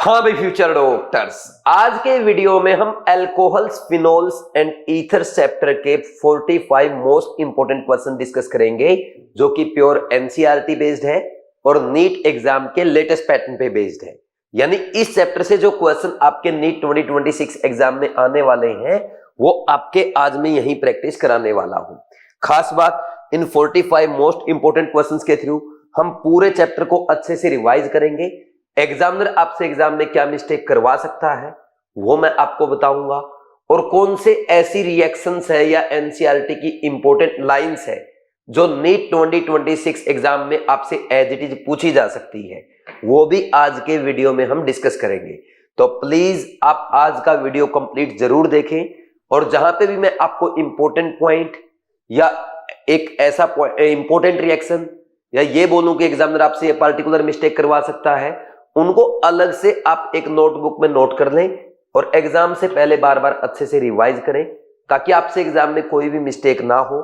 हाँ भाई future doctors, आज के वीडियो में हम alcohols, phenols and ethers chapter के 45 मोस्ट इंपोर्टेंट क्वेश्चन डिस्कस करेंगे, जो कि प्योर एनसीईआरटी बेस्ड है और नीट एग्जाम के लेटेस्ट पैटर्न पे बेस्ड है। यानी इस चैप्टर से जो क्वेश्चन आपके नीट 2026 एग्जाम में आने वाले हैं वो आपके आज में यही प्रैक्टिस कराने वाला हूं। खास बात, इन 45 मोस्ट इंपोर्टेंट क्वेश्चंस के थ्रू हम पूरे चैप्टर को अच्छे से रिवाइज करेंगे। एग्जामिनर आपसे एग्जाम में क्या मिस्टेक करवा सकता है वो मैं आपको बताऊंगा, और कौन से ऐसी रिएक्शंस है या एनसीईआरटी की इंपॉर्टेंट लाइंस है जो नीट 2026 एग्जाम में आपसे एज इट इज पूछी जा सकती है, वो भी आज के वीडियो में हम डिस्कस करेंगे। तो प्लीज आप आज का वीडियो कंप्लीट जरूर देखें, और जहां पे भी मैं आपको इंपॉर्टेंट पॉइंट या एक ऐसा इंपॉर्टेंट रिएक्शन या ये बोलूं कि एग्जामिनर आपसे ये पार्टिकुलर मिस्टेक करवा सकता है, उनको अलग से आप एक नोटबुक में नोट कर लें और एग्जाम से पहले बार बार अच्छे से रिवाइज करें, ताकि आपसे एग्जाम में कोई भी मिस्टेक ना हो।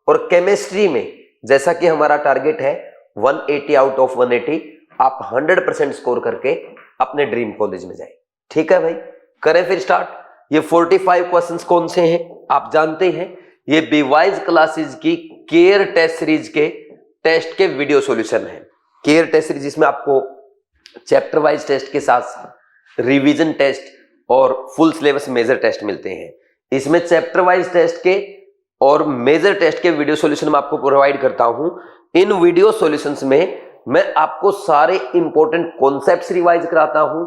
और केमिस्ट्री में जैसा कि हमारा टारगेट है 180 आउट ऑफ 180, आप 100% स्कोर करके अपने ड्रीम कॉलेज में जाए। ठीक है भाई, करें फिर स्टार्ट। ये 45 क्वेश्चंस कौन से हैं आप जानते हैं, ये बीवाइज क्लासेज की केयर टेस्ट सीरीज के टेस्ट के वीडियो सॉल्यूशन है। केयर टेस्ट सीरीज जिसमें आपको चैप्टर वाइज टेस्ट के साथ साथ रिवीजन टेस्ट और फुल सिलेबस मेजर टेस्ट मिलते हैं। इसमें चैप्टर वाइज टेस्ट के और मेजर टेस्ट के वीडियो सॉल्यूशन मैं आपको प्रोवाइड करता हूं। इन वीडियो सॉल्यूशंस में मैं आपको सारे इंपॉर्टेंट कॉन्सेप्ट्स रिवाइज कराता हूं,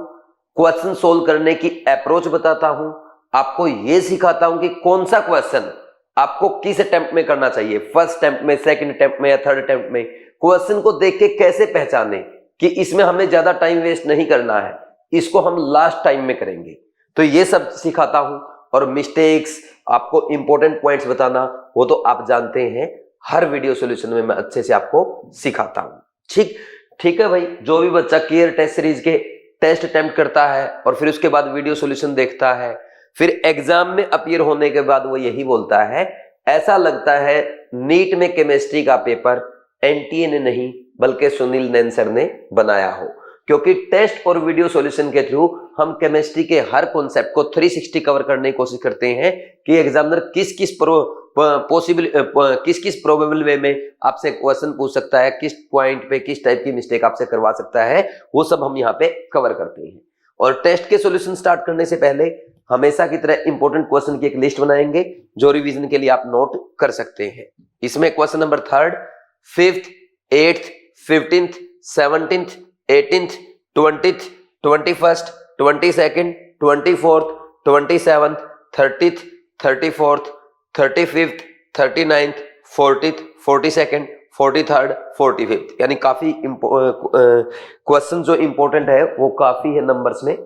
क्वेश्चन सोल्व करने की अप्रोच बताता हूं, आपको यह सिखाता हूं कि कौन सा क्वेश्चन आपको किस अटेम्प्ट में करना चाहिए, फर्स्ट अटेम्प्ट में, सेकंड अटेम्प्ट में या थर्ड अटेम्प्ट में। क्वेश्चन को देख के कैसे पहचाने कि इसमें हमें ज्यादा टाइम वेस्ट नहीं करना है, इसको हम लास्ट टाइम में करेंगे। तो ये सब सिखाता हूं, और मिस्टेक्स, आपको इंपॉर्टेंट पॉइंट्स बताना, वो तो आप जानते हैं, हर वीडियो सॉल्यूशन में मैं अच्छे से आपको सिखाता हूं। ठीक है भाई। जो भी बच्चा केयर टेस्ट सीरीज के टेस्ट अटेम्प्ट करता है और फिर उसके बाद वीडियो सॉल्यूशन देखता है, फिर एग्जाम में अपीयर होने के बाद वो यही बोलता है, ऐसा लगता है नीट में केमिस्ट्री का पेपर एनटीए ने नहीं बल्कि सुनील नैन सर ने बनाया हो। क्योंकि टेस्ट और वीडियो सॉल्यूशन के थ्रू हम केमिस्ट्री के हर कॉन्सेप्ट को 360 कवर करने की कोशिश करते हैं कि एग्जामिनर किस किस प्रोबेबल वे में आपसे क्वेश्चन पूछ सकता है, किस पॉइंट पे किस टाइप की मिस्टेक आपसे करवा सकता है, वो सब हम यहाँ पे कवर करते हैं। और टेस्ट के सॉल्यूशन स्टार्ट करने से पहले हमेशा की तरह इंपॉर्टेंट क्वेश्चन की एक लिस्ट बनाएंगे जो रिवीजन के लिए आप नोट कर सकते हैं। इसमें question number 3rd, 5th, 8th, 15th, 17th, 18th, 20th, 21st, 22nd, 24th, 27th, 30th, 34th, 35th, 39th, 40th, 42nd, 43rd, 45th, यानी काफी क्वेश्चन जो इंपॉर्टेंट है वो काफी है नंबर्स में।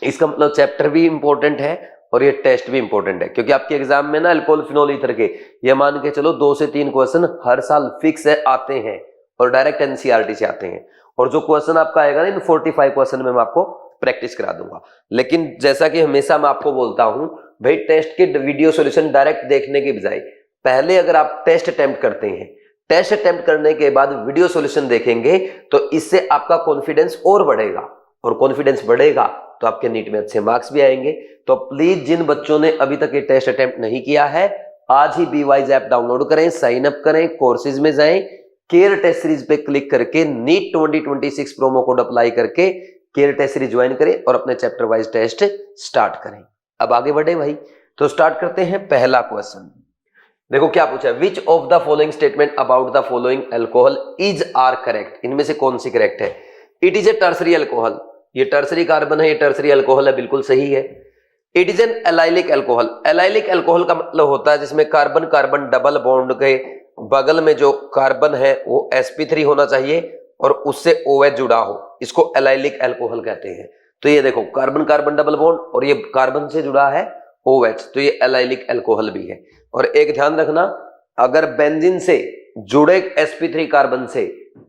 इसका मतलब चैप्टर भी इंपॉर्टेंट है और ये टेस्ट भी इंपॉर्टेंट है, क्योंकि आपके एग्जाम में ना अल्कोहल, फिनोल, ईथर के ये मान के चलो 2 से 3 क्वेश्चन हर साल फिक्स है आते हैं और डायरेक्ट एनसीईआरटी से आते हैं। और जो क्वेश्चन आपका आएगा ना, इन 45 क्वेश्चन में मैं आपको प्रैक्टिस करा दूंगा। लेकिन जैसा कि हमेशा मैं आपको बोलता हूं भाई, टेस्ट के वीडियो सॉल्यूशन डायरेक्ट देखने के बजाय पहले अगर आप टेस्ट अटेम्प्ट करते हैं, टेस्ट अटेम्प्ट करने के बाद वीडियो सॉल्यूशन देखेंगे तो इससे आपका कॉन्फिडेंस और बढ़ेगा, और कॉन्फिडेंस बढ़ेगा तो आपके नीट में अच्छे मार्क्स भी आएंगे। तो प्लीज जिन बच्चों ने अभी तक ये टेस्ट अटेम्प्ट नहीं किया है, आज ही बीवाइज ऐप डाउनलोड करें, साइन अप करें, कोर्सेज में जाएं, केयर टेस्ट सीरीज पे क्लिक करके नीट 2026 प्रोमो कोड अप्लाई करके केयर टेस्ट सीरीज ज्वाइन करें और अपने चैप्टर वाइज टेस्ट स्टार्ट करें। अब आगे बढ़े भाई, तो स्टार्ट करते हैं। पहला क्वेश्चन देखो क्या पूछा है, which of the following statement about the following alcohol is are correct, इनमें से कौन सी करेक्ट है। It is a tertiary alcohol, ये टर्सरी कार्बन है, ये टर्सरी अल्कोहल है, बिल्कुल सही है। It is an allylic alcohol, allylic alcohol का मतलब होता है जिसमें कार्बन कार्बन डबल बॉन्ड के बगल में जो कार्बन है वो sp3 होना चाहिए और उससे OH जुड़ा हो, इसको एलाइलिक अल्कोहल कहते हैं। तो ये देखो कार्बन कार्बन डबल बॉन्ड और ये कार्बन से जुड़ा है OH, तो ये एलाइलिक अल्कोहल भी है। और एक ध्यान रखना, अगर बेंजीन से जुड़े sp3 कार्बन से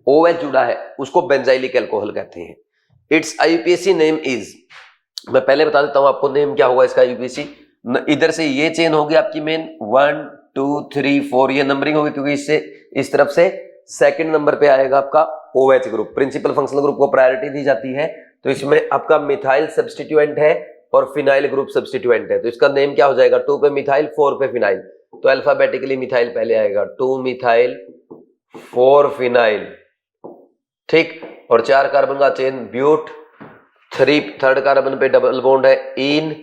OH जुड़ा है उसको बेंजाइलिक अल्कोहल कहते हैं। इट्स IUPAC नेम इज, मैं पहले बता देता हूं आपको नेम क्या होगा इसका IUPAC। इधर से ये चेन होगी आपकी मेन 1 2 3 4, ये नंबरिंग होगी क्योंकि इससे इस तरफ से सेकंड नंबर पे आएगा आपका OH group, principal functional group को प्रायोरिटी दी जाती है। तो इसमें आपका मिथाइल सब्स्टिट्यूएंट है और फिनाइल ग्रुप सब्स्टिट्यूएंट है, तो इसका नेम क्या हो जाएगा, 2 पे मिथाइल 4 पे फिनाइल, तो अल्फाबेटिकली मिथाइल पहले आएगा, 2 मिथाइल 4 फिनाइल, ठीक। और 4 कार्बन का चेन ब्यूट, 3 थर्ड कार्बन पे डबल बॉन्ड है इन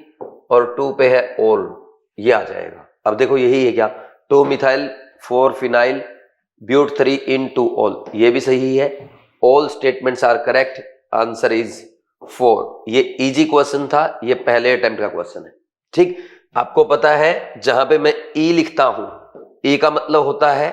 और 2 पे है ओल, ये आ जाएगा। अब देखो यही है क्या, 2 मिथाइल 4 फिनाइल ब्यूट 3 इन 2 ओल, ये भी सही है, all statements are correct, answer is 4। ये इजी क्वेश्चन था, ये पहले अटेम्प्ट का क्वेश्चन है, ठीक। आपको पता है जहां पे मैं ई लिखता हूं, ई का मतलब होता है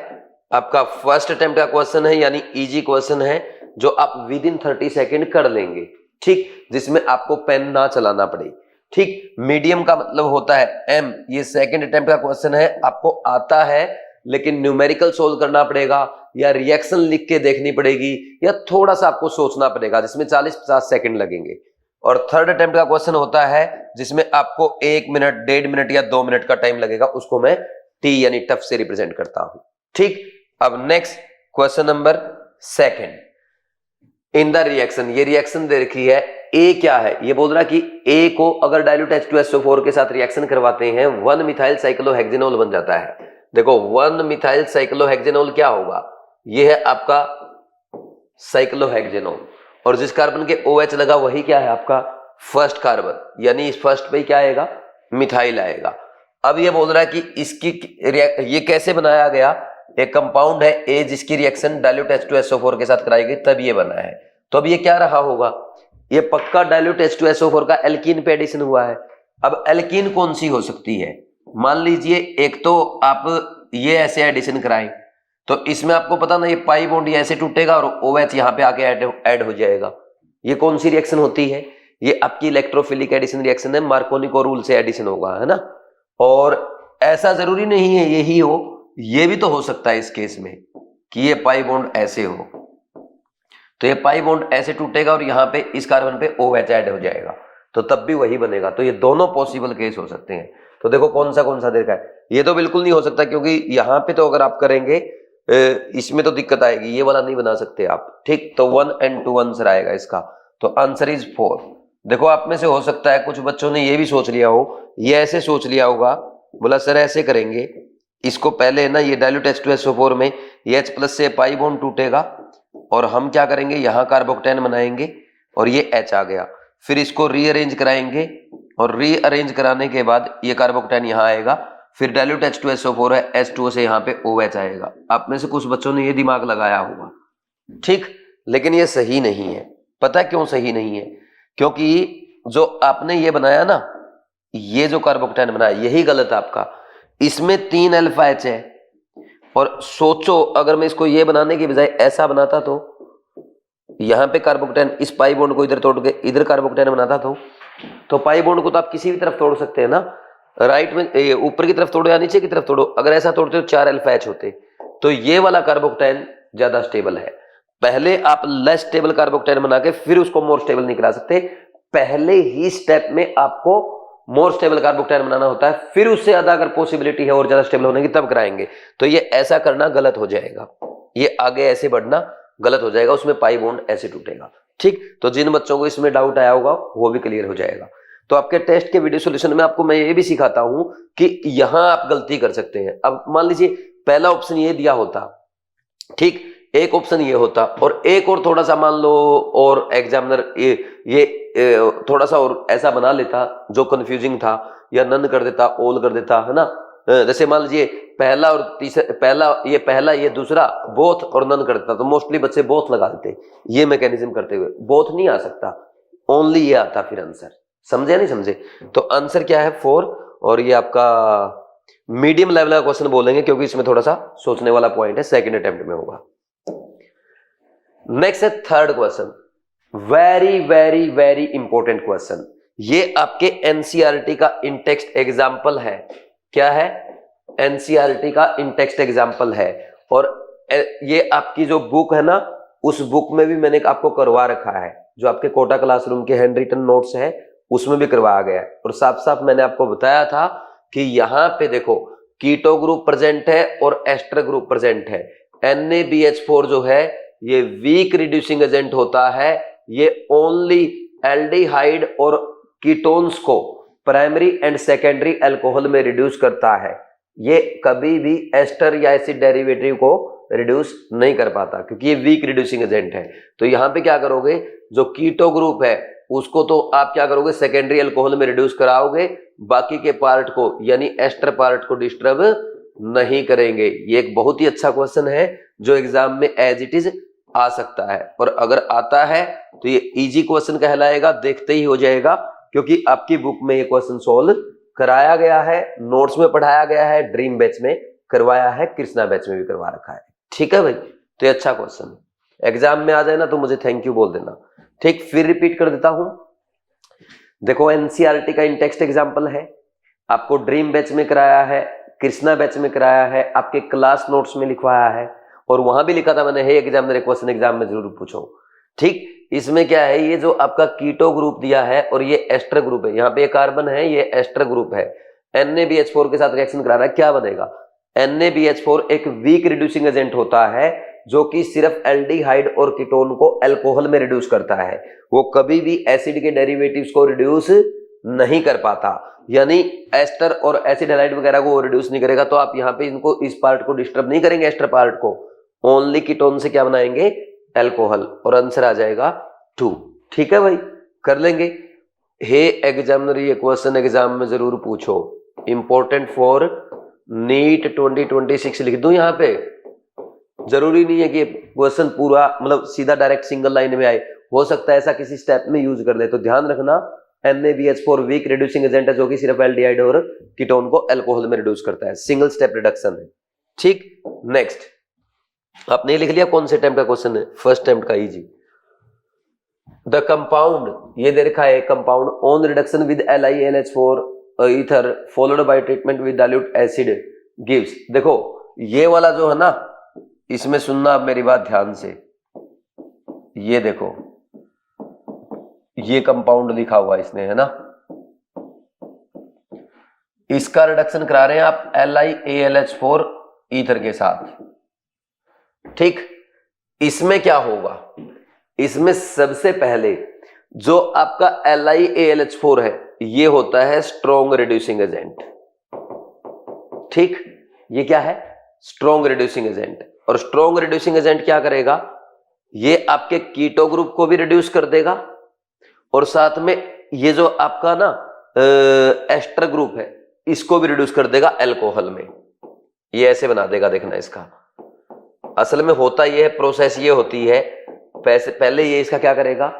आपका फर्स्ट अटेम्प्ट का क्वेश्चन है, यानी इजी क्वेश्चन है जो आप विद इन 30 सेकेंड कर लेंगे, ठीक, जिसमें आपको पेन ना चलाना पड़े, ठीक। मीडियम का मतलब होता है एम, ये सेकंड अटेम्प्ट का क्वेश्चन है, आपको आता है लेकिन न्यूमेरिकल सोल्व करना पड़ेगा या रिएक्शन लिख के देखनी पड़ेगी या थोड़ा सा आपको सोचना पड़ेगा, जिसमें 40-50 सेकंड लगेंगे। और थर्ड अटेम्प्ट का क्वेश्चन होता है जिसमें आपको 1 मिनट, 1.5 मिनट या 2 मिनट का टाइम लगेगा, उसको मैं टी यानी टफ से रिप्रेजेंट करता हूं, ठीक। अब next question number second in the reaction, ये रिएक्शन दे रखी है, ए क्या है, ये बोल रहा कि ए को अगर डाइल्यूट H2SO4 के साथ रिएक्शन करवाते हैं 1 मिथाइल साइक्लोहेक्सेनोल बन जाता है। देखो 1 मिथाइल साइक्लोहेक्सेनोल क्या होगा, ये है आपका साइक्लोहेक्सेनोल, और जिस कार्बन के OH लगा वही क्या है आपका फर्स्ट कार्बन, यानी इस फर्स्ट पे क्या आएगा, मिथाइल आएगा। अब ये बोल रहा है कि इसकी ये कैसे बनाया गया, एक कंपाउंड है ए जिसकी रिएक्शन डाइल्यूट H2SO4 के साथ कराई गई तब ये बना है, तो अब ये क्या रहा होगा, ये पक्का डाइल्यूट H2SO4 का एल्कीन पे एडिशन हुआ है। अब एल्कीन कौन सी हो सकती है, मान लीजिए एक तो आप ये ऐसे एडिशन कराएं तो इसमें आपको पता ना ये पाई बॉन्ड ये ऐसे टूटेगा और OH यहाँ पे आके ऐड हो जाएगा, ये कौन सी रिएक्शन होती है, ये आपकी इलेक्ट्रोफिलिक एडिशन रिएक्शन है, मार्कोनी रूल से एडिशन होगा, है ना। और ऐसा जरूरी नहीं है यही हो, ये भी तो हो सकता है इस केस में कि ये पाई बॉन्ड ऐसे हो, तो ये पाई बॉन्ड ऐसे टूटेगा और यहाँ पे इस कार्बन पे OH ऐड हो जाएगा, तो तब भी वही बनेगा, तो ये दोनों पॉसिबल केस हो सकते हैं। तो देखो कौन सा देखा है, ये तो बिल्कुल नहीं हो सकता क्योंकि यहाँ पे तो अगर आप करेंगे इसमें तो दिक्कत आएगी, ये वाला नहीं बना सकते आप, ठीक। तो 1 and 2 आंसर आएगा इसका, तो आंसर इज 4। देखो आप में से हो सकता है कुछ बच्चों ने ये भी सोच लिया हो, ये ऐसे सोच लिया होगा, बोला सर ऐसे करेंगे, इसको पहले ना ये डाइल्यूट H2SO4 में ये H+ से पाई बॉन्ड टूटेगा और हम क्या करेंगे यहाँ कार्बोक्टेन बनाएंगे और ये H आ गया, फिर इसको रीअरेंज कराएंगे और रीअरेंज कराने के बाद ये कार्बोक्टेन यहाँ आएगा, फिर डाइल्यूट H2SO4 है, H2O से यहाँ पे OH आएगा। आप में से कुछ बच्चों ने ये दिमाग लगाया होगा, ठीक, लेकिन ये सही नहीं है। पता क्यों सही नहीं है, क्योंकि जो आपने ये बनाया ना, ये जो कार्बोक्टेन बनाया यही गलत है आपका, इसमें 3 अल्फा H है, और सोचो अगर मैं इसको ये बनाने की बजाय ऐसा बनाता तो यहाँ पे कार्बोक्टेन इस पाई बॉन्ड को इधर तोड़ के इधर कार्बोक्टेन बनाता तो पाई बॉन्ड को तो आप किसी भी तरफ तोड़ सकते हैं ना, राइट में ऊपर की तरफ तोड़ो या नीचे की तरफ तोड़ो, अगर ऐसा तोड़ते हो 4 अल्फा H होते, तो ये वाला कार्बोक्टेन ज्यादा स्टेबल है। पहले आप लेस स्टेबल कार्बोक्टेन बना के फिर उसको मोर स्टेबल नहीं करा सकते, पहले ही स्टेप में आपको मोर स्टेबल कार्बोक्टेन बनाना होता है, फिर उससे ज्यादा अगर पॉसिबिलिटी है और ज्यादा स्टेबल होने की तब कराएंगे, तो ये ऐसा करना गलत हो जाएगा, ये आगे ऐसे बढ़ना गलत हो जाएगा, उसमें पाई बॉन्ड ऐसे टूटेगा, ठीक। तो जिन बच्चों को इसमें डाउट आया होगा वो भी क्लियर हो जाएगा। तो आपके टेस्ट के वीडियो सॉल्यूशन में आपको मैं ये भी सिखाता हूं कि यहां आप गलती कर सकते हैं। अब मान लीजिए पहला ऑप्शन ये दिया होता, ठीक, एक ऑप्शन ये होता और एक और थोड़ा सा मान लो और एग्जामिनर ये थोड़ा सा और ऐसा बना लेता जो कंफ्यूजिंग था, या नन कर देता, ऑल कर देता, है ना। जैसे मान लीजिए पहला और तीसरा, पहला ये दूसरा बोथ और नन कर देता, तो मोस्टली बच्चे बोथ लगा देते, ये मैकेनिज्म करते हुए बोथ नहीं आ सकता, ओनली ये आता फिर आंसर, समझे नहीं समझे। तो आंसर क्या है 4, और ये आपका मीडियम लेवल का क्वेश्चन बोलेंगे क्योंकि इसमें थोड़ा सा सोचने वाला पॉइंट है, सेकंड अटेम्प्ट में होगा। नेक्स्ट है third question, very very very important question, ये आपके एनसीईआरटी का इनटेक्स्ट एग्जाम्पल है। क्या है, एनसीईआरटी का इनटेक्स्ट एग्जाम्पल है, और ये आपकी जो बुक है ना, उस बुक में भी मैंने आपको करवा रखा है, जो आपके कोटा क्लासरूम के हैंड रिटन नोट्स है उसमें भी करवाया गया है, और साफ साफ मैंने आपको बताया था कि यहाँ पे देखो कीटो ग्रुप प्रेजेंट है और एस्टर ग्रुप प्रेजेंट है। NaBH4 जो है ये वीक रिड्यूसिंग एजेंट होता है, ये ओनली एल्डिहाइड और कीटोन्स को प्राइमरी एंड सेकेंडरी अल्कोहल में रिड्यूस करता है, ये कभी भी एस्टर या एसिड डेरिवेटिव को रिड्यूस नहीं कर पाता क्योंकि ये वीक रिड्यूसिंग एजेंट है। तो यहां पे क्या करोगे, जो कीटो ग्रुप है उसको तो आप क्या करोगे, सेकेंडरी अल्कोहल में रिड्यूस कराओगे, बाकी के पार्ट को यानी एस्टर पार्ट को डिस्टर्ब नहीं करेंगे। ये एक बहुत ही अच्छा क्वेश्चन है जो एग्जाम में एज इट इज आ सकता है, और अगर आता है तो ये इजी क्वेश्चन कहलाएगा, देखते ही हो जाएगा क्योंकि आपकी बुक में ये क्वेश्चन सोल्व कराया गया है, नोट्स में पढ़ाया गया है, ड्रीम बैच में करवाया है, कृष्णा बैच में भी करवा रखा है। ठीक है भाई, तो ये अच्छा क्वेश्चन है, एग्जाम में आ जाए ना तो मुझे थैंक यू बोल देना। ठीक, फिर रिपीट कर देता हूं। देखो एनसीईआरटी का इंटेक्स्ट एग्जाम्पल है, आपको ड्रीम बैच में कराया है, कृष्णा बैच में कराया है, आपके क्लास नोट्स में लिखवाया है, और वहां भी लिखा था मैंने, हे एग्जामिनर क्वेश्चन एग्जाम में जरूर पूछो। ठीक, इसमें क्या है, ये जो आपका कीटो ग्रुप दिया है और ये एस्टर ग्रुप है, यहाँ पे कार्बन है, ये एस्टर ग्रुप है, NaBH4 के साथ रिएक्शन करा रहा है, क्या बनेगा, NaBH4 एक वीक रिड्यूसिंग एजेंट होता है जो कि सिर्फ एल्डिहाइड और कीटोन को अल्कोहल में रिड्यूस करता है, वो कभी भी एसिड के डेरिवेटिव्स को रिड्यूस नहीं कर पाता, यानी एस्टर और एसिड हैलाइड वगैरह को रिड्यूस नहीं करेगा। तो आप यहाँ पे इनको इस पार्ट को डिस्टर्ब नहीं करेंगे, एस्टर पार्ट को, ओनली कीटोन से क्या बनाएंगे, अल्कोहल, और आंसर आ जाएगा 2। ठीक है भाई, कर लेंगे। हे एग्जामिनर ये क्वेश्चन एग्जाम में जरूर पूछो, इंपॉर्टेंट फॉर नीट 2026 लिख दूं यहाँ पे, जरूरी नहीं है कि क्वेश्चन पूरा मतलब सीधा डायरेक्ट सिंगल लाइन में आए, हो सकता है ऐसा किसी स्टेप में यूज कर ले, तो ध्यान रखना NaBH4 वीक रिड्यूसिंग एजेंट है जो कि सिर्फ एल्डिहाइड और कीटोन को अल्कोहल में रिड्यूस करता है, सिंगल स्टेप रिडक्शन है। ठीक, नेक्स्ट आपने लिख लिया कौन से अटेम्प्ट का क्वेश्चन है, फर्स्ट अटेम्प्ट का, इजी। द कंपाउंड, ये दे रखा है, compound on reduction with LiAlH4 ether followed by treatment with dilute acid gives. देखो ये वाला जो है ना, इसमें सुनना आप मेरी बात ध्यान से, ये देखो ये कंपाउंड लिखा हुआ इसने, है ना, इसका रिडक्शन करा रहे हैं आप LiAlH4 ईथर के साथ। ठीक, इसमें क्या होगा, इसमें सबसे पहले जो आपका LiAlH4 है ये होता है स्ट्रॉन्ग रिड्यूसिंग एजेंट। ठीक, ये क्या है, स्ट्रॉन्ग रिड्यूसिंग एजेंट, और स्ट्रॉन्ग रिड्यूसिंग एजेंट क्या करेगा, ये आपके कीटो ग्रुप को भी रिड्यूस कर देगा, और साथ में ये जो आपका ना एस्टर ग्रुप है इसको भी रिड्यूस कर देगा अल्कोहल में, ये ऐसे बना देगा, देखना इसका असल में होता ये है, प्रोसेस ये होती है, पहले ये इसका क्या करेगा,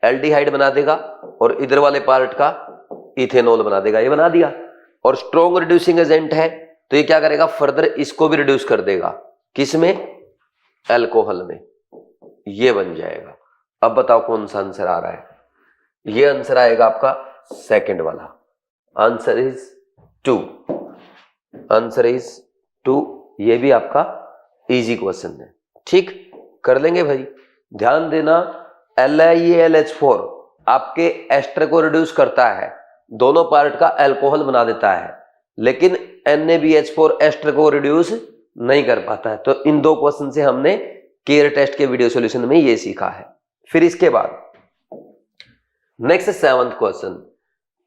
एल्डिहाइड बना देगा और इधर वाले पार्ट का इथेनॉल बना देगा, ये बना दिया, और स्ट्रॉन्ग रिड्यूसिंग एजेंट है तो ये क्या करेगा, फर्दर इसको भी रिड्यूस कर देगा, किसमें, अल्कोहल में, ये बन जाएगा। अब बताओ कौन सा आंसर आ रहा है, ये आंसर आएगा आपका सेकंड वाला, आंसर इज 2, आंसर इज 2, ये भी आपका इजी क्वेश्चन है। ठीक, कर लेंगे भाई, ध्यान देना, LiAlH4 आपके एस्टर को रिड्यूस करता है, दोनों पार्ट का अल्कोहल बना देता है, लेकिन NaBH4 एस्टर को रिड्यूस नहीं कर पाता है। तो इन दो क्वेश्चन से हमने केयर टेस्ट के वीडियो सॉल्यूशन में ये सीखा है। फिर इसके बाद नेक्स्ट 7th क्वेश्चन,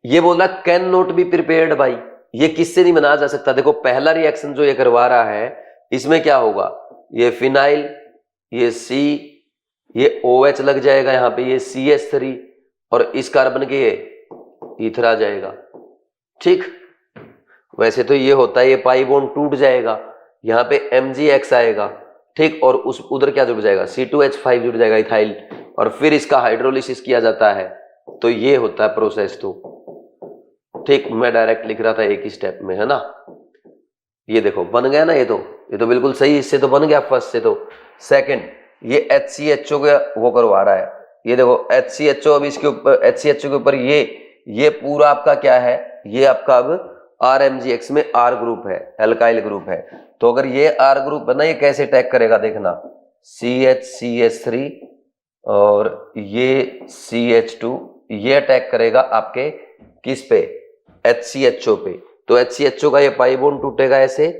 ये बोला can not be prepared by, ये किससे नहीं बनाया जा सकता। देखो पहला रिएक्शन जो ये करवा रहा है इसमें क्या होगा, ये फिनाइल, ये C, ये OH लग जाएगा यहाँ पे, ये CH3 और इस कार्बन के ये ईथर आ जाएगा। ठीक, वैसे तो ये होता है, ये पाई बॉन्ड टूट जाएगा, यहाँ पे MgX आएगा। ठीक, और उस उधर क्या जुड़ जाएगा, C2H5 जुड़ जाएगा, इथाइल, और फिर इसका हाइड्रोलिसिस किया जाता है, तो ये होता है प्रोसेस। तो ठीक, मैं डायरेक्ट लिख रहा था एक ही स्टेप में, है ना, ये देखो बन गया ना, ये तो बिल्कुल सही, इससे तो बन गया फर्स्ट से। तो सेकंड, ये HCHO का वो करवा रहा है, ये देखो HCHO, अब इसके ऊपर HCHO के ऊपर ये पूरा आपका क्या है, ये आपका अब RMgX में R ग्रुप है, एल्काइल ग्रुप है। तो अगर ये R ग्रुप है ना, ये कैसे अटैक करेगा देखना, CH3 और ये CH2, ये अटैक करेगा आपके किस पे, HCHO पे। तो HCHO का ये पाई बॉन्ड टूटेगा ऐसे,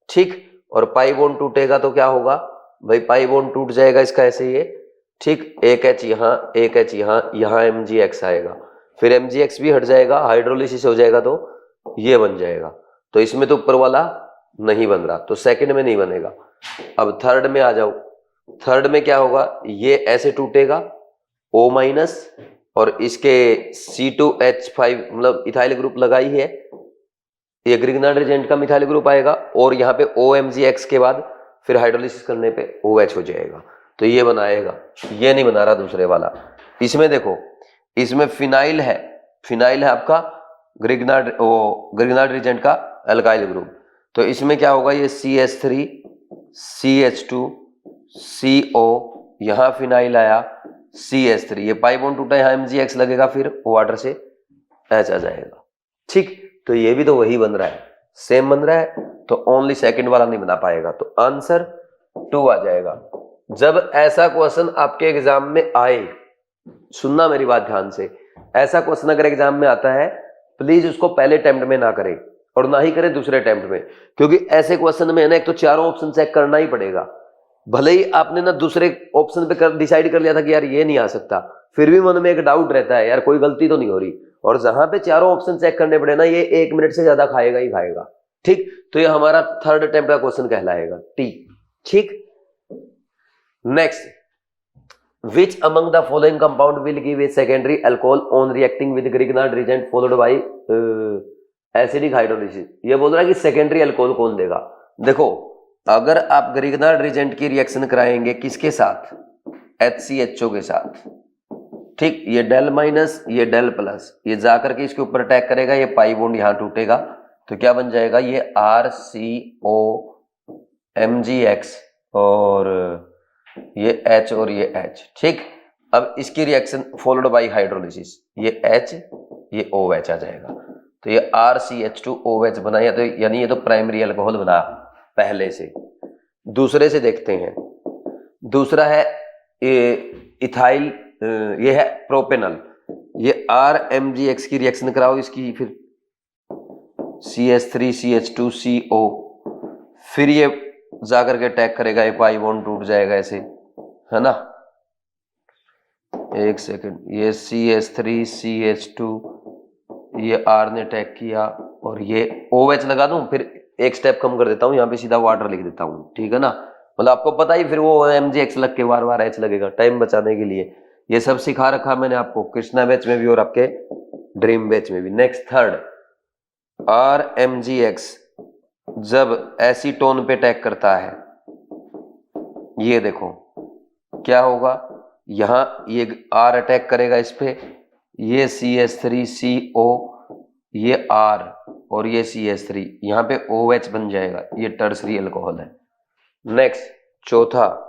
ठीक, और पाई बॉन्ड टूटेगा तो क्या होगा भाई, पाई बॉन्ड टूट जाएगा इसका ऐसे, ये ठीक, एक एच यहाँ, एक एच यहाँ, यहाँ MgX आएगा, फिर MgX भी हट जाएगा, हाइड्रोलिसिस हो जाएगा तो ये बन जाएगा। तो इसमें तो ऊपर वाला नहीं बन रहा, तो सेकंड में नहीं बनेगा। अब थर्ड में आ जाओ, थर्ड में क्या होगा, ये ऐसे टूटेगा O माइनस, और इसके C2H5 मतलब इथाइल ग्रुप लगाई है, ये ग्रिग्नार्ड रिजेंट का मिथाइल ग्रुप आएगा, और यहाँ पे OMgX के बाद फिर हाइड्रोलिसिस करने पे OH हो जाएगा, तो ये बनाएगा। ये नहीं बना रहा दूसरे वाला। इसमें देखो, इसमें फिनाइल है, फिनाइल है आपका ग्रिग्नार्ड रिजेंट का अल्काइल ग्रुप, तो इसमें क्या होगा, ये CH3 CH2 CO, यहाँ फिनाइल आया CH3, ये पाई बॉन्ड टूटा, यहाँ MgX लगेगा, फिर वाटर से H आ जाएगा। ठीक, तो ये भी तो वही बन रहा है, सेम बन रहा है, तो ओनली सेकंड वाला नहीं बना पाएगा, तो आंसर 2 आ जाएगा। जब ऐसा क्वेश्चन आपके एग्जाम में आए, सुनना मेरी बात ध्यान से, ऐसा क्वेश्चन अगर एग्जाम में आता है, प्लीज उसको पहले अटेम्प्ट में ना करें और ना ही करें दूसरे अटेम्प्ट में, क्योंकि ऐसे क्वेश्चन में है ना, एक तो चारों ऑप्शन चेक करना ही पड़ेगा। भले ही आपने ना दूसरे ऑप्शन पे डिसाइड कर लिया था कि यार ये नहीं आ सकता, फिर भी मन में एक डाउट रहता है, यार कोई गलती तो नहीं हो रही, और जहां पे चारों ऑप्शन चेक करने पड़े ना, ये 1 मिनट से ज्यादा खाएगा ही खाएगा। ठीक, तो ये हमारा थर्ड अटेम्प्ट का क्वेश्चन कहलाएगा टी। ठीक, next, which among the following compound will give a secondary alcohol on reacting with Grignard reagent followed by acidic hydrolysis. ये बोल रहा है कि सेकेंडरी अल्कोहल कौन देगा। देखो, अगर आप ग्रिग्नार्ड रिजेंट की रिएक्शन कराएंगे किसके साथ, HCHO के साथ, ठीक, ये डेल माइनस, ये डेल प्लस, ये जाकर के इसके ऊपर अटैक करेगा, ये पाई बॉन्ड यहां टूटेगा, तो क्या बन जाएगा, ये RCO MgX और ये H और ये H। ठीक, अब इसकी रिएक्शन फॉलोड बाय हाइड्रोलिसिस, ये H ये OH आ जाएगा, तो ये RCH2OH बना, या तो यानी ये तो प्राइमरी अल्कोहल बना पहले से। दूसरे से देखते हैं, दूसरा है इथाइल, ये है प्रोपेनल, ये RMgX की रिएक्शन कराओ इसकी, फिर CH3 CH2 CO, फिर ये जाकर के अटैक करेगा, ये पाई बॉन्ड टूट जाएगा ऐसे, है ना। एक सेकंड, ये CH3 CH2, ये R ने अटैक किया, और ये OH लगा दूं, फिर एक स्टेप कम कर देता हूं, यहाँ पे सीधा वाटर लिख देता हूं, ठीक है ना। मतलब आपको पता ही, फिर वो MgX लग के बार बार H लगेगा, टाइम बचाने के लिए ये सब सिखा रखा मैंने आपको, कृष्णा बैच में भी और आपके ड्रीम बैच में भी। नेक्स्ट, थर्ड, RMgX जब एसीटोन पे अटैक करता है, ये देखो क्या होगा, यहां ये R अटैक करेगा इस पे, ये CH3 CO, ये R और ये CH3, यहां पे OH बन जाएगा, ये टर्सरी अल्कोहल है। नेक्स्ट, चौथा,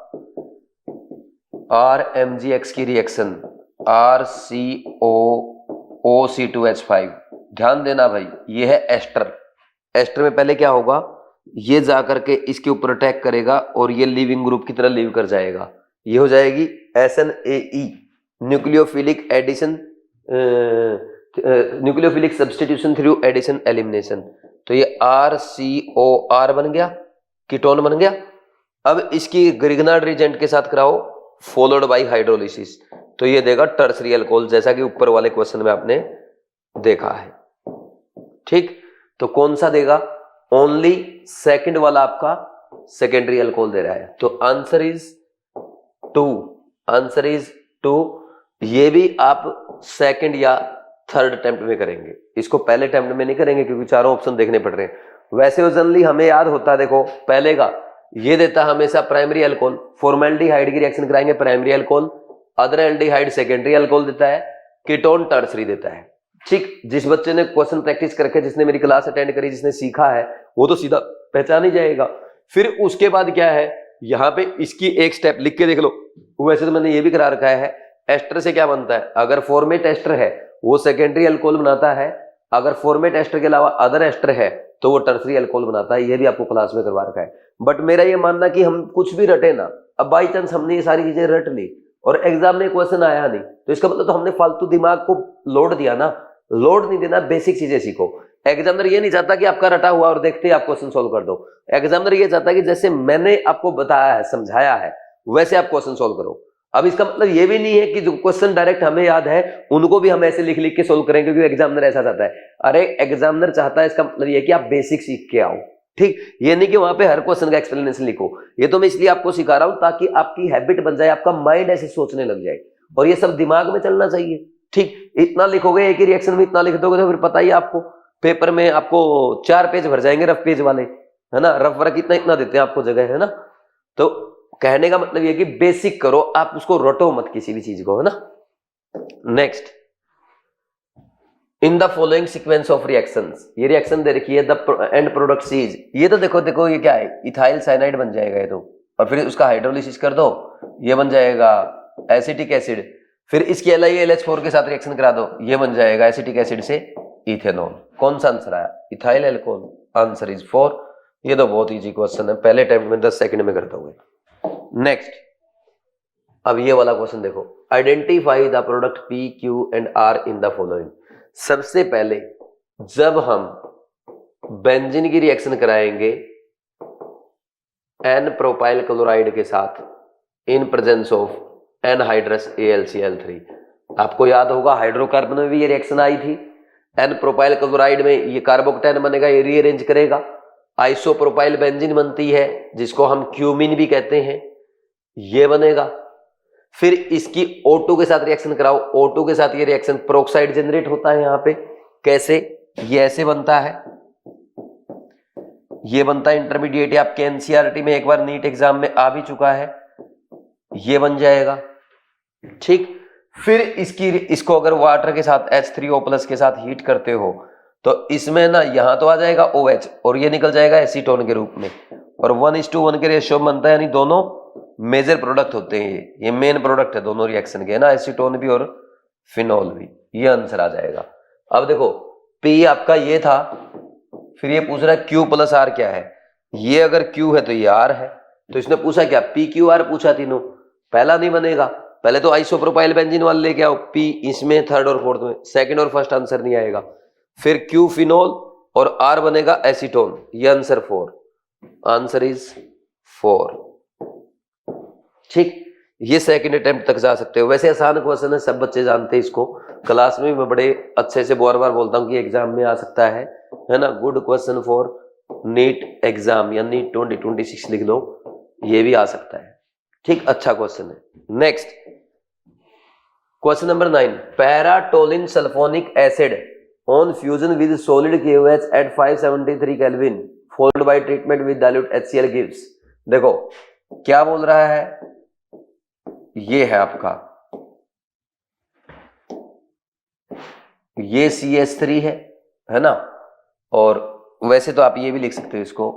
RMgX की रिएक्शन RCOOC2H5, ध्यान देना भाई, ये है एस्टर। एस्टर में पहले क्या होगा, ये जाकर के इसके ऊपर अटैक करेगा और ये लीविंग ग्रुप की तरह लीव कर जाएगा, ये हो जाएगी SNAE, nucleophilic addition, nucleophilic substitution through addition elimination, तो ये RCOR बन गया, कीटोन बन गया। अब इसकी ग्रिग्नार्ड रिजेंट के साथ कराओ फॉलोड बाय हाइड्रोलिसिस, तो ये देगा टर्सरी अल्कोहल, जैसा कि ऊपर वाले क्वेश्चन में आपने देखा है। ठीक, तो कौन सा देगा, ओनली सेकंड वाला आपका सेकेंडरी अल्कोहल दे रहा है, तो आंसर इज 2, आंसर इज 2। ये भी आप सेकंड या थर्ड अटेम्प्ट में करेंगे, इसको पहले अटेम्प्ट में नहीं करेंगे क्योंकि चारों ऑप्शन देखने पड़ रहे हैं। वैसे जनरली हमें याद होता है, देखो पहले का ये देता हमेशा प्राइमरी अल्कोहल, फॉर्मेल्डिहाइड की रिएक्शन कराएंगे primary alcohol, other aldehyde secondary alcohol देता है, कीटोन टर्सरी देता है। ठीक, जिस बच्चे ने क्वेश्चन प्रैक्टिस करके, जिसने मेरी क्लास अटेंड करी, जिसने सीखा है, वो तो सीधा पहचान ही जाएगा। फिर उसके बाद क्या है, यहाँ पे इसकी एक स्टेप लिख के देख लो, वैसे तो मैंने ये भी करा रखा है, एस्टर से क्या बनता है, अगर फॉर्मेट एस्टर है वो सेकेंडरी अल्कोहल बनाता है, अगर फॉर्मेट एस्टर के अलावा अदर एस्टर है तो वो टर्सरी अल्कोहल बनाता है, ये भी आपको क्लास में करवा रखा है। बट मेरा ये मानना कि हम कुछ भी रटे ना, अब बाई चांस हमने ये सारी चीजें रट ली और एग्जाम में क्वेश्चन आया नहीं, तो इसका मतलब तो हमने फालतू दिमाग को लोड दिया ना, लोड नहीं देना, बेसिक चीजें सीखो। एग्जामिनर ये नहीं चाहता कि आपका रटा हुआ और देखते ही आप क्वेश्चन सोल्व कर दो, एग्जामिनर ये चाहता है कि जैसे मैंने आपको बताया है, समझाया है, वैसे आप क्वेश्चन सोल्व करो। अब इसका मतलब ये भी नहीं है कि जो क्वेश्चन डायरेक्ट हमें याद है उनको भी हम ऐसे लिख लिख के सोल्व करेंगे, क्योंकि एग्जामिनर ऐसा चाहता है। अरे एग्जामिनर चाहता है, इसका मतलब ये कि आप बेसिक सीख के आओ, ठीक। ये नहीं कि वहां पे हर क्वेश्चन का एक्सप्लेनेशन लिखो। ये तो मैं इसलिए आपको सिखा रहा हूं ताकि आपकी हैबिट बन जाए, आपका माइंड ऐसे सोचने लग जाए, और ये सब दिमाग में चलना चाहिए, ठीक। इतना लिखोगे एक ही रिएक्शन में, इतना लिख दोगे तो फिर पता ही आपको पेपर में आपको 4 पेज भर जाएंगे रफ पेज वाले, है ना। रफ वर्क इतना इतना देते हैं आपको जगह, है ना। तो कहने का मतलब ये कि बेसिक करो, आप उसको रटो मत किसी भी चीज को, है ना। Next, in the following sequence of reactions, ये रिएक्शन दे रखी है, द एंड प्रोडक्ट सीज, ये तो देखो ये क्या है, इथाइल साइनाइड बन जाएगा ये तो, और फिर उसका हाइड्रोलिसिस कर दो, ये बन जाएगा एसिटिक एसिड, फिर इसकी LiAlH4 के साथ रिएक्शन करा दो, ये बन जाएगा एसिटिक एसिड से इथेनॉल। कौन सा आंसर आया? Ethyl alcohol, answer is 4। ये तो बहुत इजी क्वेश्चन है, पहले अटेम्प्ट में 10 सेकंड में करता हूँ। नेक्स्ट, अब ये वाला क्वेश्चन देखो, identify the product P, Q and R in the following. सबसे पहले जब हम बेंजीन की रिएक्शन कराएंगे N प्रोपाइल क्लोराइड के साथ in presence of anhydrous AlCl3, आपको याद होगा हाइड्रोकार्बन में भी ये रिएक्शन आई थी। N प्रोपाइल क्लोराइड में ये कार्बोक्टेन बनेगा, ये रीअरेंज करेगा, आइसोप्रोपाइल बेंजीन बनती है जिसको हम क्यूमीन भी कहते हैं, ये बनेगा। फिर इसकी O2 के साथ रिएक्शन कराओ, O2 के साथ ये रिएक्शन पेरोक्साइड जनरेट होता है। यहां पे कैसे? ये ऐसे बनता है, ये बनता है इंटरमीडिएट, आपके एनसीईआरटी में एक बार नीट एग्जाम में आ भी चुका है, ये बन जाएगा, ठीक। फिर इसको अगर वाटर के साथ H3O+ के साथ हीट करते हो तो इसमें ना यहां तो आ जाएगा OH और ये निकल जाएगा एसीटोन के रूप में, और 1:1 के रेशियो में बनता है, यानी दोनों मेजर प्रोडक्ट होते हैं, ये मेन प्रोडक्ट है दोनों रिएक्शन के, ना, एसीटोन भी और फिनॉल भी। ये आंसर आ जाएगा। अब देखो P आपका ये था, फिर ये पूछ रहा है Q+R क्या है। ये अगर Q है तो ये R है, तो इसने पूछा क्या? PQR पूछा तीनों, पहला नहीं बनेगा, पहले तो आइसोप्रोपाइल बेंजीन वाले लेके आओ, P इसमें थर्ड और फोर्थ में, सेकंड और फर्स्ट आंसर नहीं आएगा। फिर Q फिनॉल और R बनेगा एसीटोन, ये आंसर 4, आंसर इज 4, ठीक। ये सेकंड अटेम्प्ट तक जा सकते हो। वैसे आसान क्वेश्चन है, सब बच्चे जानते हैं इसको, क्लास में मैं बड़े अच्छे से बार बार बोलता हूँ कि एग्जाम में आ सकता है ना। Good question for NEET exam या नीट 2026 लिख लो, ये भी आ सकता है, ठीक। अच्छा क्वेश्चन है। Next, question number 9, paratoluene sulphonic acid on fusion with solid KOH at 573 kelvin followed by treatment with dilute HCl gives. देखो क्या बोल रहा है, ये है आपका, ये CH3 है ना, और वैसे तो आप ये भी लिख सकते हो इसको,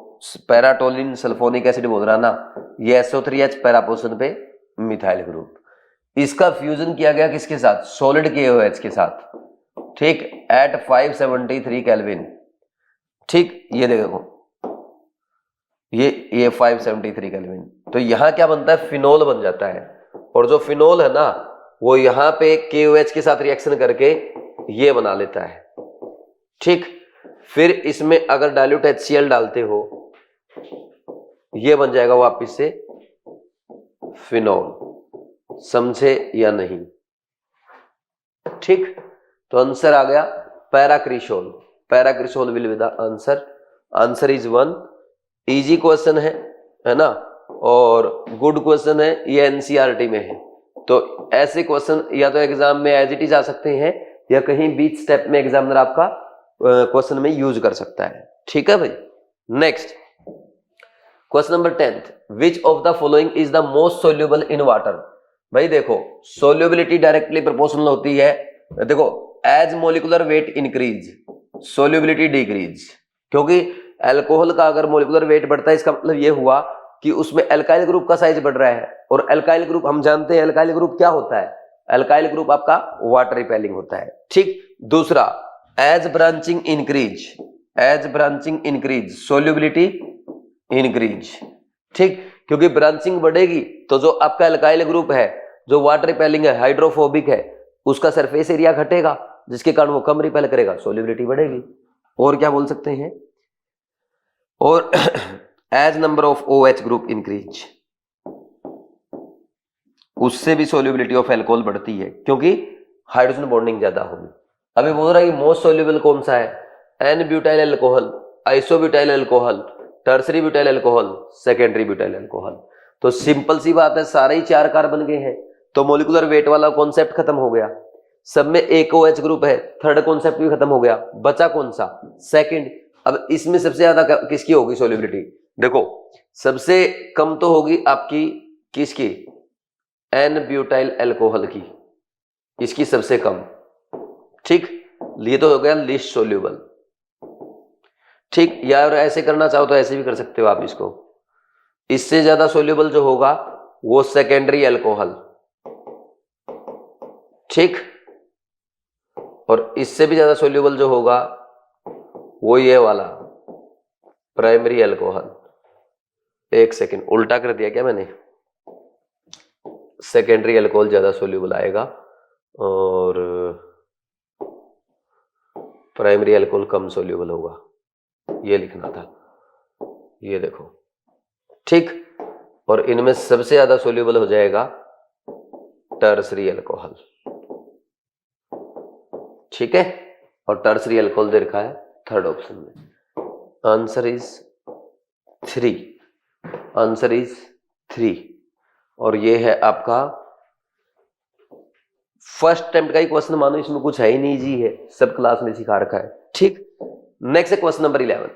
पैराटोलिन सल्फोनिक एसिड बोल रहा ना, ये SO3H पैरापोषण पे मिथाइल ग्रुप, इसका फ्यूजन किया गया किसके साथ? सॉलिड KOH के साथ, ठीक, एट 573 केल्विन, ठीक। ये देखो ये 573 केल्विन, तो यहां क्या बनता है? फिनोल बन जाता है, और जो फिनोल है ना वो यहां पे KOH के साथ रिएक्शन करके ये बना लेता है, ठीक। फिर इसमें अगर डाइल्यूट HCl डालते हो, ये बन जाएगा वापिस से फिनोल, समझे या नहीं? ठीक, तो आंसर आ गया paracresol, paracresol will be the answer, answer is 1। Easy question है ना, और गुड क्वेश्चन है, ये एनसीईआरटी में है, तो ऐसे क्वेश्चन या तो एग्जाम में एज इट इज आ सकते हैं, या कहीं बीच स्टेप में एग्जामिनर आपका क्वेश्चन में यूज कर सकता है, ठीक है भाई। Next, question number 10, which of the following is the most soluble in water. भाई देखो सोल्यूबिलिटी डायरेक्टली प्रोपोर्शनल होती है, देखो as molecular weight increase solubility decrease, क्योंकि अल्कोहल का अगर मोलिकुलर वेट बढ़ता है इसका मतलब ये हुआ कि उसमें अल्काइल ग्रुप का साइज बढ़ रहा है, और अल्काइल ग्रुप हम जानते हैं अल्काइल ग्रुप क्या होता है, अल्काइल ग्रुप आपका वाटर रिपेलिंग होता है, ठीक। दूसरा, as branching increase solubility increase, ठीक, क्योंकि ब्रांचिंग बढ़ेगी तो जो आपका अल्काइल ग्रुप है, जो वाटर रिपेलिंग है, हाइड्रोफोबिक है, उसका सरफेस एरिया घटेगा, जिसके कारण वो कम रिपेल करेगा, सोल्यूबिलिटी बढ़ेगी। और क्या बोल सकते हैं, और as number of OH group increase, उससे भी सोल्यूबिलिटी ऑफ अल्कोहल बढ़ती है क्योंकि हाइड्रोजन बॉन्डिंग ज्यादा होगी। अभी बोल रहा है कि मोस्ट सोल्यूबल कौन सा है, n butyl alcohol, isobutyl alcohol, tertiary butyl alcohol, secondary butyl alcohol. तो सिंपल सी बात है, सारे ही 4 कार्बन के हैं तो मोलिकुलर वेट वाला कॉन्सेप्ट खत्म हो गया, सब में एक OH ग्रुप है, थर्ड कॉन्सेप्ट भी खत्म हो गया, बचा कौन सा, सेकंड। अब इसमें सबसे ज्यादा किसकी होगी सोल्यूबिलिटी, देखो सबसे कम तो होगी आपकी किसकी, एन ब्यूटाइल अल्कोहल की, इसकी सबसे कम, ठीक, ये तो हो गया लिस्ट सोल्यूबल, ठीक। या ऐसे करना चाहो तो ऐसे भी कर सकते हो आप इसको, इससे ज्यादा सोल्यूबल जो होगा वो सेकेंडरी अल्कोहल, ठीक, और इससे भी ज्यादा सोल्यूबल जो होगा वो ये वाला प्राइमरी अल्कोहल। एक सेकेंड, उल्टा कर दिया क्या मैंने, सेकेंडरी अल्कोहल ज्यादा सोल्यूबल आएगा और प्राइमरी अल्कोहल कम सोल्यूबल होगा, ये लिखना था, ये देखो, ठीक। और इनमें सबसे ज्यादा सोल्यूबल हो जाएगा टर्सरी अल्कोहल, ठीक है, और टर्सरी अल्कोहल दे रखा है थर्ड ऑप्शन में। आंसर इज 3, आंसर इज 3, और ये है आपका फर्स्ट अटेम्प्ट का ही क्वेश्चन, मानो इसमें कुछ है ही नहीं, जी है, सब क्लास में सिखा रखा है, ठीक। नेक्स्ट है question number 11,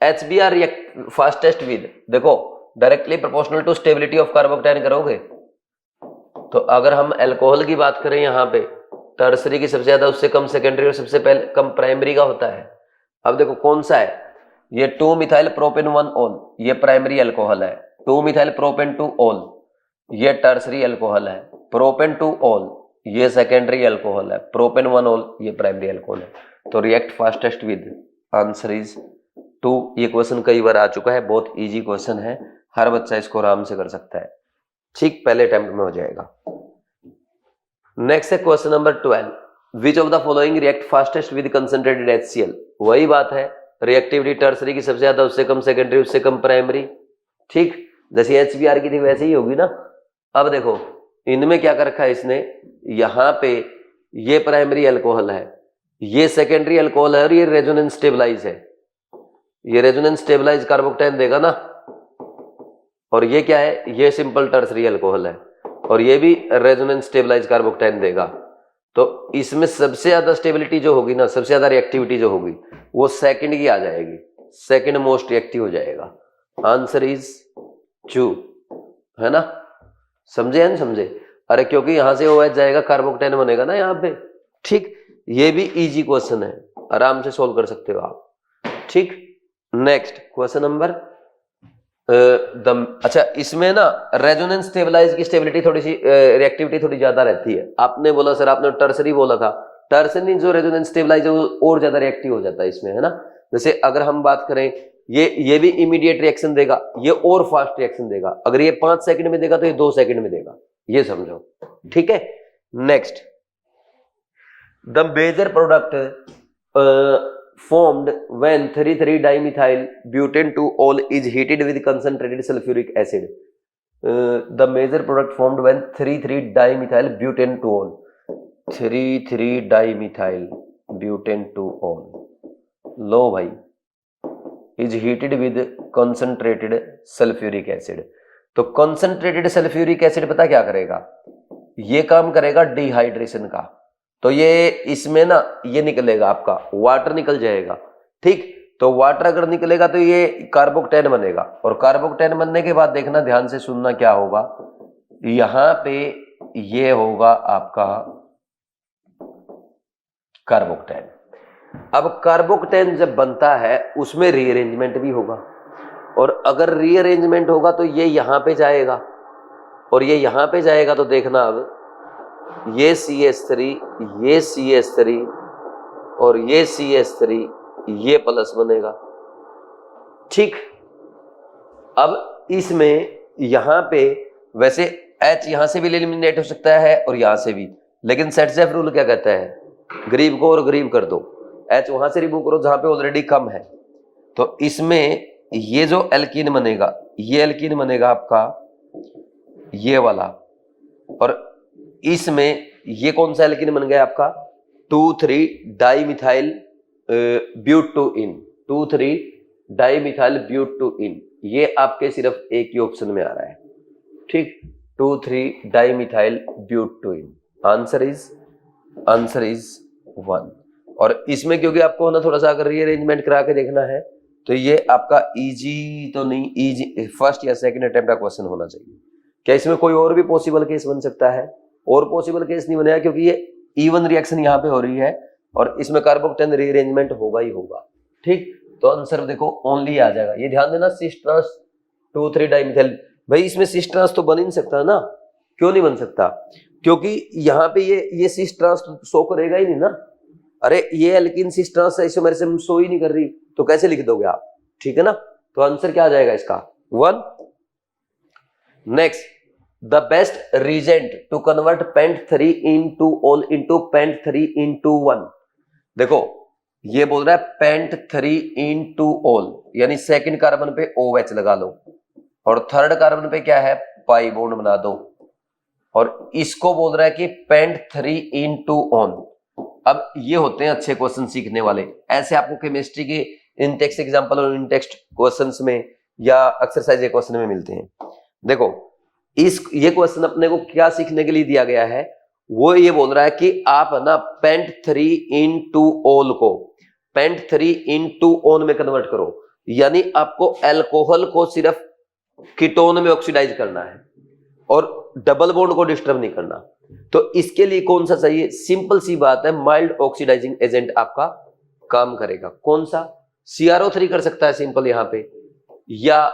HBr react fastest with, देखो directly proportional to stability of carbocation करोगे तो अगर हम अल्कोहल की बात करें यहाँ पे टर्सरी की सबसे ज्यादा, उससे कम सेकेंडरी और सबसे पहले कम प्राइमरी का होता है। अब देखो कौन सा है, ये 2 मिथाइल प्रोपेन 1 ऑल, ये प्राइमरी अल्कोहल है, 2 मिथाइल प्रोपेन 2 ऑल, ये टर्सरी अल्कोहल है, प्रोपेन 2 ऑल ये सेकेंडरी अल्कोहल है, प्रोपेन 1 ऑल ये प्राइमरी अल्कोहल है। तो react fastest with, answer is 2। ये क्वेश्चन कई बार आ चुका है, बहुत इजी क्वेश्चन है, हर बच्चा इसको आराम से कर सकता है, ठीक, पहले अटेम्प्ट में हो जाएगा। नेक्स्ट है question number 12, which of the following react fastest with concentrated HCl, वही बात है, रिएक्टिविटी टर्सरी की सबसे ज्यादा, उससे कम सेकेंडरी, उससे कम प्राइमरी, ठीक, जैसे HBr की थी वैसे ही होगी ना। अब देखो इनमें क्या कर रखा है इसने, यहां पे ये प्राइमरी अल्कोहल है, ये सेकेंडरी अल्कोहल है और ये रेजोनेंस स्टेबलाइज है, ये रेजोनेंस स्टेबलाइज कार्बोकेटाइन देगा ना, और ये क्या है, ये सिंपल टर्सरी अल्कोहल है और ये भी रेजोनेंस स्टेबलाइज कार्बोकेटाइन देगा। तो इसमें सबसे ज्यादा स्टेबिलिटी जो होगी ना, सबसे ज्यादा रिएक्टिविटी जो होगी वो सेकंड की आ जाएगी, सेकंड मोस्ट रिएक्टिव हो जाएगा। आंसर इज 2, है ना, समझे या नहीं समझे? अरे क्योंकि यहां से OH जाएगा, कार्बोकेटाइन बनेगा ना यहाँ पे, ठीक। ये भी इजी क्वेश्चन है, आराम से सोल्व कर सकते हो आप, ठीक। नेक्स्ट क्वेश्चन नंबर अच्छा, इसमें ना रेजोनेंस स्टेबलाइज की स्टेबिलिटी थोड़ी सी, रिएक्टिविटी थोड़ी ज्यादा रहती है। आपने बोला सर, आपने टर्सरी बोला था, टर्सरी जो रेजोनेंस स्टेबलाइज है वो और ज्यादा रिएक्टिव हो जाता है इसमें, है ना। जैसे अगर हम बात करें, ये भी इमीडिएट रिएक्शन देगा, ये और फास्ट रिएक्शन देगा, अगर ये 5 सेकंड में देगा तो ये 2 सेकंड में देगा, ये समझो, ठीक है। Next, the major product formed when 3,3-dimethyl butane 2-ol is heated with concentrated sulfuric acid. The major product formed when 3,3-dimethyl butane 2-ol, 3,3-dimethyl butane 2-ol, लो भाई, is heated with concentrated sulfuric acid. तो concentrated sulfuric acid पता क्या करेगा, ये काम करेगा dehydration का, तो ये इसमें ना ये निकलेगा आपका, वाटर निकल जाएगा, ठीक। तो वाटर अगर निकलेगा तो ये कार्बोकेटाइन बनेगा, और कार्बोकेटाइन बनने के बाद देखना, ध्यान से सुनना, क्या होगा यहां पे, ये होगा आपका कार्बोकेटाइन। अब कार्बोकेटाइन जब बनता है उसमें रीअरेंजमेंट भी होगा, और अगर रीअरेंजमेंट होगा तो ये यहां पे जाएगा, और ये यहां पे जाएगा तो देखना, अब ये CH3, ये CH3 और ये CH3, ये प्लस बनेगा, ठीक। अब इसमें यहां पे वैसे H यहां से भी एलिमिनेट हो सकता है और यहां से भी, लेकिन सेट-सेफ रूल क्या कहता है, गरीब को और गरीब कर दो, H वहां से रिमूव करो जहां पे ऑलरेडी कम है। तो इसमें ये जो एल्कीन बनेगा, ये एल्कीन बनेगा आपका ये वाला, और इसमें ये कौन सा एल्कीन बन गया आपका 2,3 डाइमिथाइल ब्यूटोइन, 2,3 डाइमिथाइल ब्यूटोइन। ये आपके सिर्फ एक ही ऑप्शन में आ रहा है, ठीक, 2,3 डाइमिथाइल ब्यूटोइन। Answer is 1। और इसमें क्योंकि आपको ना थोड़ा सा अगर रीअरेंजमेंट करा के देखना है तो ये आपका इजी तो नहीं, इजी फर्स्ट या सेकंड अटेम्प्ट का क्वेश्चन होना चाहिए। क्या इसमें कोई और भी पॉसिबल केस बन सकता है? और पॉसिबल केस नहीं बनेगा क्योंकि ये इवन रिएक्शन यहाँ पे हो रही है और इसमें कार्बोक्टेन रीअरेंजमेंट होगा ही होगा, ठीक। तो आंसर देखो ओनली आ जाएगा। ये ध्यान देना, सिस ट्रांस 2,3 डाइमिथाइल, भाई इसमें सिस ट्रांस तो बन ही नहीं सकता ना। क्यों नहीं बन सकता? क्योंकि यहाँ पे ये सिस ट्रांस शो करेगा ही नहीं ना। अरे ये alkene cis trans isomerism show ही नहीं कर रही तो कैसे लिख दोगे आप, ठीक है ना। तो आंसर क्या आ जाएगा इसका 1। Next, the best reagent to convert pent 3 into all into pent 3 into 1। देखो ये बोल रहा है पेंट 3 into all, यानी सेकंड कार्बन पे OH लगा लो और थर्ड कार्बन पे क्या है पाई बॉन्ड बना दो, और इसको बोल रहा है कि पेंट 3 into on। अब ये होते हैं अच्छे क्वेश्चन सीखने वाले, ऐसे आपको केमिस्ट्री के इन टेक्स्ट एग्जांपल और इन टेक्स्ट क्वेश्चंस में या एक्सरसाइज क्वेश्चन में मिलते हैं। देखो ये क्वेश्चन अपने को क्या सीखने के लिए दिया गया है, वो ये बोल रहा है कि आप ना पेंट 3 into all को पेंट 3 into on में कन्वर्ट करो, यानी आपको अल्कोहल को सिर्फ कीटोन में ऑक्सीडाइज करना है और डबल बॉन्ड को डिस्टर्ब नहीं करना। तो इसके लिए कौन सा चाहिए? सिंपल सी बात है, माइल्ड ऑक्सीडाइजिंग एजेंट आपका काम करेगा। कौन सा? CrO3 कर सकता है सिंपल यहाँ पे, या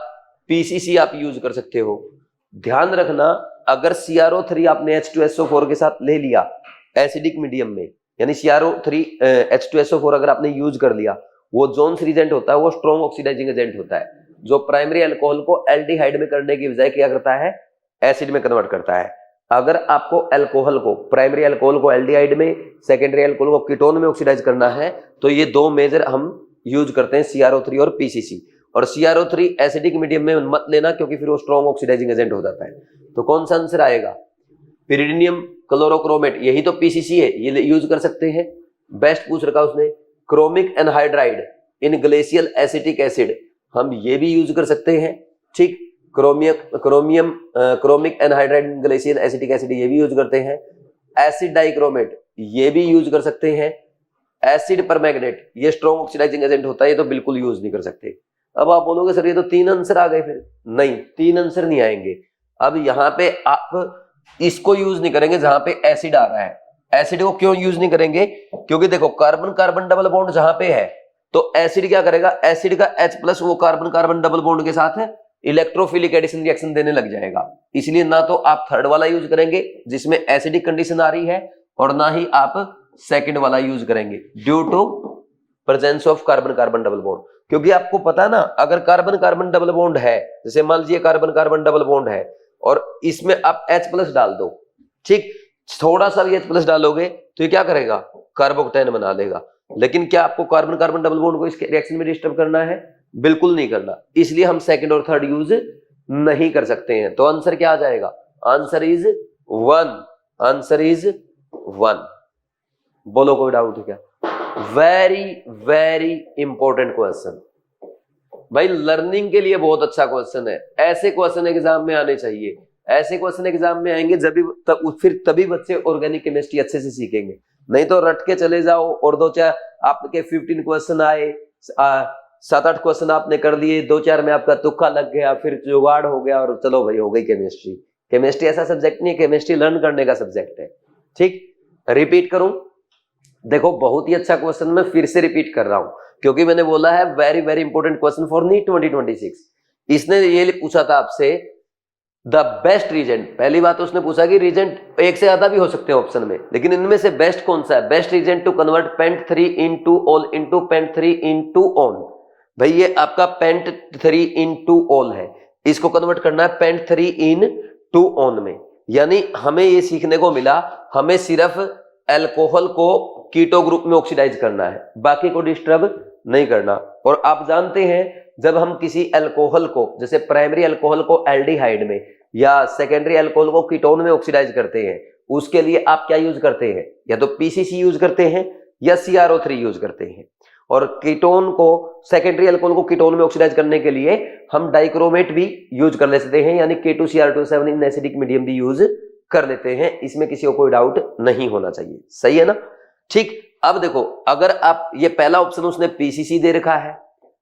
PCC आप यूज कर सकते हो। ध्यान रखना, अगर CrO3 आपने H2SO4 के साथ ले लिया एसिडिक मीडियम में, यानी CrO3 H2SO4 अगर आपने यूज कर लिया, वो जोन्स रीजेंट होता है, वो स्ट्रॉन्ग ऑक्सीडाइजिंग एजेंट होता है जो प्राइमरी अल्कोहल को एल्डिहाइड में करने की बजाय क्या करता है एसिड में कन्वर्ट करता है। अगर आपको अल्कोहल को प्राइमरी अल्कोहल को एल्डिहाइड में, सेकेंडरी अल्कोहल को कीटोन में ऑक्सीडाइज करना है तो ये दो मेजर हम यूज करते हैं CrO3 और PCC। और CrO3 एसिडिक मीडियम में मत लेना क्योंकि फिर वो स्ट्रॉन्ग ऑक्सीडाइजिंग एजेंट हो जाता है। तो कौन सा आंसर आएगा? पिरिडिनियम क्लोरोक्रोमेट, यही तो PCC है, ये यूज कर सकते हैं। बेस्ट पूछ रखा उसने। क्रोमिक एनहाइड्राइड इन ग्लेशियल एसिटिक एसिड, हम ये भी यूज कर सकते हैं, ठीक। Chromic anhydride glacial acetic acid ये भी यूज करते हैं। एसिड डाइक्रोमेट ये भी यूज कर सकते हैं। एसिड परमैंगनेट ये स्ट्रॉन्ग ऑक्सीडाइजिंग एजेंट होता है, ये तो बिल्कुल यूज नहीं कर सकते। अब आप बोलोगे सर ये तो 3 आंसर आ गए, फिर नहीं 3 आंसर नहीं आएंगे। अब यहाँ पे आप इसको यूज नहीं करेंगे जहां पे एसिड आ रहा है। एसिड को क्यों यूज नहीं करेंगे? क्योंकि देखो कार्बन कार्बन डबल बॉन्ड जहां पे है तो एसिड क्या करेगा, एसिड का H+ वो कार्बन कार्बन डबल बॉन्ड के साथ है इलेक्ट्रोफिलिक एडिशन रिएक्शन देने लग जाएगा। इसलिए ना तो आप थर्ड वाला यूज करेंगे जिसमें एसिडिक कंडीशन आ रही है, और ना ही आप सेकंड वाला यूज करेंगे due to presence of carbon carbon double bond. क्योंकि आपको पता है ना, अगर कार्बन कार्बन डबल बॉन्ड है, जैसे मान लीजिए कार्बन कार्बन डबल बॉन्ड है और इसमें आप H+ डाल दो, ठीक, थोड़ा सा भी H+ डालोगे तो ये क्या करेगा, कार्बोक्टेन बना देगा। लेकिन क्या आपको कार्बन कार्बन डबल बॉन्ड को इसके रिएक्शन में डिस्टर्ब करना है? बिल्कुल नहीं करना। इसलिए हम सेकंड और थर्ड यूज नहीं कर सकते हैं। तो आंसर क्या आ जाएगा? Answer is 1। Answer is 1। बोलो कोई डाउट है क्या? वेरी वेरी इंपॉर्टेंट क्वेश्चन भाई, लर्निंग के लिए बहुत अच्छा क्वेश्चन है। ऐसे क्वेश्चन एग्जाम में आने चाहिए। ऐसे क्वेश्चन एग्जाम में आएंगे फिर तभी बच्चे ऑर्गेनिक केमिस्ट्री अच्छे से सीखेंगे। नहीं तो रट के चले जाओ और 2-4 आपके 15 क्वेश्चन आए, 7-8 क्वेश्चन आपने कर लिए, 2-4 में आपका तुक्का लग गया, फिर जुगाड़ हो गया और चलो भाई हो गई केमिस्ट्री। केमिस्ट्री ऐसा सब्जेक्ट नहीं है, केमिस्ट्री लर्न करने का सब्जेक्ट है, ठीक। रिपीट करूं, देखो बहुत ही अच्छा क्वेश्चन मैं फिर से रिपीट कर रहा हूं क्योंकि मैंने बोला है very very important question for NEET 2026। इसने ये पूछा था आपसे द बेस्ट रीजेंट। पहली बात उसने पूछा कि रीजेंट एक से ज्यादा भी हो सकते हैं ऑप्शन में, लेकिन इनमें से बेस्ट कौन सा है? Best reagent to convert pent 3 into all into pent 3 into on। भाई ये आपका पेंट 3 into all है, इसको कन्वर्ट करना है पेंट 3 into on में। यानी हमें ये सीखने को मिला, हमें सिर्फ अल्कोहल को कीटो ग्रुप में ऑक्सीडाइज करना है, बाकी को डिस्टर्ब नहीं करना। और आप जानते हैं जब हम किसी अल्कोहल को, जैसे प्राइमरी अल्कोहल को एल्डिहाइड में, या सेकेंडरी अल्कोहल को कीटोन में ऑक्सीडाइज करते हैं, उसके लिए आप क्या यूज करते हैं, या तो पीसीसी यूज करते हैं या CrO3 यूज करते हैं। और कीटोन को, सेकेंडरी अल्कोहल को कीटोन में ऑक्सीडाइज करने के लिए हम डाइक्रोमेट भी यूज कर लेते हैं, यानी K2Cr2 इन एसिडिक मीडियम भी यूज कर लेते हैं। इसमें किसी को कोई डाउट नहीं होना चाहिए, सही है ना। ठीक, अब देखो, अगर आप, ये पहला ऑप्शन उसने पीसीसी दे रखा है,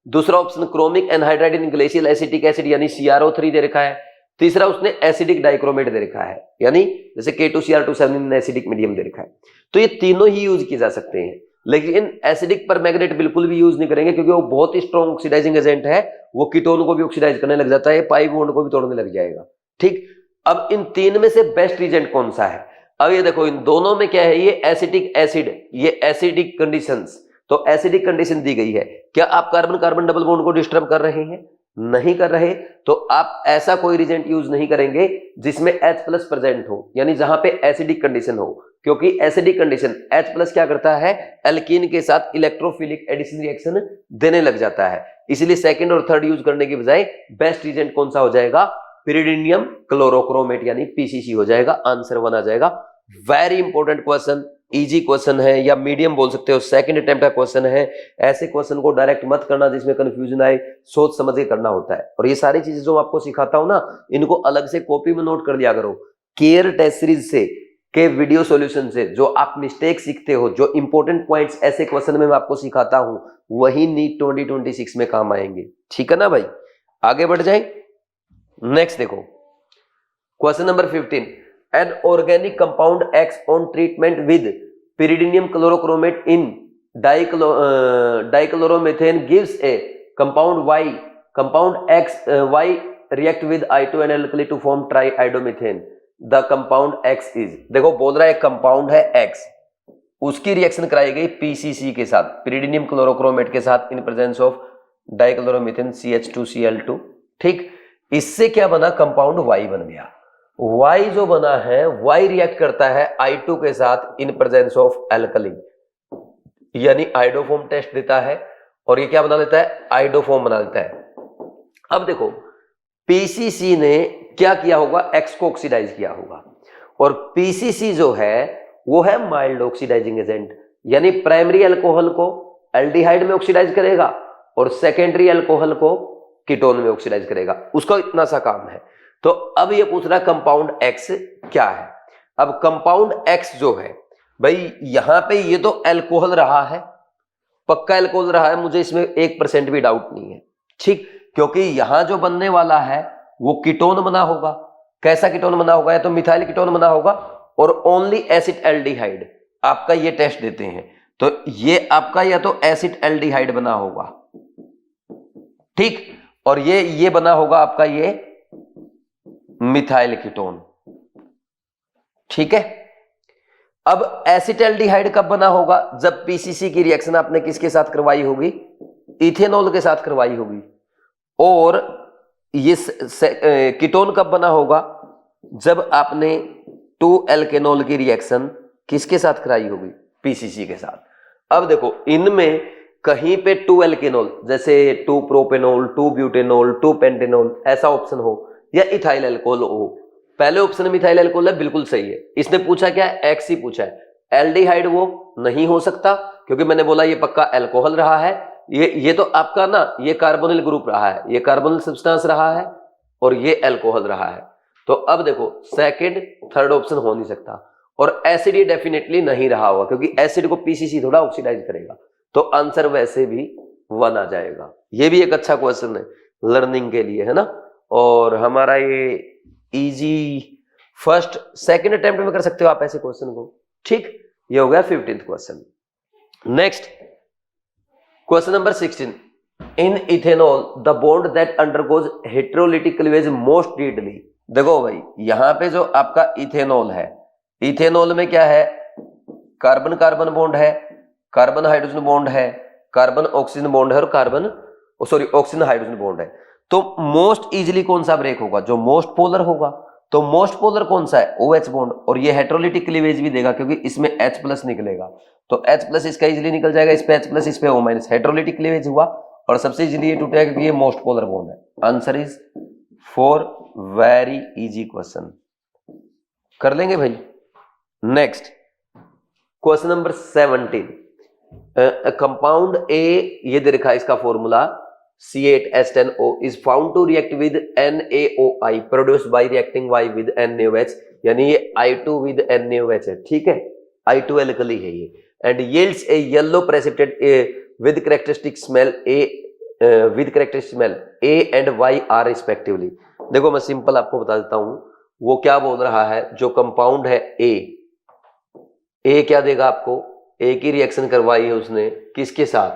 दूसरा ऑप्शन क्रोमिक एनहाइड्राइड इन ग्लेशियल एसिटिक एसिड यानी CrO3 दे रखा है, तीसरा उसने एसिडिक डाइक्रोमेट दे रखा है, यानी जैसे K2Cr2 इन एसिडिक मीडियम दे रखा है। तो ये तीनों ही यूज किए जा सकते हैं, लेकिन एसिडिक पर मैग्नेट बिल्कुल भी यूज नहीं करेंगे, क्योंकि वो बहुत ही स्ट्रॉन्ग ऑक्सीडाइजिंग एजेंट है, वो कीटोन को भी ऑक्सीडाइज करने लग जाता है, पाई बॉन्ड को भी तोड़ने लग जाएगा। ठीक, अब इन तीन में से बेस्ट रिजेंट कौन सा है? अब ये देखो, इन दोनों में क्या है, ये एसिटिक एसिड, ये एसिडिक कंडीशंस, तो एसिडिक कंडीशन दी गई है। क्या आप कार्बन कार्बन डबल बॉन्ड को डिस्टर्ब कर रहे हैं? नहीं कर रहे, तो आप ऐसा कोई रिजेंट यूज नहीं करेंगे जिसमें H+ प्रेजेंट हो, यानी जहां पे एसिडिक कंडीशन हो, क्योंकि एसिडिक कंडीशन H+ क्या करता है, एल्कीन के साथ इलेक्ट्रोफिलिक एडिशन रिएक्शन देने लग जाता है। इसलिए सेकंड और थर्ड यूज करने की बजाय बेस्ट रिजेंट कौन सा हो जाएगा, पिरिडीनियम क्लोरोक्रोमेट यानी पीसीसी हो जाएगा। आंसर 1 आ जाएगा। Very important question, easy question है या मीडियम बोल सकते हो, सेकंड अटेम्प्ट का क्वेश्चन है। ऐसे क्वेश्चन को डायरेक्ट मत करना जिसमें कंफ्यूजन आए, सोच समझ के करना होता है। और ये सारी चीजें जो आपको सिखाता हूं ना, इनको अलग से कॉपी में नोट कर लिया करो। केयर टेस्ट सीरीज से के वीडियो सॉल्यूशन से जो आप मिस्टेक सीखते हो, जो इंपॉर्टेंट पॉइंट्स ऐसे क्वेश्चन में मैं आपको सिखाता हूं, वही नीट 2026 में काम आएंगे। ठीक है ना भाई, आगे बढ़ जाए। नेक्स्ट देखो, question number 15, an organic compound x on treatment with pyridinium chlorochromate in dichloromethanes gives a compound Y. Compound X Y react with I2 and alkali to form triiodomethane. The compound X is, देखो बोल रहा है compound है X, उसकी reaction कराई गई PCC के साथ, pyridinium chlorochromate के साथ, in presence of dichloromethane CH2Cl2। ठीक, इससे क्या बना, कंपाउंड Y बन गया। Y जो बना है, Y रिएक्ट करता है I2 के साथ इन प्रेजेंस ऑफ एल्कली, यानी आइडोफॉर्म टेस्ट देता है, और ये क्या बना देता है, आइडोफॉर्म बना देता है। अब देखो, PCC ने क्या किया होगा, X को ऑक्सीडाइज किया होगा, और PCC जो है वो है माइल्ड ऑक्सीडाइजिंग एजेंट, यानी प्राइमरी अल्कोहल को एल्डिहाइड में ऑक्सीडाइज करेगा और सेकेंडरी अल्कोहल को कीटोन में ऑक्सीडाइज करेगा, उसका इतना सा काम है। तो अब ये पूछ रहा है कंपाउंड X क्या है। अब कंपाउंड X जो है भाई, यहां पे ये तो अल्कोहल रहा है, पक्का अल्कोहल रहा है, मुझे इसमें 1% भी डाउट नहीं है। ठीक, क्योंकि यहां जो बनने वाला है वो कीटोन बना होगा। कैसा कीटोन बना होगा, या तो मिथाइल कीटोन बना होगा, और ओनली एसिड एल्डिहाइड आपका ये टेस्ट देते हैं, तो ये आपका या तो एसिड एल्डिहाइड बना होगा। ठीक, और ये बना होगा आपका ये मिथाइल कीटोन। ठीक है, अब एसिटाल्डिहाइड कब बना होगा, जब पीसीसी की रिएक्शन आपने किसके साथ करवाई होगी, इथेनॉल के साथ करवाई होगी। और ये कीटोन कब बना होगा, जब आपने 2 एल्केनॉल की रिएक्शन किसके साथ कराई होगी, पीसीसी के साथ। अब देखो, इनमें कहीं पे 2 एल्केनॉल, जैसे 2 प्रोपेनॉल, 2 ब्यूटेनॉल, 2 पेंटेनॉल, ऐसा ऑप्शन हो, या इथाइल अल्कोहल हो। पहले ऑप्शन मिथाइल अल्कोहल है, बिल्कुल सही है। इसने पूछा क्या है, X ही पूछा है। एल्डिहाइड वो नहीं हो सकता, क्योंकि मैंने बोला ये पक्का अल्कोहल रहा है। ये तो आपका ना, ये कार्बोनिल ग्रुप रहा है, ये कार्बोनिल सब्सटेंस रहा है, और ये अल्कोहल रहा है। तो अब देखो, सेकंड थर्ड ऑप्शन हो नहीं सकता। और एसिड ये डेफिनेटली नहीं रहा होगा, क्योंकि एसिड को पीसीसी थोड़ा ऑक्सीडाइज करेगा, तो आंसर वैसे भी 1 आ जाएगा। ये भी एक अच्छा क्वेश्चन है लर्निंग के लिए, है ना। और हमारा ये इजी फर्स्ट सेकंड अटेम्प्ट में कर सकते हो आप ऐसे क्वेश्चन को। ठीक, ये हो गया 15th question. Next question number 16, in ethanol the bond that undergoes heterolytic cleavage most readily. देखो भाई, यहां पे जो आपका इथेनॉल है, इथेनॉल में क्या है, कार्बन कार्बन बॉन्ड है, कार्बन हाइड्रोजन बॉन्ड है, कार्बन ऑक्सीजन बॉन्ड है, और ऑक्सीजन हाइड्रोजन बॉन्ड है। तो मोस्ट इजीली कौन सा ब्रेक होगा, जो मोस्ट पोलर होगा। तो मोस्ट पोलर कौन सा है, OH बॉन्ड, और ये हेटेरोलिटिक क्लीवेज भी देगा, क्योंकि इसमें H+ निकलेगा, तो H+ इसका इजीली निकल जाएगा, इस पे H+, इस पे O-, हेटेरोलिटिक क्लीवेज हुआ, और सबसे इजीली ये टूटेगा क्योंकि ये मोस्ट पोलर बॉन्ड है। Answer is 4 very easy question, कर लेंगे भाई। Next question number 17, compound A, ये दे रखा है इसका formula C8H10O is found to react with NaOI produced by reacting Y with NaOH, यानी ये I2 with NaOH है, ठीक है, I2 alkali है ये, and yields a yellow precipitate with characteristic smell A and Y are respectively। देखो मैं simple आपको बता देता हूं, वो क्या बोल रहा है, जो कंपाउंड है ए क्या देगा आपको, ए की रिएक्शन करवाई है उसने किसके साथ,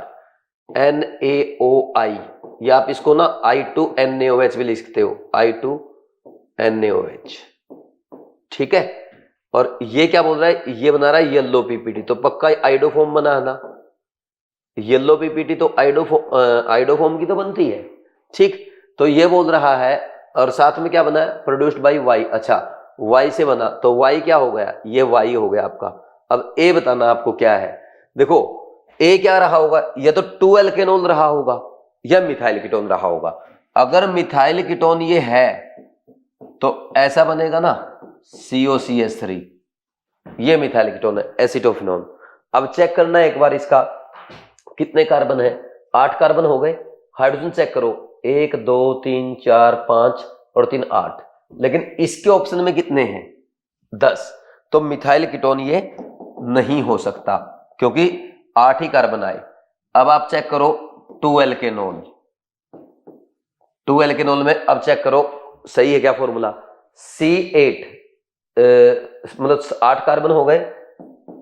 NaOI, या आप इसको ना I2NaOH भी लिखते हो, I2NaOH, ठीक है। और ये क्या बोल रहा है, ये बना रहा है येलो पीपीटी, तो पक्का आइडोफॉर्म बना है ना, येलो पीपीटी तो आइडोफॉर्म की तो बनती है, ठीक। तो ये बोल रहा है, और साथ में क्या बना है, प्रोड्यूस्ड बाय वाई, अच्छा वाई से बना, तो वाई क्या हो गया, ये वाई हो गया आपका। अब ए बताना आपको क्या है, देखो ए क्या रहा होगा, या तो 2 एल्केनोल रहा होगा या मिथाइल कीटोन रहा होगा। अगर मिथाइल कीटोन ये है तो ऐसा बनेगा ना COCH3, ये मिथाइल कीटोन है, एसिटोफिनोन। अब चेक करना है एक बार इसका, कितने कार्बन है, 8 कार्बन हो गए। हाइड्रोजन चेक करो, 1 2 3 4 5 और 3 8, लेकिन इसके ऑप्शन में कितने हैं, 10, तो मिथाइल कीटोन ये नहीं हो सकता क्योंकि 8 ही कार्बन आए। अब आप चेक करो 2 एल्केनोल, 2 एल्केनोल में अब चेक करो सही है क्या फॉर्मूला, C8 मतलब 8 कार्बन हो गए,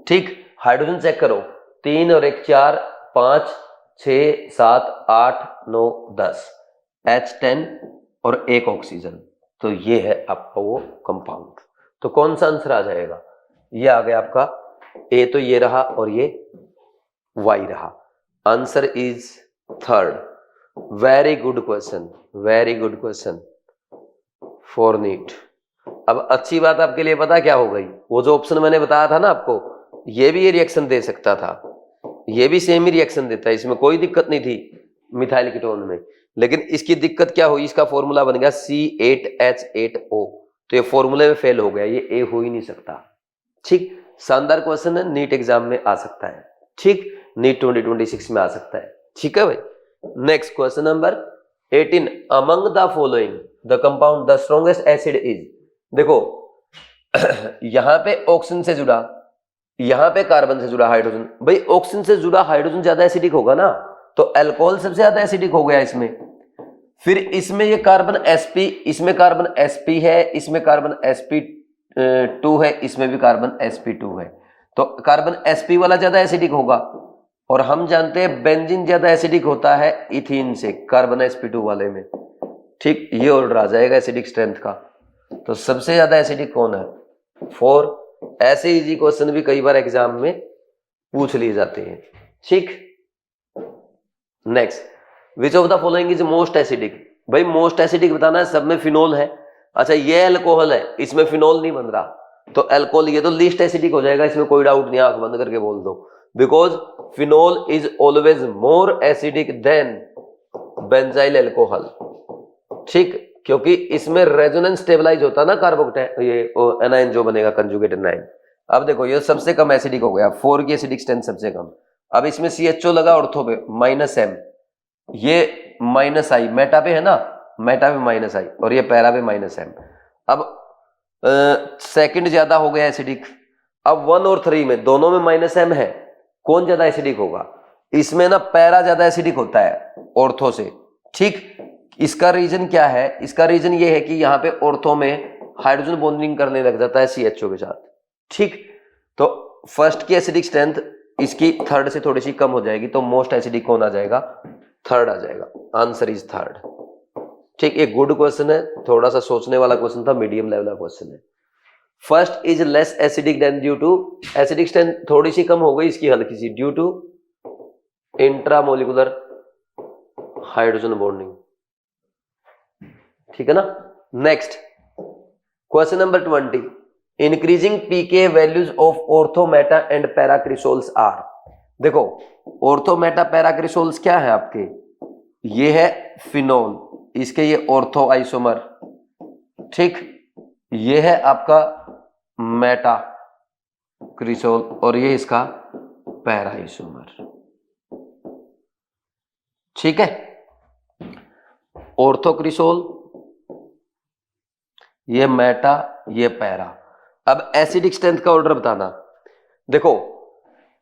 ठीक। हाइड्रोजन चेक करो, 3 और 1 4 5 6 7 8 9 10, H10 और 1 ऑक्सीजन, तो ये है आपका वो कंपाउंड। तो कौन सा आंसर आ जाएगा, ये आ गया आपका ए, तो ये रहा और ये वाई रहा। Answer is third. Very good question, very good question for NEET. अब अच्छी बात आपके लिए पता क्या हो गई, वो जो ऑप्शन मैंने बताया था ना आपको, ये भी ये रिएक्शन दे सकता था, ये भी सेम ही रिएक्शन देता है, इसमें कोई दिक्कत नहीं थी मिथाइल कीटोन में, लेकिन इसकी दिक्कत क्या हुई, इसका फॉर्मूला बन गया C8H8O, तो ये फॉर्मूले में फेल हो गया, ये ए हो ही नहीं सकता, ठीक। शानदार क्वेश्चन है, नीट एग्जाम में आ सकता है, ठीक, नीट 2026 में आ सकता है, ठीक है भाई। Next question number 18, among the following the compound the strongest acid is. देखो यहां पे ऑक्सीजन से जुड़ा, यहां पे कार्बन से जुड़ा हाइड्रोजन, भाई ऑक्सीजन से जुड़ा हाइड्रोजन ज्यादा एसिडिक होगा ना, तो अल्कोहल सबसे ज्यादा एसिडिक हो गया इसमें। फिर इसमें ये कार्बन sp, इसमें कार्बन sp है, इसमें कार्बन sp2 है, इसमें भी कार्बन sp2 है, तो कार्बन sp वाला ज्यादा एसिडिक होगा। और हम जानते हैं बेंजीन ज्यादा एसिडिक होता है इथीन से, कार्बन sp2 वाले में, ठीक। ये ऑर्डर आ जाएगा एसिडिक स्ट्रेंथ का, तो सबसे ज्यादा एसिडिक कौन है, 4। ऐसे इजी क्वेश्चन भी कई बार एग्जाम में पूछ लिए जाते हैं, ठीक। Next, which of the following is most acidic. भाई मोस्ट एसिडिक बताना है, सब में फिनोल है, अच्छा ये अल्कोहल है, इसमें फिनोल नहीं बन रहा, तो अल्कोहल ये तो लीस्ट एसिडिक हो जाएगा, इसमें कोई डाउट नहीं, आंख बंद करके बोल दो, because phenol is always more acidic then benzyl alcohol, ठीक, क्योंकि इसमें रेजोनेंस स्टेबलाइज होता है ना कार्बोक्टाइल, ये एनाइन जो बनेगा कंजुगेट एनाइन। अब देखो ये सबसे कम एसिडिक हो गया, 4 की एसिडिक स्ट्रेंथ सबसे कम। अब इसमें CHO लगा ऑर्थो पे -M, ये -I, मेटा पे है ना, मेटा पे -I और ये पैरा पे -M। अब सेकंड ज्यादा हो गया एसिडिक। अब 1 और 3 में दोनों में -M है, कौन ज्यादा एसिडिक होगा, इसमें ना पैरा ज्यादा एसिडिक होता है ऑर्थो से, ठीक। इसका रीजन क्या है, इसका रीजन ये है कि यहाँ पे ऑर्थो में हाइड्रोजन बॉन्डिंग करने लग जाता है CHO के साथ, ठीक। तो फर्स्ट की एसिडिक स्ट्रेंथ इसकी थर्ड से थोड़ी सी कम हो जाएगी, तो मोस्ट एसिडिक कौन आ जाएगा, थर्ड आ जाएगा। आंसर इज थर्ड, ठीक। एक गुड क्वेश्चन है, थोड़ा सा सोचने वाला क्वेश्चन था, मीडियम लेवल का क्वेश्चन है। First is less acidic than due to, acidic strength थोड़ी सी कम हो गई इसकी हल्की सी, due to intramolecular hydrogen bonding, ठीक है ना। Next question number 20, increasing pK values of ortho meta and paracresols are. देखो ऑर्थो मेटा पैराक्रिसोल्स क्या है आपके, ये है फिनोल, इसके ये ऑर्थो आइसोमर, ठीक, ये है आपका मेटा क्रिसोल और ये इसका पैरा आइसोमर। ठीक है, ऑर्थोक्रिसोल, ये मेटा, ये पैरा। अब एसिडिक स्ट्रेंथ का ऑर्डर बताना। देखो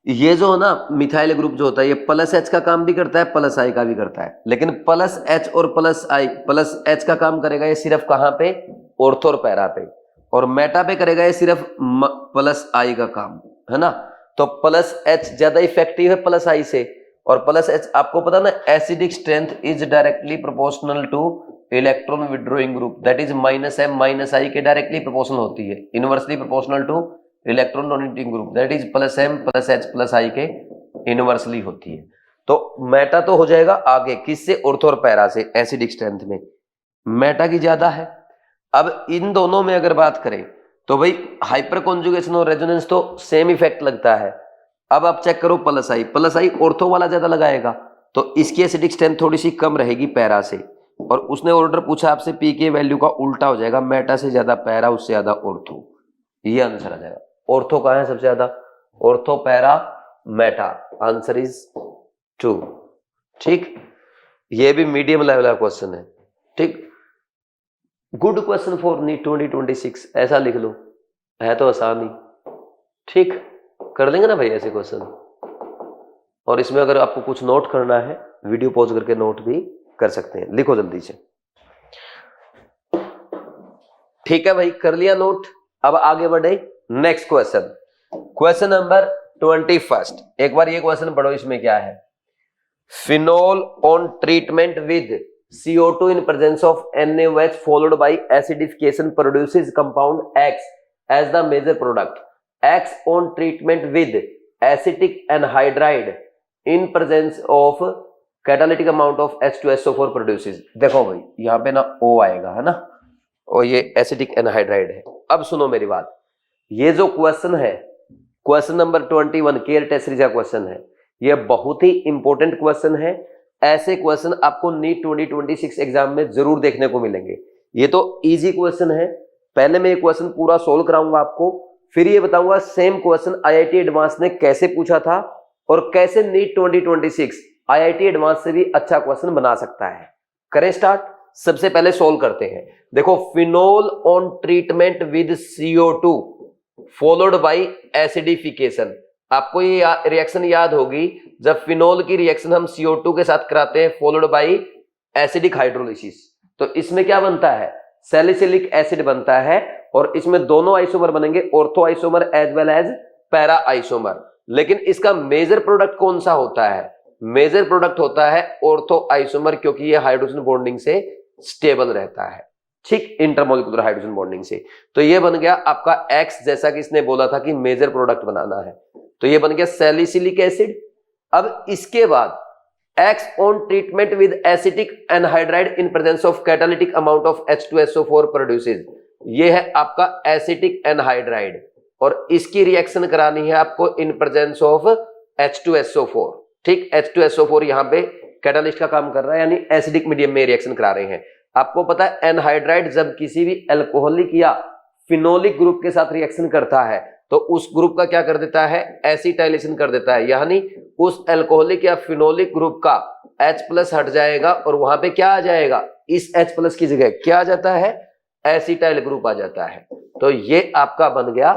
ये जो है ना मिथाइल ग्रुप जो होता है ये प्लस एच का काम भी करता है, प्लस आई का भी करता है, लेकिन प्लस एच और प्लस आई, प्लस एच का काम करेगा ये सिर्फ कहां पे, ऑर्थो और पैरा पे, और मेटा पे करेगा ये सिर्फ प्लस आई का काम, है ना। तो प्लस एच ज्यादा इफेक्टिव है प्लस आई से, और प्लस एच आपको पता ना acidic strength is directly proportional to electron withdrawing group, that is minus M minus I के डायरेक्टली प्रोपोर्शनल होती है, inversely proportional to electron donating group, that is plus M plus H plus I के inversely होती है। तो Meta तो हो जाएगा आगे किससे, ऑर्थो और पैरा से, एसिडिक स्ट्रेंथ में मेटा की ज्यादा है। अब इन दोनों में अगर बात करें तो भाई हाइपर कॉन्जुगेशन और रेजोनेंस तो सेम इफेक्ट लगता है। अब आप चेक करो प्लस आई ऑर्थो वाला ज्यादा लगाएगा, तो इसकी एसिडिक स्ट्रेंथ थोड़ी सी कम रहेगी पैरा से, और उसने ऑर्डर पूछा आपसे पी के वैल्यू का उल्टा हो जाएगा, मेटा से ज्यादा पैरा, उससे ज्यादा ऑर्थो, ये आंसर आ जाएगा। ऑर्थो कहां है सबसे ज्यादा, ortho para Meta, answer is 2। ठीक, ये भी मीडियम लेवल का क्वेश्चन है। ठीक, गुड क्वेश्चन फॉर नीट 2026 ऐसा लिख लो, है तो आसान ही। ठीक, कर लेंगे ना भाई ऐसे क्वेश्चन। और इसमें अगर आपको कुछ नोट करना है वीडियो पॉज करके नोट भी कर सकते हैं, लिखो जल्दी से। ठीक है भाई, कर लिया नोट। अब आगे बढ़े नेक्स्ट क्वेश्चन, क्वेश्चन नंबर 21। एक बार ये क्वेश्चन पढ़ो, इसमें क्या है, phenol on treatment with CO2 in presence of NaOH followed by acidification produces compound X as the major product. X on treatment with acetic anhydride in presence of catalytic amount of H2SO4 produces. देखो भाई यहाँ पे ना O आएगा, है ना, और ये एसिटिक एनहाइड्राइड है। अब सुनो मेरी बात, ये जो क्वेश्चन है question number 21 care test series का क्वेश्चन है, ये बहुत ही इंपॉर्टेंट क्वेश्चन है। ऐसे क्वेश्चन आपको नीट 2026 एग्जाम में जरूर देखने को मिलेंगे। ये तो इजी क्वेश्चन है, पहले मैं ये क्वेश्चन पूरा सोल्व कराऊंगा आपको, फिर ये बताऊंगा सेम क्वेश्चन आईआईटी एडवांस ने कैसे पूछा था और कैसे नीट 2026 आईआईटी एडवांस से भी अच्छा क्वेश्चन बना सकता है। करें स्टार्ट, सबसे पहले सोल्व करते हैं। देखो, phenol on treatment with CO2 followed by acidification, आपको ये रिएक्शन याद होगी, जब फिनोल की रिएक्शन हम CO2 के साथ कराते हैं फॉलोड बाय एसिडिक हाइड्रोलिसिस, तो इसमें क्या बनता है, सैलिसिलिक एसिड बनता है, और इसमें दोनों आइसोमर बनेंगे, ortho isomer as well as para isomer. लेकिन इसका मेजर प्रोडक्ट कौन सा होता है, मेजर प्रोडक्ट होता है ऑर्थो आइसोमर, क्योंकि ये हाइड्रोजन बॉन्डिंग से स्टेबल रहता है। ठीक, इंटरमोलिकुलर हाइड्रोजन बॉन्डिंग से। तो ये बन गया आपका X, जैसा कि इसने बोला था कि मेजर प्रोडक्ट बनाना है, तो ये बन गया सैलिसिलिक एसिड। अब इसके बाद X on treatment with acetic anhydride in presence of catalytic amount of H2SO4 produces, ये है आपका एसिटिक एनहाइड्राइड, और इसकी रिएक्शन करानी है आपको इन प्रेजेंस ऑफ H2SO4। ठीक, H2SO4 यहाँ पे कैटालिस्ट का काम कर रहा है, यानी एसिडिक मीडियम में रिएक्शन करा रहे हैं। आपको पता है एनहाइड्राइड जब किसी भी अल्कोहलिक या फिनोलिक ग्रुप के साथ रिएक्शन करता है तो उस ग्रुप का क्या कर देता है, एसिटाइलेशन कर देता है, यानी उस अल्कोहलिक या फिनोलिक ग्रुप का H+ हट जाएगा और वहां पे क्या आ जाएगा, इस H+ की जगह क्या आ जाता है, एसिटाइल ग्रुप आ जाता है। तो ये आपका बन गया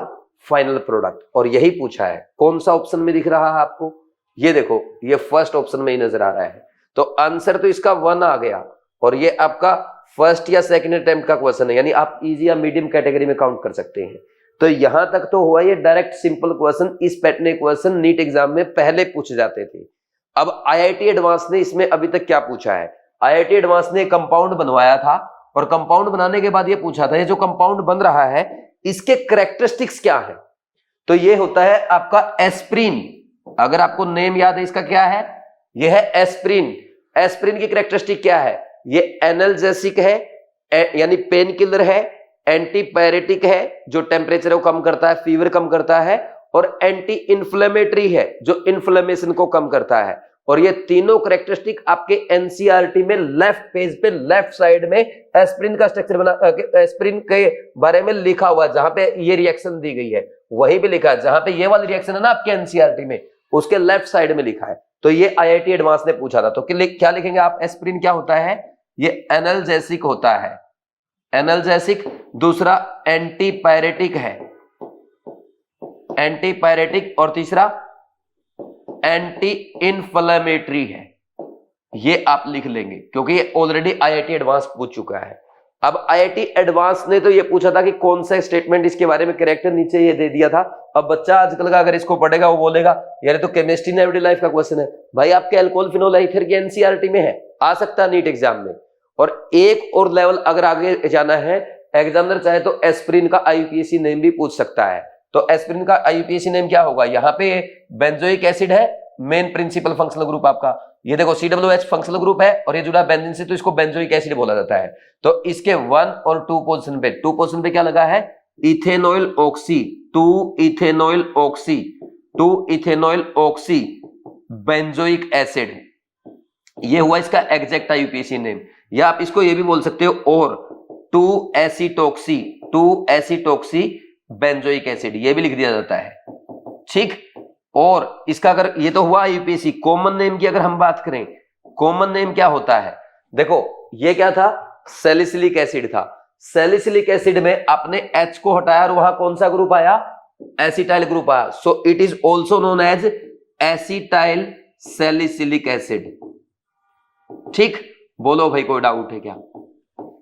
फाइनल प्रोडक्ट, और यही पूछा है। कौन सा ऑप्शन में दिख रहा है आपको, ये देखो, ये फर्स्ट ऑप्शन में ही नजर आ रहा है। तो आंसर तो इसका 1 आ गया, और ये आपका फर्स्ट या सेकंड अटेम्प्ट का क्वेश्चन है, यानी आप इजी या मीडियम कैटेगरी में काउंट कर सकते हैं। तो यहां तक तो हुआ ये डायरेक्ट सिंपल क्वेश्चन, इस पैटर्न क्वेश्चन नीट एग्जाम में पहले पूछे जाते थे। अब आईआईटी एडवांस ने इसमें अभी तक क्या पूछा है, आईआईटी एडवांस ने कंपाउंड बनवाया था, और कंपाउंड बनाने के बाद ये पूछा था ये जो कंपाउंड बन रहा है इसके कैरेक्टरिस्टिक्स क्या है। तो ये होता है आपका एस्प्रिन, अगर आपको नेम याद है इसका क्या है, ये है एस्प्रिन। एस्प्रिन की कैरेक्टरिस्टिक क्या है, ये एनाल्जेसिक है, यानी पेन किलर है, एंटीपायरेटिक है जो टेम्परेचर को कम करता है, फीवर कम करता है, और एंटी इन्फ्लेमेटरी है जो इन्फ्लेमेशन को कम करता है, और ये तीनों कैरेक्टरिस्टिक आपके एनसीईआरटी में लेफ्ट पेज पे लेफ्ट साइड में एस्पिरिन का स्ट्रक्चर बना, एस्पिरिन के बारे में लिखा हुआ है, जहां पे ये रिएक्शन दी गई है वहीं पे लिखा है, जहां पे ये वाली रिएक्शन है ना आपके एनसीईआरटी में उसके लेफ्ट साइड में लिखा है। तो ये आईआईटी एडवांस ने पूछा था। तो क्या लिखेंगे आप? एस्पिरिन क्या होता है? ये एनाल्जेसिक होता है, एनाल्जेसिक। दूसरा एंटीपायरेटिक है, एंटीपायरेटिक। और तीसरा एंटी इन्फ्लेमेटरी है। ये आप लिख लेंगे क्योंकि ये ऑलरेडी आईआईटी एडवांस पूछ चुका है। अब आईआईटी एडवांस ने तो ये पूछा था कि कौन सा स्टेटमेंट इसके बारे में करेक्ट, नीचे ये दे दिया था। अब बच्चा आजकल का अगर इसको पढ़ेगा वो बोलेगा यार तो केमिस्ट्री इन एवरीडे लाइफ का क्वेश्चन है। भाई आपके अल्कोहल फिनोल ईथर की एनसीईआरटी में है, आ सकता है नीट एग्जाम में। और एक और लेवल अगर आगे जाना है, एग्जामिनर चाहे तो एस्पिरिन का आईयूपीएसी नेम भी पूछ सकता है। तो एस्पिरिन का आईयूपीएसी नेम क्या होगा? यहाँ पे बेंजोइक एसिड है, मेन प्रिंसिपल फंक्शनल ग्रुप आपका। ये देखो COOH फंक्शनल ग्रुप है और ये जुड़ा बेंजीन से, तो इसको बेंजोइक एसिड बोला जाता है। तो इसके 1 और 2 पोजीशन पे, 2 पोजीशन पे क्या लगा है? Ethanoyl oxy, 2 ethanoyl oxy, 2 ethanoyl oxy benzoic acid. ये हुआ इसका एग्जैक्ट आईयूपीएसी नेम। या आप इसको ये भी बोल सकते हो और 2 एसीटॉक्सी, 2 एसीटॉक्सी बेंजोइक एसिड, ये भी लिख दिया जाता है। ठीक। और इसका अगर ये तो हुआ आईयूपीएसी, कॉमन नेम की अगर हम बात करें, कॉमन नेम क्या होता है? देखो ये क्या था? सैलिसिलिक एसिड था। सैलिसिलिक एसिड में आपने H को हटाया और वहां कौन सा ग्रुप आया? एसिटाइल ग्रुप आया। So it is also known as acetyl salicylic acid. ठीक, बोलो भाई कोई डाउट है क्या?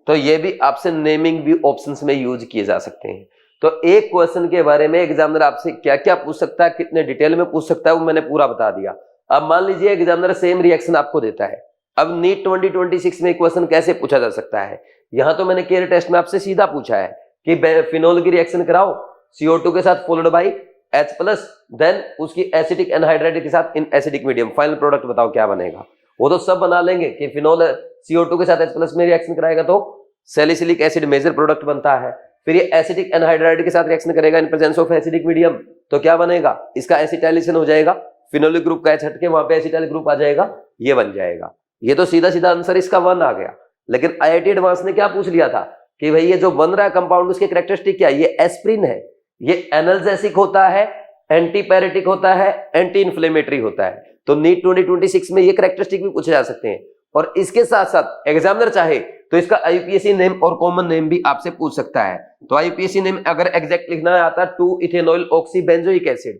तो ये भी आपसे नेमिंग भी ऑप्शंस में यूज किए जा सकते हैं। तो एक क्वेश्चन के बारे में एग्जामिनर आपसे क्या क्या पूछ सकता है, कितने डिटेल में पूछ सकता है, वो मैंने पूरा बता दिया। अब मान लीजिए एग्जामिनर सेम रिएक्शन आपको देता है। अब नीट 2026 में क्वेश्चन कैसे पूछा जा सकता है? यहां तो मैंने केयर टेस्ट में आपसे सीधा पूछा है कि फिनोल की रिएक्शन कराओ CO2 के साथ फॉलोड बाई H+, देन उसकी एसिडिक एनहाइड्राइड के साथ in acidic medium, final product बताओ क्या बनेगा। वो तो सब बना लेंगे कि फिनोल CO2 के साथ H+ में रिएक्शन कराएगा तो सैलिसिलिक एसिड मेजर प्रोडक्ट बनता है। फिर ये एसिडिक एनहाइड्राइड के साथ रिएक्शन करेगा in presence of acidic medium, तो क्या बनेगा? इसका एसिटाइलेशन हो जाएगा, फिनोलिक ग्रुप का H हट के वहां पे एसिटाइल ग्रुप आ जाएगा, ये बन जाएगा। ये तो सीधा सीधा आंसर इसका 1 आ गया। लेकिन आईआईटी एडवांस ने क्या पूछ लिया था कि भाई ये जो बन रहा है कंपाउंड उसके कैरेक्टरिस्टिक क्या है? ये एस्पिरिन है, ये एनाल्जेसिक होता है, एंटीपायरेटिक होता है, एंटी इन्फ्लेमेटरी होता है। तो नीट 2026 में ये कैरेक्टरिस्टिक भी पूछे जा सकते हैं। और इसके साथ साथ एग्जामिनर चाहे तो इसका आईयूपीएसी नेम और कॉमन नेम भी आपसे पूछ सकता है। तो आईयूपीएसी नेम अगर एग्जैक्ट लिखना आता है 2 इथेनॉइल ऑक्सी बेंजोइक एसिड,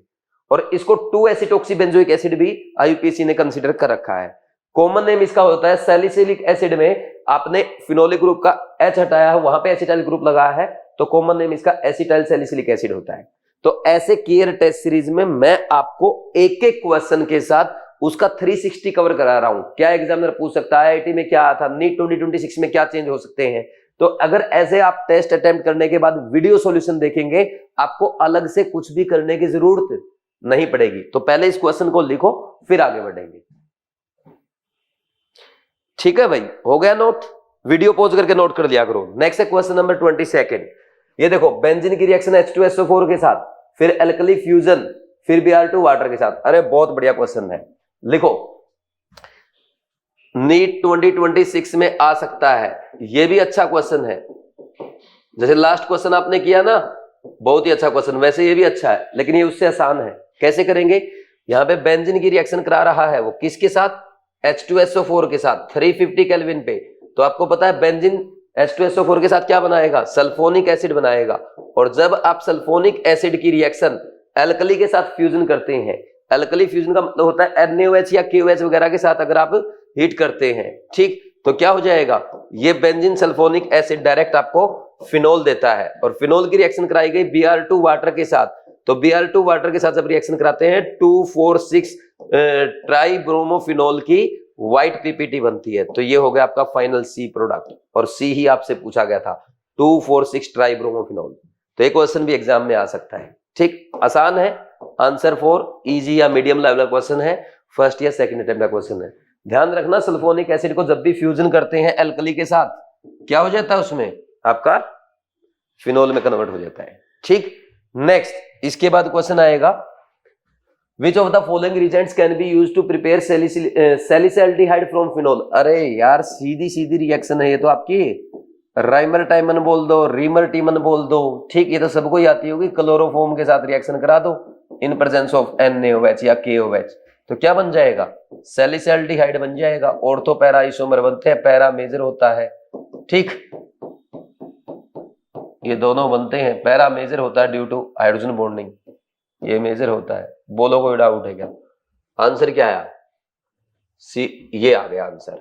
और इसको 2 एसिटॉक्सी बेंजोइक एसिड भी आईयूपीएसी ने कंसीडर कर रखा है। कॉमन नेम इसका होता है सैलिसिलिक एसिड में आपने फिनोलिक ग्रुप का H हटाया है, वहां पे एसिटाइल ग्रुप लगा है, तो कॉमन नेम इसका एसिटाइल सैलिसिलिक एसिड होता है। तो ऐसे केयर टेस्ट सीरीज में मैं आपको एक एक क्वेश्चन के साथ उसका 360 कवर करा रहा हूं। क्या एग्जामिनर पूछ सकता है, आईआईटी में क्या आता, नीट 2026 में क्या चेंज हो सकते हैं। तो अगर ऐसे आप टेस्ट अटेम्प्ट करने के बाद वीडियो सॉल्यूशन देखेंगे, आपको अलग से कुछ भी करने की जरूरत नहीं पड़ेगी। तो पहले इस क्वेश्चन को लिखो, फिर आगे बढ़ेंगे। ठीक है भाई, हो गया नोट? वीडियो पॉज करके नोट कर लिया करो। नेक्स्ट है क्वेश्चन नंबर 22। ये देखो, बेंजीन की रिएक्शन H2SO4 के साथ, फिर एल्कली फ्यूजन, फिर Br2 वाटर के साथ। अरे बहुत बढ़िया क्वेश्चन है, लिखो। नीट 2026 में आ सकता है, ये भी अच्छा क्वेश्चन है। जैसे लास्ट क्वेश्चन आपने किया ना, बहुत ही अच्छा क्वेश्चन, वैसे ये भी अच्छा है, लेकिन ये उससे आसान है। कैसे करेंगे? यहां पे बेंजीन की रिएक्शन करा रहा है, वो किसके साथ? H2SO4 के साथ 350 केल्विन पे। तो आपको पता है बेंजीन H2SO4 के साथ क्या बनाएगा? सल्फोनिक एसिड बनाएगा। और जब आप सल्फोनिक एसिड की रिएक्शन एल्कली के साथ फ्यूजन करते हैं, एल्कली फ्यूजन का मतलब होता है NaOH या KOH वगैरह के साथ अगर आप हीट करते हैं, ठीक, तो क्या हो जाएगा? ये बेंजीन सल्फोनिक एसिड डायरेक्ट आपको फिनोल देता है। और फिनोल की रिएक्शन कराई गई Br2 वाटर के साथ। तो Br2 वाटर के साथ जब रिएक्शन कराते हैं 2,4,6 ट्राइब्रोमोफिनोल की व्हाइट पीपीटी बनती है। तो ये हो गया आपका फाइनल C प्रोडक्ट, और C ही आपसे पूछा गया था, 2,4,6 ट्राइब्रोमोफिनोल। तो एक क्वेश्चन भी एग्जाम में आ सकता है। ठीक, आसान है, आंसर 4 इजी या मीडियम लेवल का क्वेश्चन है, फर्स्ट या सेकंड अटेम्प्ट का क्वेश्चन है। ध्यान रखना, सल्फोनिक एसिड को जब भी फ्यूजन करते हैं एल्कली के साथ, क्या हो जाता है? उसमें आपका फिनोल में कन्वर्ट हो जाता है। ठीक, नेक्स्ट इसके बाद क्वेश्चन आएगा which of the following reagents can be used to prepare salicylaldehyde from phenol. अरे यार सीधी सीधी रिएक्शन है ये तो आपकी, राइमर टाइमन बोल दो, रीमर टीमन बोल दो, ठीक, ये तो सबको ही आती होगी। क्लोरोफॉर्म के साथ रिएक्शन करा दो इन प्रेजेंस ऑफ NaOH या KOH, तो क्या बन जाएगा, सैलिसिल्डिहाइड बन जाएगा। ऑर्थो पैरा आइसोमर बनते हैं, पैरा मेजर होता है, ठीक, ये दोनों बनते हैं, पैरा मेजर होता है ड्यू टू हाइड्रोजन बॉन्डिंग, ये मेजर होता है। बोलो कोई डाउट है क्या? आंसर क्या आया? सी, ये आ गया आंसर,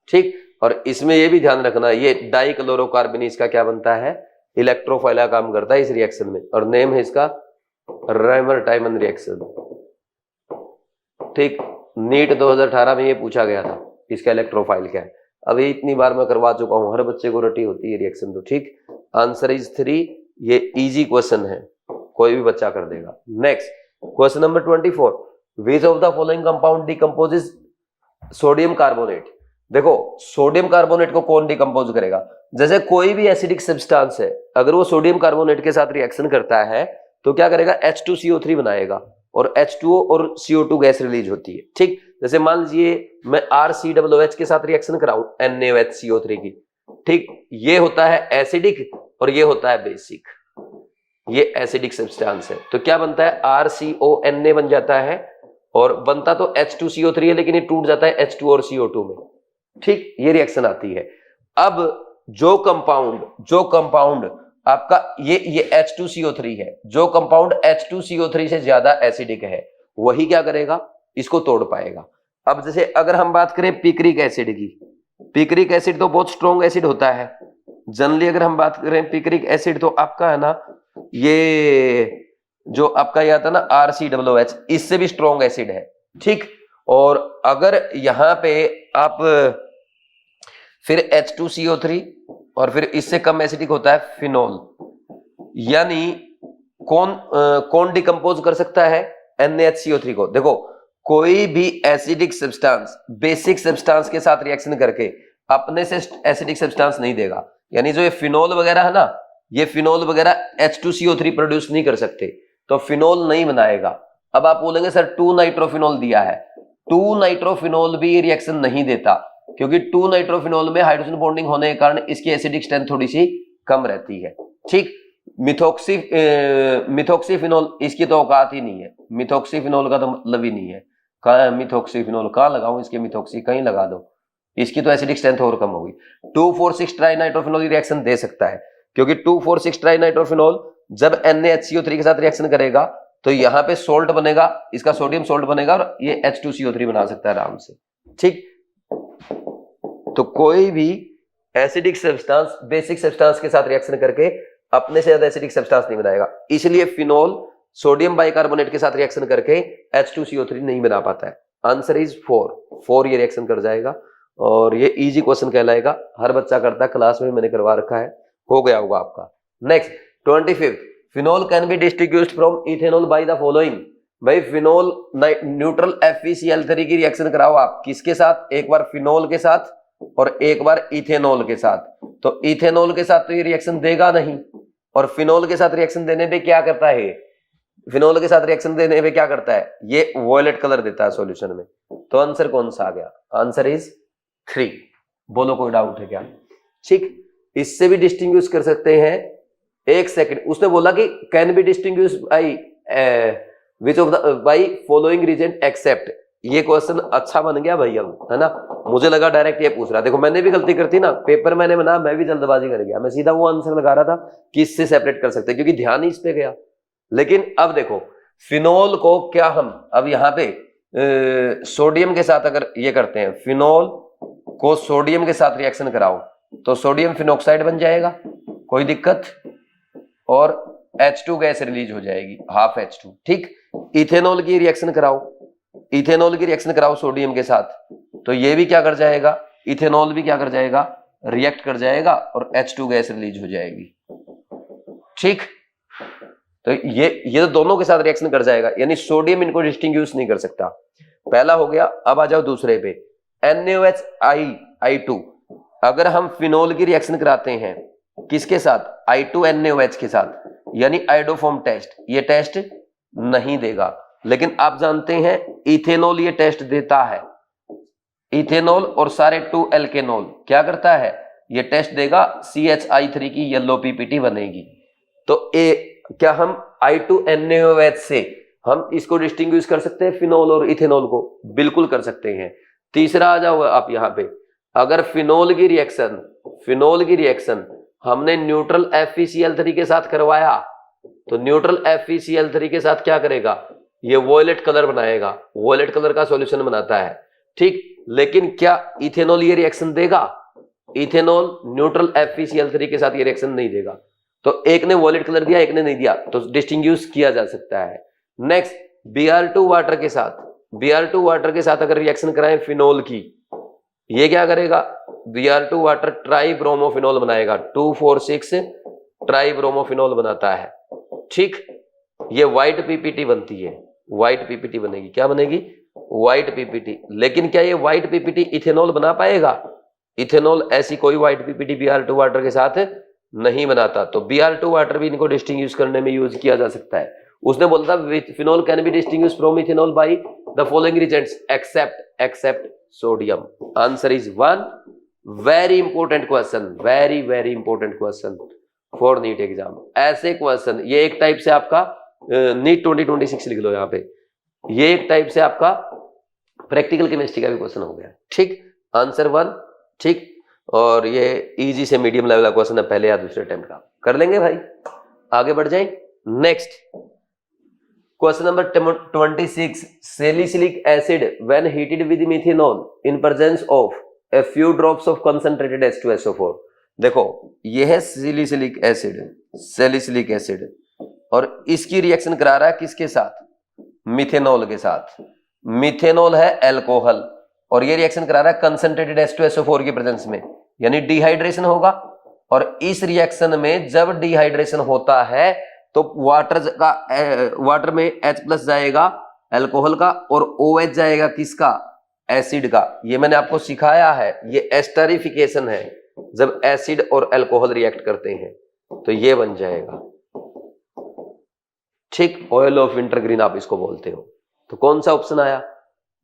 ठीक। और इसमें ये भी ध्यान रखना, ये डाइक्लोरोकार्बोनिल इसका क्या बनता है, इलेक्ट्रोफाइल का काम करता है इस रिएक्शन में, और नेम है इसका राइमर टाइमन रिएक्शन, ठीक। नीट 2018 में ये पूछा गया था, इसका इलेक्ट्रोफाइल क्या है। अभी इतनी बार मैं करवा चुका हूं, हर बच्चे को रटी होती है रिएक्शन, तो ठीक। आंसर इज 3, ये इजी क्वेश्चन है, कोई भी बच्चा कर देगा। Next question number 24, which of the following compound decomposes sodium carbonate. देखो सोडियम कार्बोनेट को कौन डिकम्पोज करेगा, जैसे कोई भी एसिडिक सब्सटेंस है, अगर वो सोडियम कार्बोनेट के साथ रिएक्शन करता है तो क्या करेगा, H2CO3 बनाएगा, और H2O और CO2 गैस रिलीज होती है, ठीक। जैसे मान लीजिए मैं RCOOH के साथ रिएक्शन कराऊं NaOHCO3 की, ठीक, ये होता है एसिडिक और ये होता है बेसिक, ये एसिडिक सब्सटेंस है, तो क्या बनता है, RCONA बन जाता है, और बनता तो H2CO3 है, लेकिन ये टूट जाता है H2 और CO2 में, ठीक, ये रिएक्शन आती है। अब जो कंपाउंड आपका ये H2CO3 है, जो कंपाउंड H2CO3 से ज्यादा एसिडिक है वही क्या करेगा, इसको तोड़ पाएगा। अब जैसे अगर हम बात करें पिक्रिक एसिड की, पिक्रिक एसिड तो बहुत स्ट्रॉन्ग एसिड होता है जनरली। अगर हम बात करें पिक्रिक एसिड तो आपका है ना, ये जो आपका यह था ना RCOOH, इससे भी स्ट्रॉन्ग एसिड है, ठीक। और अगर यहां पे आप फिर H2CO3 और फिर इससे कम एसिडिक होता है फिनोल, यानी कौन डिकम्पोज कर सकता है, NaHCO3 को। देखो कोई भी एसिडिक सब्सटेंस बेसिक सब्सटेंस के साथ रिएक्शन करके अपने से एसिडिक सब्सटेंस नहीं देगा, यानी जो ये फिनोल वगैरह है ना, ये फिनोल वगैरह H2CO3 प्रोड्यूस नहीं कर सकते, तो फिनोल नहीं बनाएगा। अब आप बोलेंगे सर 2-नाइट्रोफिनोल दिया है, 2-नाइट्रोफिनोल भी रिएक्शन नहीं देता, क्योंकि 2-नाइट्रोफिनोल में हाइड्रोजन बॉन्डिंग होने के कारण इसकी एसिडिक स्ट्रेंथ थोड़ी सी कम रहती है, ठीक। मिथॉक्सीफिनोल इसकी तो औकात ही नहीं है, मिथॉक्सीफिनोल का तो मतलब ही नहीं है, कहां है मिथॉक्सीफिनोल, कहां लगाऊं इसके मिथॉक्सी, कहीं लगा दो, इसकी तो एसिडिक स्ट्रेंथ और कम होगी। 2,4,6 ट्राइनाइट्रोफिनोल रिएक्शन दे सकता है, क्योंकि 2,4,6 ट्राइनाइट्रोफिनोल जब NaHCO3 के साथ रिएक्शन करेगा तो यहाँ पे सोल्ट बनेगा, इसका सोडियम सोल्ट बनेगा, और ये H2CO3 बना सकता है आराम से, ठीक। तो कोई भी एसिडिक सब्सटेंस बेसिक सब्सटेंस के साथ रिएक्शन करके अपने से ज्यादा एसिडिक सब्सटेंस नहीं बनाएगा, इसलिए फिनोल सोडियम बाइकार्बोनेट के साथ रिएक्शन करके H2CO3 नहीं बना पाता है। आंसर इज 4 ये रिएक्शन कर जाएगा, और ये इजी क्वेश्चन कहलाएगा, हर बच्चा करता है, क्लास में मैंने करवा रखा है, हो गया होगा आपका। Next 25, phenol can be distinguished from ethanol by the following. भाई फिनोल न्यूट्रल FeCl3 की रिएक्शन कराओ आप, किसके साथ, एक बार फिनोल के साथ और एक बार इथेनॉल के साथ। तो इथेनॉल के साथ तो ये रिएक्शन देगा नहीं, और फिनोल के साथ रिएक्शन देने पे क्या करता है, फिनोल के साथ रिएक्शन देने पे क्या करता है, ये वॉयलेट कलर देता है सॉल्यूशन में। तो आंसर कौन सा आ गया, आंसर इज 3। बोलो कोई डाउट है क्या, ठीक। इससे भी डिस्टिंग्विश कर सकते हैं, एक सेकंड, उसने बोला कि can be distinguish by which of the by following reason except. ये क्वेश्चन अच्छा बन गया भाई अब, है ना, मुझे लगा डायरेक्ट ये पूछ रहा। देखो मैंने भी गलती करती ना, पेपर मैंने बना, मैं भी जल्दबाजी कर गया, मैं सीधा वो आंसर लगा रहा था कि इससे सेपरेट कर सकते, क्योंकि ध्यान ही इस पे गया। लेकिन अब देखो फिनोल को क्या हम अब यहाँ पे सोडियम के साथ अगर ये करते हैं, फिनोल को सोडियम के साथ रिएक्शन कराओ तो सोडियम फिनोक्साइड बन जाएगा, कोई दिक्कत, और H2 गैस रिलीज हो जाएगी, हाफ H2, ठीक। इथेनॉल की रिएक्शन कराओ सोडियम के साथ, तो ये भी क्या कर जाएगा, इथेनॉल भी क्या कर जाएगा, रिएक्ट कर जाएगा, और H2 गैस रिलीज हो जाएगी, ठीक। तो ये तो दोनों के साथ रिएक्शन कर जाएगा, यानी सोडियम इनको डिस्टिंग्विश नहीं कर सकता। पहला हो गया। अब आ जाओ दूसरे पे, NaOH अगर हम फिनोल की रिएक्शन कराते हैं किसके साथ, I2NaOH के साथ, यानी आइडोफॉर्म टेस्ट, ये टेस्ट नहीं देगा, लेकिन आप जानते हैं इथेनॉल ये टेस्ट देता है, इथेनॉल और सारे 2 एल्केनॉल क्या करता है, ये टेस्ट देगा, CH3 की येलो पीपीटी बनेगी। तो क्या हम I2NaOH से हम इसको डिस्टिंग्विश कर सकते हैं फिनोल और इथेनॉल को? बिल्कुल कर सकते हैं। तीसरा आ जाओ आप यहाँ पे, अगर फिनोल की रिएक्शन हमने न्यूट्रल FeCl3 के साथ करवाया तो न्यूट्रल FeCl3 के साथ क्या करेगा, ये वॉयलेट कलर बनाएगा, वॉयलेट कलर का सॉल्यूशन बनाता है, ठीक। लेकिन क्या इथेनॉल ये रिएक्शन देगा? इथेनॉल न्यूट्रल FeCl3 के साथ ये रिएक्शन नहीं देगा। तो एक ने वॉयलेट कलर दिया, एक ने नहीं दिया, तो डिस्टिंग्विश किया जा सकता है। नेक्स्ट, Br2 वाटर के साथ अगर रिएक्शन कराएं फिनोल की, ये क्या करेगा, Br2 वाटर ट्राइब्रोमोफिनोल बनाएगा, 2,4,6 ट्राइब्रोमोफिनोल बनाता है, ठीक। ये व्हाइट पीपीटी बनती है, व्हाइट पीपीटी बनेगी, क्या बनेगी, व्हाइट पीपीटी। लेकिन क्या ये व्हाइट पीपीटी इथेनॉल बना पाएगा? इथेनॉल ऐसी कोई व्हाइट पीपीटी Br2 वाटर के साथ नहीं बनाता। तो Br2 वाटर भी इनको डिस्टिंग्विश करने में यूज किया जा सकता है। उसने बोला था phenol can be distinguished from ethanol by the following reagents except sodium. Answer is 1। Very important question, very important question for NEET exam. ऐसे क्वेश्चन, ये एक टाइप से आपका नीट 2026 लिख लो यहाँ पे, ये एक टाइप से आपका प्रैक्टिकल केमिस्ट्री का भी क्वेश्चन हो गया, ठीक। आंसर 1, ठीक। और ये इजी से मीडियम लेवल का क्वेश्चन है, पहले या दूसरे अटेम्प्ट का कर लेंगे भाई। आगे बढ़ जाए, next question number 26। Salicylic acid when heated with methanol in presence of a few drops of concentrated H2SO4। देखो ये है सैलिसिलिक एसिड और इसकी रिएक्शन करा रहा है किसके साथ, मिथेनॉल के साथ। मिथेनॉल है अल्कोहल और ये रिएक्शन करा रहा है कंसंट्रेटेड H2SO4 की प्रेजेंस में, यानी डिहाइड्रेशन होगा। और इस रिएक्शन में जब डिहाइड्रेशन होता है तो वाटर में H+ जाएगा अल्कोहल का और OH जाएगा किसका, एसिड का। ये मैंने आपको सिखाया है, ये एस्टरिफिकेशन है, जब एसिड और अल्कोहल रिएक्ट करते हैं तो ये बन जाएगा, ठीक। ऑयल ऑफ विंटरग्रीन आप इसको बोलते हो। तो कौन सा ऑप्शन आया,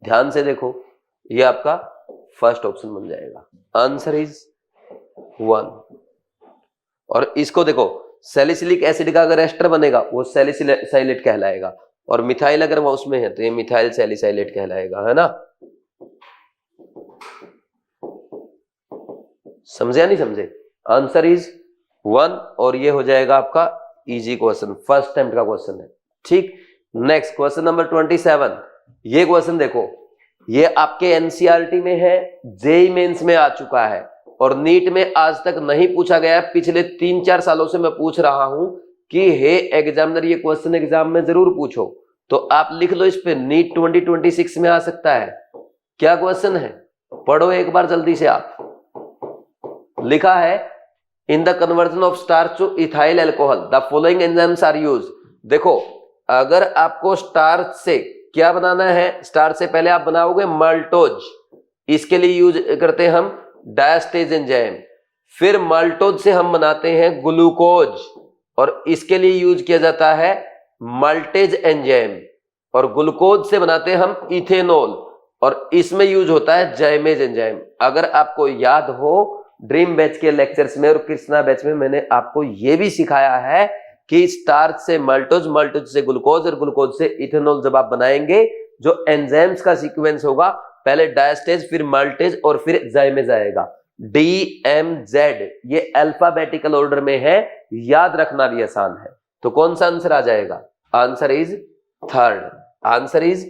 ध्यान से देखो, ये आपका फर्स्ट ऑप्शन बन जाएगा। Answer is 1। और इसको देखो, सैलिसिलिक एसिड का अगर एस्टर बनेगा वो सैलिसाइलेट कहलाएगा, और मिथाइल अगर वो उसमें है तो ये मिथाइल सैलिसाइलेट कहलाएगा, है ना। समझे या नहीं समझे? आंसर इज 1 और ये हो जाएगा आपका इजी क्वेश्चन, फर्स्ट अटेम्प्ट का क्वेश्चन है, ठीक। Next question number 27। ये क्वेश्चन देखो, ये आपके एनसीईआरटी में है, जेईई मेंस में आ चुका है और नीट में आज तक नहीं पूछा गया। पिछले 3-4 सालों से मैं पूछ रहा हूं कि हे एग्जामिनर ये क्वेश्चन एग्जाम में जरूर पूछो, तो आप लिख लो इस पे, नीट 2026 में आ सकता है। क्या क्वेश्चन है, पढ़ो एक बार जल्दी से। आप लिखा है, in the conversion of starch to ethyl alcohol the following enzymes are used. देखो अगर आपको स्टार्च से क्या बनाना है, स्टार्च से पहले आप बनाओगे माल्टोज, इसके लिए यूज करते हैं हम डायस्टेज एंजाइम। फिर माल्टोज से हम बनाते हैं ग्लूकोज और इसके लिए यूज किया जाता है माल्टेज एंजाइम। और ग्लूकोज से बनाते हैं हम इथेनॉल और इसमें यूज होता है जाइमेज एंजाइम। अगर आपको याद हो, ड्रीम बैच के लेक्चर्स में और कृष्णा बैच में मैंने आपको यह भी सिखाया है कि स्टार्च से माल्टोज, माल्टोज से ग्लूकोज और ग्लूकोज से इथेनॉल जब आप बनाएंगे, जो एंजाइम्स का सीक्वेंस होगा, पहले डायस्टेज फिर माल्टेज और फिर जाइमेज आएगा, DMZ। ये अल्फाबेटिकल ऑर्डर में है, याद रखना भी आसान है। तो कौन सा आंसर आ जाएगा, answer is 3rd। Answer is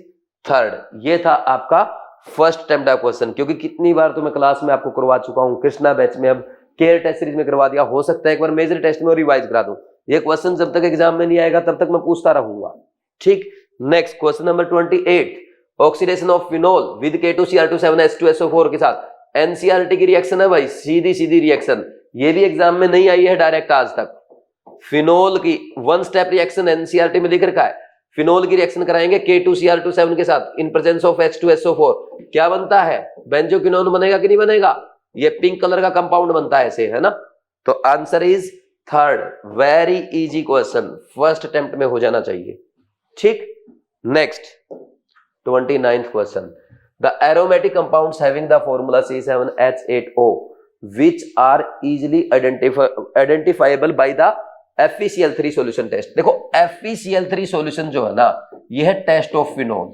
3rd। ये था आपका फर्स्ट अटेम्प्ट का क्वेश्चन, क्योंकि कितनी बार तो मैं क्लास में आपको करवा चुका हूं, कृष्णा बैच में, अब केयर टेस्ट सीरीज में करवा दिया, हो सकता है एक बार मेजर टेस्ट में रिवाइज करा दूं। ये क्वेश्चन जब तक एग्जाम में नहीं आएगा तब तक मैं पूछता रहूंगा, ठीक। Next question number 28। Oxidation of phenol with K2Cr2 के साथ एनसीईआरटी की रिएक्शन है भाई, सीधी रिएक्शन, ये भी एग्जाम में नहीं आई है डायरेक्ट आज तक। फिनोल की 1 स्टेप रिएक्शन एनसीईआरटी में लिख रखा है, फिनोल की रिएक्शन कराएंगे K2Cr2 के साथ इन प्रेजेंस ऑफ H2SO4, क्या बनता है, बेंजोक्विनोन बनेगा कि नहीं बनेगा, ये पिंक कलर का कंपाउंड बनता है ऐसे, है ना। तो answer is 3rd। Very easy question, first attempt में हो जाना चाहिए, ठीक। Next 29th question, the aromatic compounds having the formula C7H8O which are easily identifiable by the FeCl3 solution test. देखो FeCl3 सॉल्यूशन जो है ना, ये है test of phenol,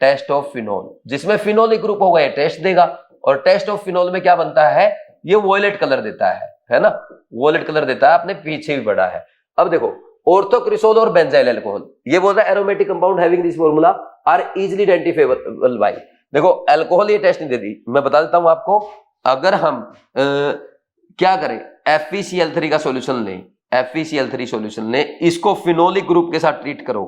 test of phenol, जिसमें फिनोलिक ग्रुप होगा ये टेस्ट देगा, और टेस्ट ऑफ फिनोल में क्या बनता है, ये वॉयलेट कलर देता है ना, वॉयलेट कलर देता है, आपने पीछे भी पढ़ा है। अब देखो ऑर्थोक्रिसोल और बेंजाइल अल्कोहल, ये बोल रहा है aromatic compound having this formula are easily identifiable by. देखो अल्कोहल ये टेस्ट नहीं देती, मैं बता देता हूं आपको। अगर हम क्या करें, FeCl3 का सॉल्यूशन लें, FeCl3 सॉल्यूशन लें, इसको फिनोलिक ग्रुप के साथ ट्रीट करो,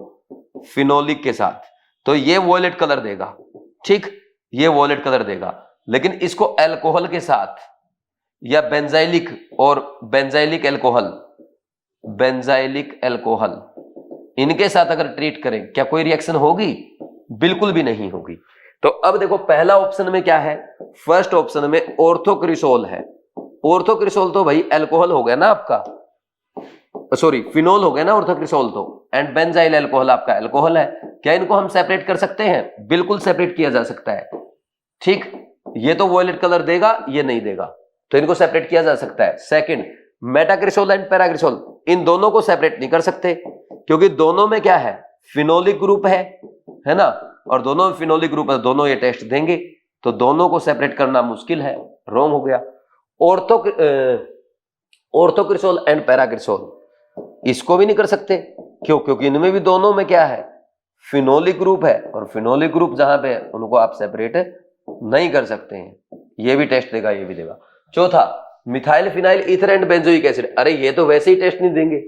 फिनोलिक के साथ, तो ये वॉयलेट कलर देगा, ठीक, ये वॉयलेट कलर देगा। लेकिन इसको अल्कोहल के साथ या बेंजाइलिक और बेंजाइलिक अल्कोहल, बेंजाइलिक अल्कोहल, इनके साथ अगर ट्रीट करें, क्या कोई रिएक्शन होगी? बिल्कुल भी नहीं होगी। तो अब देखो पहला ऑप्शन में क्या है, फर्स्ट ऑप्शन में ऑर्थोक्रिसोल है। ऑर्थोक्रिसोल तो भाई अल्कोहल हो गया ना आपका, सॉरी फिनोल हो गया ना ऑर्थोक्रिसोल तो, एंड बेंजाइल अल्कोहल आपका अल्कोहल है। क्या इनको हम सेपरेट कर सकते हैं? बिल्कुल सेपरेट किया जा सकता है, ठीक। ये तो वॉयलेट कलर देगा, ये नहीं देगा, तो इनको सेपरेट किया जा सकता है। सेकंड, मेटाक्रिसोल एंड पैराक्रिसोल, इन दोनों को सेपरेट नहीं कर सकते, क्योंकि दोनों में क्या है, फिनोलिक ग्रुप है ना, और दोनों में फिनोलिक ग्रुप है, दोनों ये टेस्ट देंगे, तो दोनों को सेपरेट करना मुश्किल है, रॉन्ग हो गया। ऑर्थोक्रिसोल एंड पैराक्रिसोल, इसको भी नहीं कर सकते, क्यों? क्योंकि इनमें भी दोनों में क्या है, फिनोलिक ग्रुप है, और फिनोलिक ग्रुप जहां पे उनको आप सेपरेट नहीं कर सकते हैं, ये भी टेस्ट देगा, ये भी देगा। चौथा, methyl phenyl ether and benzoic acid, अरे ये तो वैसे ही टेस्ट नहीं देंगे,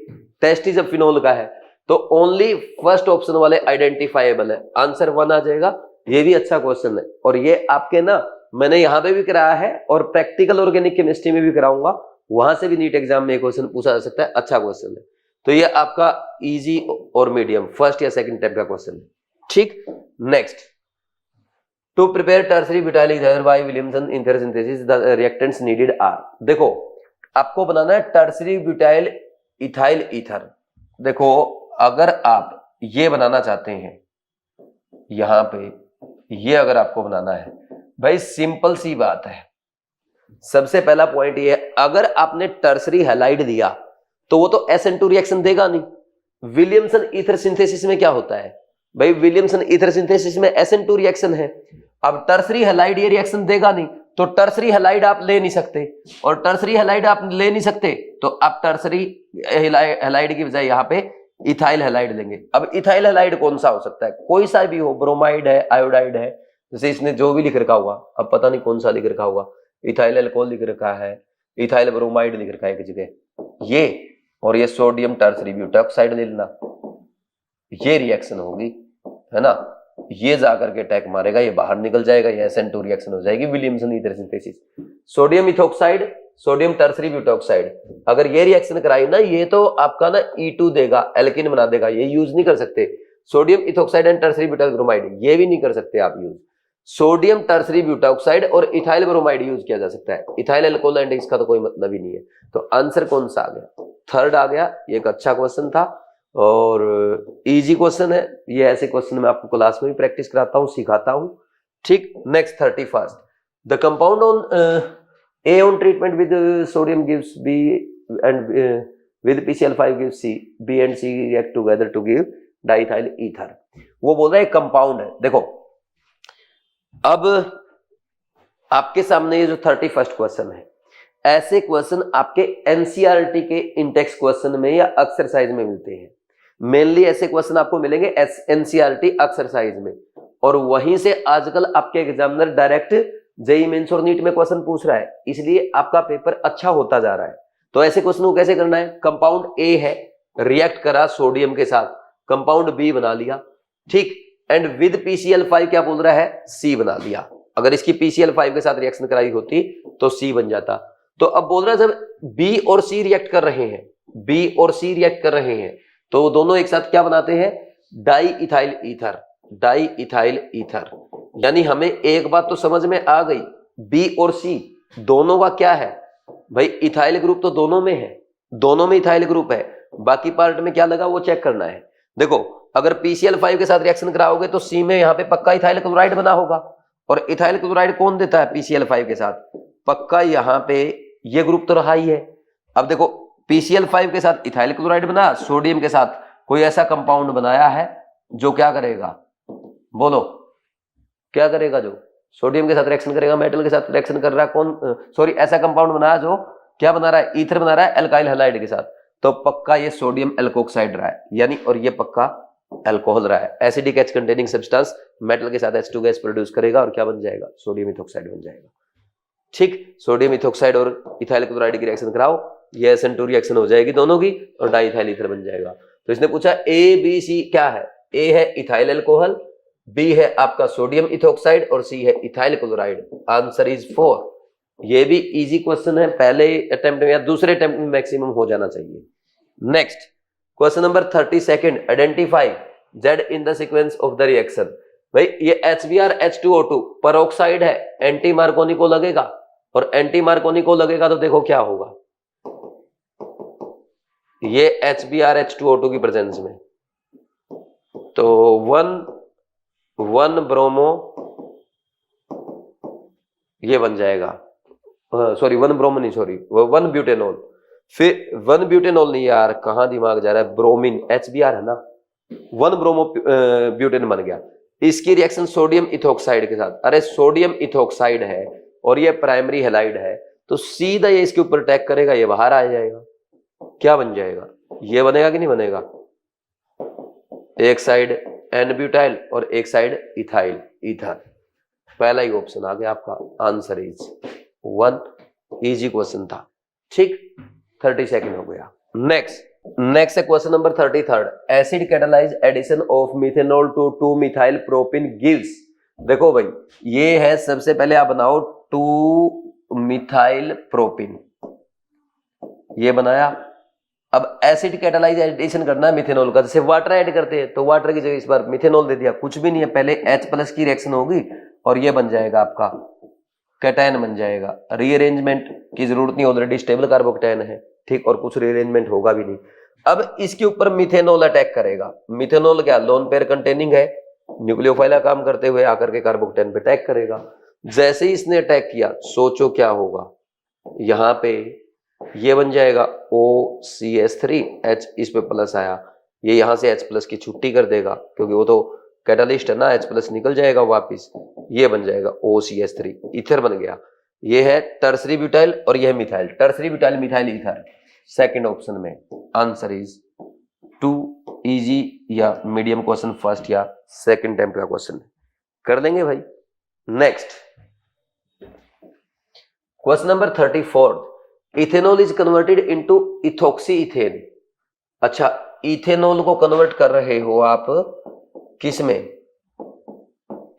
टेस्ट ही जब फिनोल का है, तो ओनली फर्स्ट ऑप्शन वाले आइडेंटिफाइबल है, आंसर 1 आ जाएगा। ये भी अच्छा क्वेश्चन है, और ये आपके ना मैंने यहां पे भी कराया है, और प्रैक्टिकल ऑर्गेनिक केमिस्ट्री में भी कराऊंगा, वहां से भी नीट एग्जाम में क्वेश्चन पूछा जा सकता है, अच्छा क्वेश्चन है। तो ये आपका इजी और मीडियम फर्स्ट या सेकंड टाइप का क्वेश्चन है, ठीक। Next, to prepare tertiary butyl ether by Williamson ether synthesis the reactants needed are. देखो आपको बनाना है टर्सरी ब्यूटाइल इथाइल ईथर। देखो अगर आप ये बनाना चाहते हैं, यहां पे ये अगर आपको बनाना है, भाई सिंपल सी बात है। सबसे पहला पॉइंट ये है, अगर आपने टर्सरी हैलाइड दिया तो वो तो SN2 रिएक्शन देगा नहीं। विलियमसन ईथर सिंथेसिस में क्या होता है भाई, विलियमसन ईथर सिंथेसिस में SN2 रिएक्शन है। अब टर्सरी हैलाइड ये रिएक्शन देगा नहीं, तो टर्सरी हैलाइड आप ले नहीं सकते, और टर्सरी हैलाइड आप ले नहीं सकते तो आप टर्सरी हैलाइड की बजाय यहाँ पे इथाइल हैलाइड लेंगे। अब इथाइल हैलाइड कौन सा हो सकता है, कोई सा भी हो, ब्रोमाइड है, आयोडाइड है, जैसे इसने जो भी लिख रखा होगा, अब पता नहीं कौन सा लिख रखा होगा, इथाइल अल्कोहल लिख रखा है, इथाइल ब्रोमाइड लिख रखा है एक जगह, ये और ये सोडियम टर्सरी ब्यूटॉक्साइड ले लेना, ये रिएक्शन होगी, है ना, ये जाकर के अटैक मारेगा, ये बाहर निकल जाएगा, ये SN2 रिएक्शन हो जाएगी, Williamson ether synthesis. Sodium ethoxide, sodium tertiary butoxide, अगर ये रिएक्शन कराई ना, ये तो आपका ना E2 देगा, एल्किन बना देगा, ये यूज नहीं कर सकते। Sodium ethoxide and tertiary butyl bromide, ये भी नहीं कर सकते आप यूज। सोडियम टर्सरी ब्यूटॉक्साइड और इथाइल ब्रोमाइड यूज किया जा सकता है, इथाइल अल्कोहल एंड इसका तो कोई मतलब ही नहीं है। तो आंसर कौन सा आ गया, थर्ड आ गया। ये एक अच्छा क्वेश्चन था और इजी क्वेश्चन है, ये ऐसे क्वेश्चन मैं आपको क्लास में भी प्रैक्टिस कराता हूँ, सिखाता हूँ, ठीक। Next 31st, the compound on A on treatment with sodium gives B and with PCl5 gives C, B and C react together to give diethyl ether। वो बोल रहा है कंपाउंड है। देखो अब आपके सामने ये जो 31st क्वेश्चन है, ऐसे क्वेश्चन आपके NCERT के इंडेक्स क्वेश्चन में या एक्सरसाइज में मिलते हैं। मेनली ऐसे क्वेश्चन आपको मिलेंगे NCERT एक्सरसाइज में, और वहीं से आजकल आपके एग्जामिनर डायरेक्ट जेईई मेंस और नीट में क्वेश्चन पूछ रहा है, इसलिए आपका पेपर अच्छा होता जा रहा है। तो ऐसे क्वेश्चन को कैसे करना है, कंपाउंड ए है, रिएक्ट करा सोडियम के साथ, कंपाउंड बी बना लिया, ठीक, एंड विद PCl5 क्या बोल रहा है, सी बना लिया। अगर इसकी PCl5 के साथ रिएक्शन कराई होती तो सी बन जाता। तो अब बोल रहा है जब बी और सी रिएक्ट कर रहे हैं, बी और सी रिएक्ट कर रहे हैं, तो दोनों एक साथ क्या बनाते हैं, di ethyl ether, di ethyl ether. यानी हमें एक बात तो समझ में आ गई, बी और सी दोनों का क्या है भाई, इथाइल ग्रुप तो दोनों में है, दोनों में इथाइल ग्रुप है, बाकी पार्ट में क्या लगा वो चेक करना है। देखो अगर PCl5 के साथ रिएक्शन कराओगे तो C में यहाँ पे पक्का इथाइल क्लोराइड बना होगा, और इथाइल क्लोराइड कौन देता है PCl5 के साथ, पक्का यहाँ पे ये ग्रुप तो रहा ही है। अब देखो PCl5 के साथ इथाइल क्लोराइड बना, सोडियम के साथ कोई ऐसा कंपाउंड बनाया है जो क्या करेगा, बोलो क्या करेगा, जो सोडियम के साथ रिएक्शन करेगा, मेटल के साथ रिएक्शन कर रहा है कौन, सॉरी ऐसा कंपाउंड बनाया जो क्या बना रहा है, ईथर बना रहा है एल्काइल हैलाइड के साथ, तो पक्का ये सोडियम एल्कोक्साइड रहा है, यानी और ये पक्का अल्कोहल रहा है। Acidic H containing substance metal के साथ H2 गैस प्रोड्यूस करेगा और क्या बन जाएगा, सोडियम इथोक्साइड बन जाएगा। ठीक, सोडियम इथोक्साइड और इथाइल क्लोराइड की रिएक्शन कराओ, ये SN2 रिएक्शन हो जाएगी दोनों की और डाइइथाइल ईथर बन जाएगा। तो इसने पूछा A B C क्या है, A है इथाइल अल्कोहल, B है आपका सोडियम इथोक्साइड और C है इथाइल क्लोराइड। Answer is 4। ये भी इजी क्वेश्चन है, पहले अटेम्प्ट में या दूसरे अटेम्प्ट में मैक्सिमम हो जाना चाहिए। Next question number 32, identify Z in the sequence of the reaction. भाई ये HBr H2O2 परोक्साइड है, एंटी मार्कोनिको लगेगा, और एंटी मार्कोनिको लगेगा तो देखो क्या होगा, ये HBr H2O2 की प्रेजेंस में तो 1 ब्रोमो ये बन जाएगा, सॉरी 1 ब्रोमो नहीं, सॉरी 1 ब्यूटेनॉल, फिर 1 ब्यूटेनॉल नहीं यार, कहां दिमाग जा रहा है, ब्रोमीन HBr है ना, 1 ब्रोमो ब्यूटेन बन गया। इसकी रिएक्शन सोडियम इथोक्साइड के साथ, अरे सोडियम इथोक्साइड है और ये प्राइमरी हैलाइड है, तो सीधा ये इसके ऊपर अटैक करेगा, ये बाहर आ जाएगा, क्या बन जाएगा, ये बनेगा कि नहीं बनेगा, एक साइड एन ब्यूटाइल और एक साइड इथाइल ईथर। पहला ही ऑप्शन आ गया आपका, आंसर इज 1। इजी क्वेश्चन था। ठीक, 30 सेकंड हो गया। नेक्स्ट है question number 33, acid catalyse addition of methanol to 2 methyl propene gives. देखो भाई ये है, सबसे पहले आप बनाओ 2 मिथाइल प्रोपिन, ये बनाया। अब एसिड कैटालाइज एडिशन करना है मिथेनॉल का, जैसे वाटर ऐड करते हैं तो वाटर की जगह इस बार मिथेनॉल दे दिया, कुछ भी नहीं है, पहले H+ की रिएक्शन होगी और ये बन जाएगा आपका कैटायन बन जाएगा। रीअरेंजमेंट की जरूरत नहीं, ऑलरेडी स्टेबल कार्बोकैटायन है, ठीक, और कुछ रीअरेंजमेंट होगा भी नहीं। अब इसके ऊपर मिथेनॉल अटैक करेगा। मिथेनॉल क्या, लोन पेयर कंटेनिंग है, न्यूक्लियोफाइल काम करते हुए आकर के कार्बोकैटायन पे अटैक करेगा। जैसे ही इसने अटैक किया, सोचो क्या होगा, यहाँ पे ये बन जाएगा OCH3, H इस पे प्लस आया, ये यहां से H+ की छुट्टी कर देगा क्योंकि वो तो कैटालिस्ट है ना, H+ निकल जाएगा वापिस, ये बन जाएगा OCH3, ईथर बन गया। ये है टर्सरी ब्यूटाइल और ये है methyl, tertiary butyl methyl ether. Second option में आंसर इज 2। इजी या मीडियम क्वेश्चन, फर्स्ट या सेकंड अटेम्प्ट का क्वेश्चन कर लेंगे भाई। Next question number 34, ethanol is converted into ethoxy ethane. अच्छा, इथेनॉल को कन्वर्ट कर रहे हो आप किस में,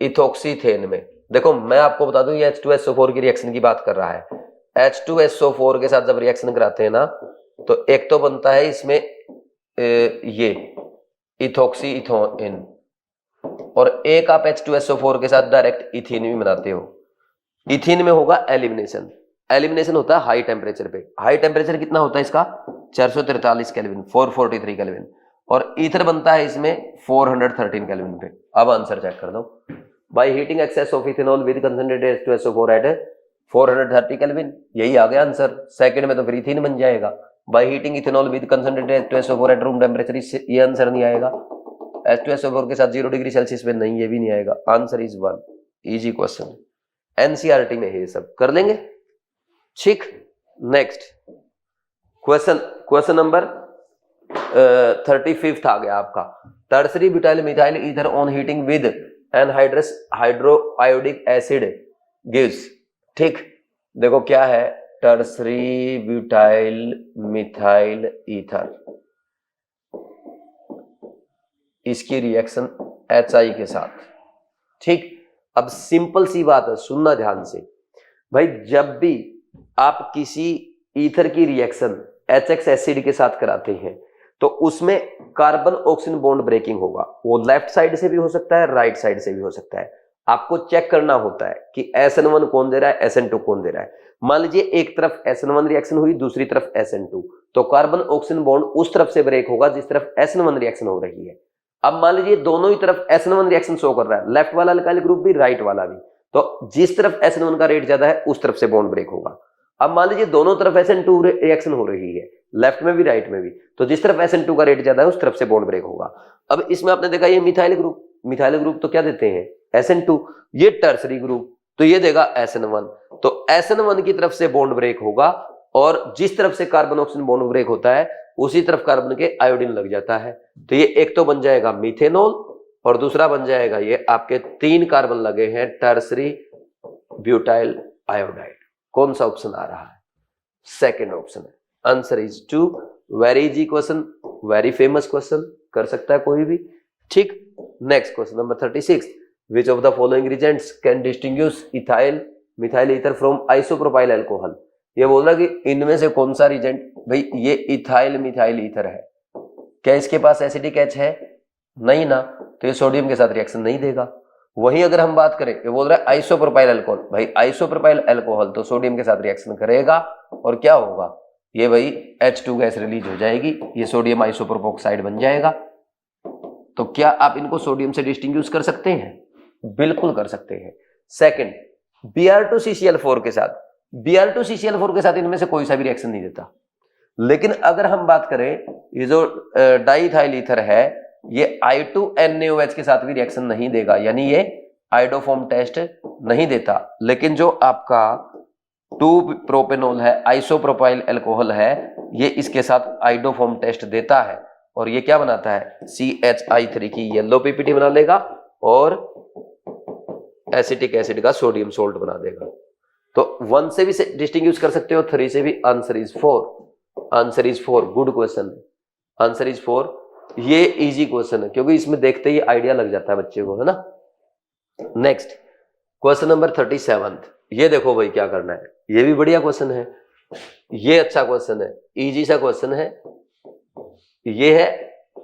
इथोक्सी इथेन में। देखो मैं आपको बता दूं, ये H2SO4 की रिएक्शन की बात कर रहा है। H2SO4 के साथ जब रिएक्शन कराते हैं ना, तो एक तो बनता है इसमें ये इथोक्सी इथेन, और एक आप H2SO4 के साथ डायरेक्ट इथीन भी बनाते हो। इथीन में होगा एलिमिनेशन, एलिमिनेशन होता है हाई टेम्परेचर पे। हाई टेम्परेचर कितना होता है इसका, 443 केल्विन, 443 केल्विन, और ईथर बनता है इसमें 413 केल्विन पे। अब आंसर चेक कर दो, by heating excess of ethanol with concentrated H2SO4 at 430 kelvin, यही आ गया आंसर। सेकंड में तो फिर इथीन बन जाएगा, by heating ethanol with concentrated H2SO4 at room temperature, ये आंसर नहीं आएगा। H2SO4 के साथ 0 डिग्री सेल्सियस पे नहीं, ये भी नहीं आएगा। Answer is 1। Easy question, NCERT में है ये सब, कर लेंगे। ठीक, नेक्स्ट क्वेश्चन नंबर 35 आ गया आपका, tertiary butyl methyl ether on heating with anhydrous hydroiodic acid gives. ठीक, देखो क्या है, टर्सरी ब्यूटाइल मिथाइल ईथर, इसकी रिएक्शन HI के साथ। ठीक, अब सिंपल सी बात है, सुनना ध्यान से भाई, जब भी आप किसी ईथर की रिएक्शन HX एसिड के साथ कराते हैं तो उसमें कार्बन ऑक्सीजन बॉन्ड ब्रेकिंग होगा। वो लेफ्ट साइड से भी हो सकता है, राइट साइड से भी हो सकता है। आपको चेक करना होता है कि SN1 कौन दे रहा है, SN2 कौन दे रहा है। मान लीजिए एक तरफ SN1 रिएक्शन हुई, दूसरी तरफ SN2, तो कार्बन ऑक्सीजन बॉन्ड उस तरफ से ब्रेक होगा जिस तरफ SN1 रिएक्शन हो रही है। अब मान लीजिए दोनों ही तरफ SN1 रिएक्शन शो कर रहा है, लेफ्ट वाला अल्काइल ग्रुप भी राइट वाला भी, तो जिस तरफ SN1 का रेट ज्यादा है उस तरफ से बॉन्ड ब्रेक होगा। अब मान लीजिए दोनों तरफ SN2 रिएक्शन हो रही है, लेफ्ट में भी राइट में भी, तो जिस तरफ SN2 का रेट ज्यादा है उस तरफ से बॉन्ड ब्रेक होगा। अब इसमें आपने देखा ये मिथाइल ग्रुप तो क्या देते हैं SN2, ये टर्सरी ग्रुप तो ये देगा SN1, तो SN1 की तरफ से बॉन्ड ब्रेक होगा और जिस तरफ से कार्बन ऑक्सीजन बॉन्ड ब्रेक होता है उसी तरफ कार्बन के आयोडीन लग जाता है, तो ये एक तो बन जाएगा मिथेनॉल और दूसरा बन जाएगा ये आपके 3 कार्बन लगे हैं टर्सरी ब्यूटाइल आयोडाइड। कौन सा ऑप्शन आ रहा है? सेकंड ऑप्शन है। Answer is 2। Very easy question, very famous question, कर सकता है कोई भी। ठीक, next question number 36, which of the following reagents can distinguish methyl ether from isopropyl alcohol. ये बोल रहा कि इनमें से कौन सा रिजेंट, भाई ये इथाइल मिथाइल ईथर है, क्या इसके पास एसिडिक एच है? नहीं ना, तो ये सोडियम के साथ रिएक्शन नहीं देगा। वहीं अगर हम बात करें, ये बोल रहा है आइसोप्रोपाइल अल्कोहल, भाई आइसोप्रोपाइल अल्कोहल तो सोडियम के साथ रिएक्शन करेगा और क्या होगा, ये भाई H2 गैस रिलीज हो जाएगी, ये सोडियम आइसोप्रोपोक्साइड बन जाएगा। तो क्या आप इनको सोडियम से डिस्टिंग्विश कर सकते हैं? बिल्कुल कर सकते हैं। सेकंड, Br2CCl4 के साथ, Br2CCl4 के साथ इनमें से कोई सा भी रिएक्शन नहीं देता। लेकिन अगर हम बात करें ये जो डाइइथाइल ईथर है, ये I2NaOH के साथ भी रिएक्शन नहीं देगा, यानी ये आइडोफॉर्म टेस्ट नहीं देता। लेकिन जो आपका 2-प्रोपेनॉल है, आइसोप्रोपाइल अल्कोहल है, ये इसके साथ आइडोफॉर्म टेस्ट देता है और ये क्या बनाता है, CHI3 की येलो पीपीटी बना लेगा और एसिटिक एसिड का सोडियम सोल्ट बना देगा। तो 1 से भी डिस्टिंग्विश कर सकते हो, 3 से भी। Answer is 4। Answer is 4। Good question, answer is 4। ये इजी क्वेश्चन है क्योंकि इसमें देखते ही आइडिया लग जाता है बच्चे को, है ना। नेक्स्ट क्वेश्चन नंबर 37, ये देखो भाई क्या करना है, ये भी बढ़िया क्वेश्चन है, ये अच्छा क्वेश्चन है, इजी सा क्वेश्चन है। ये है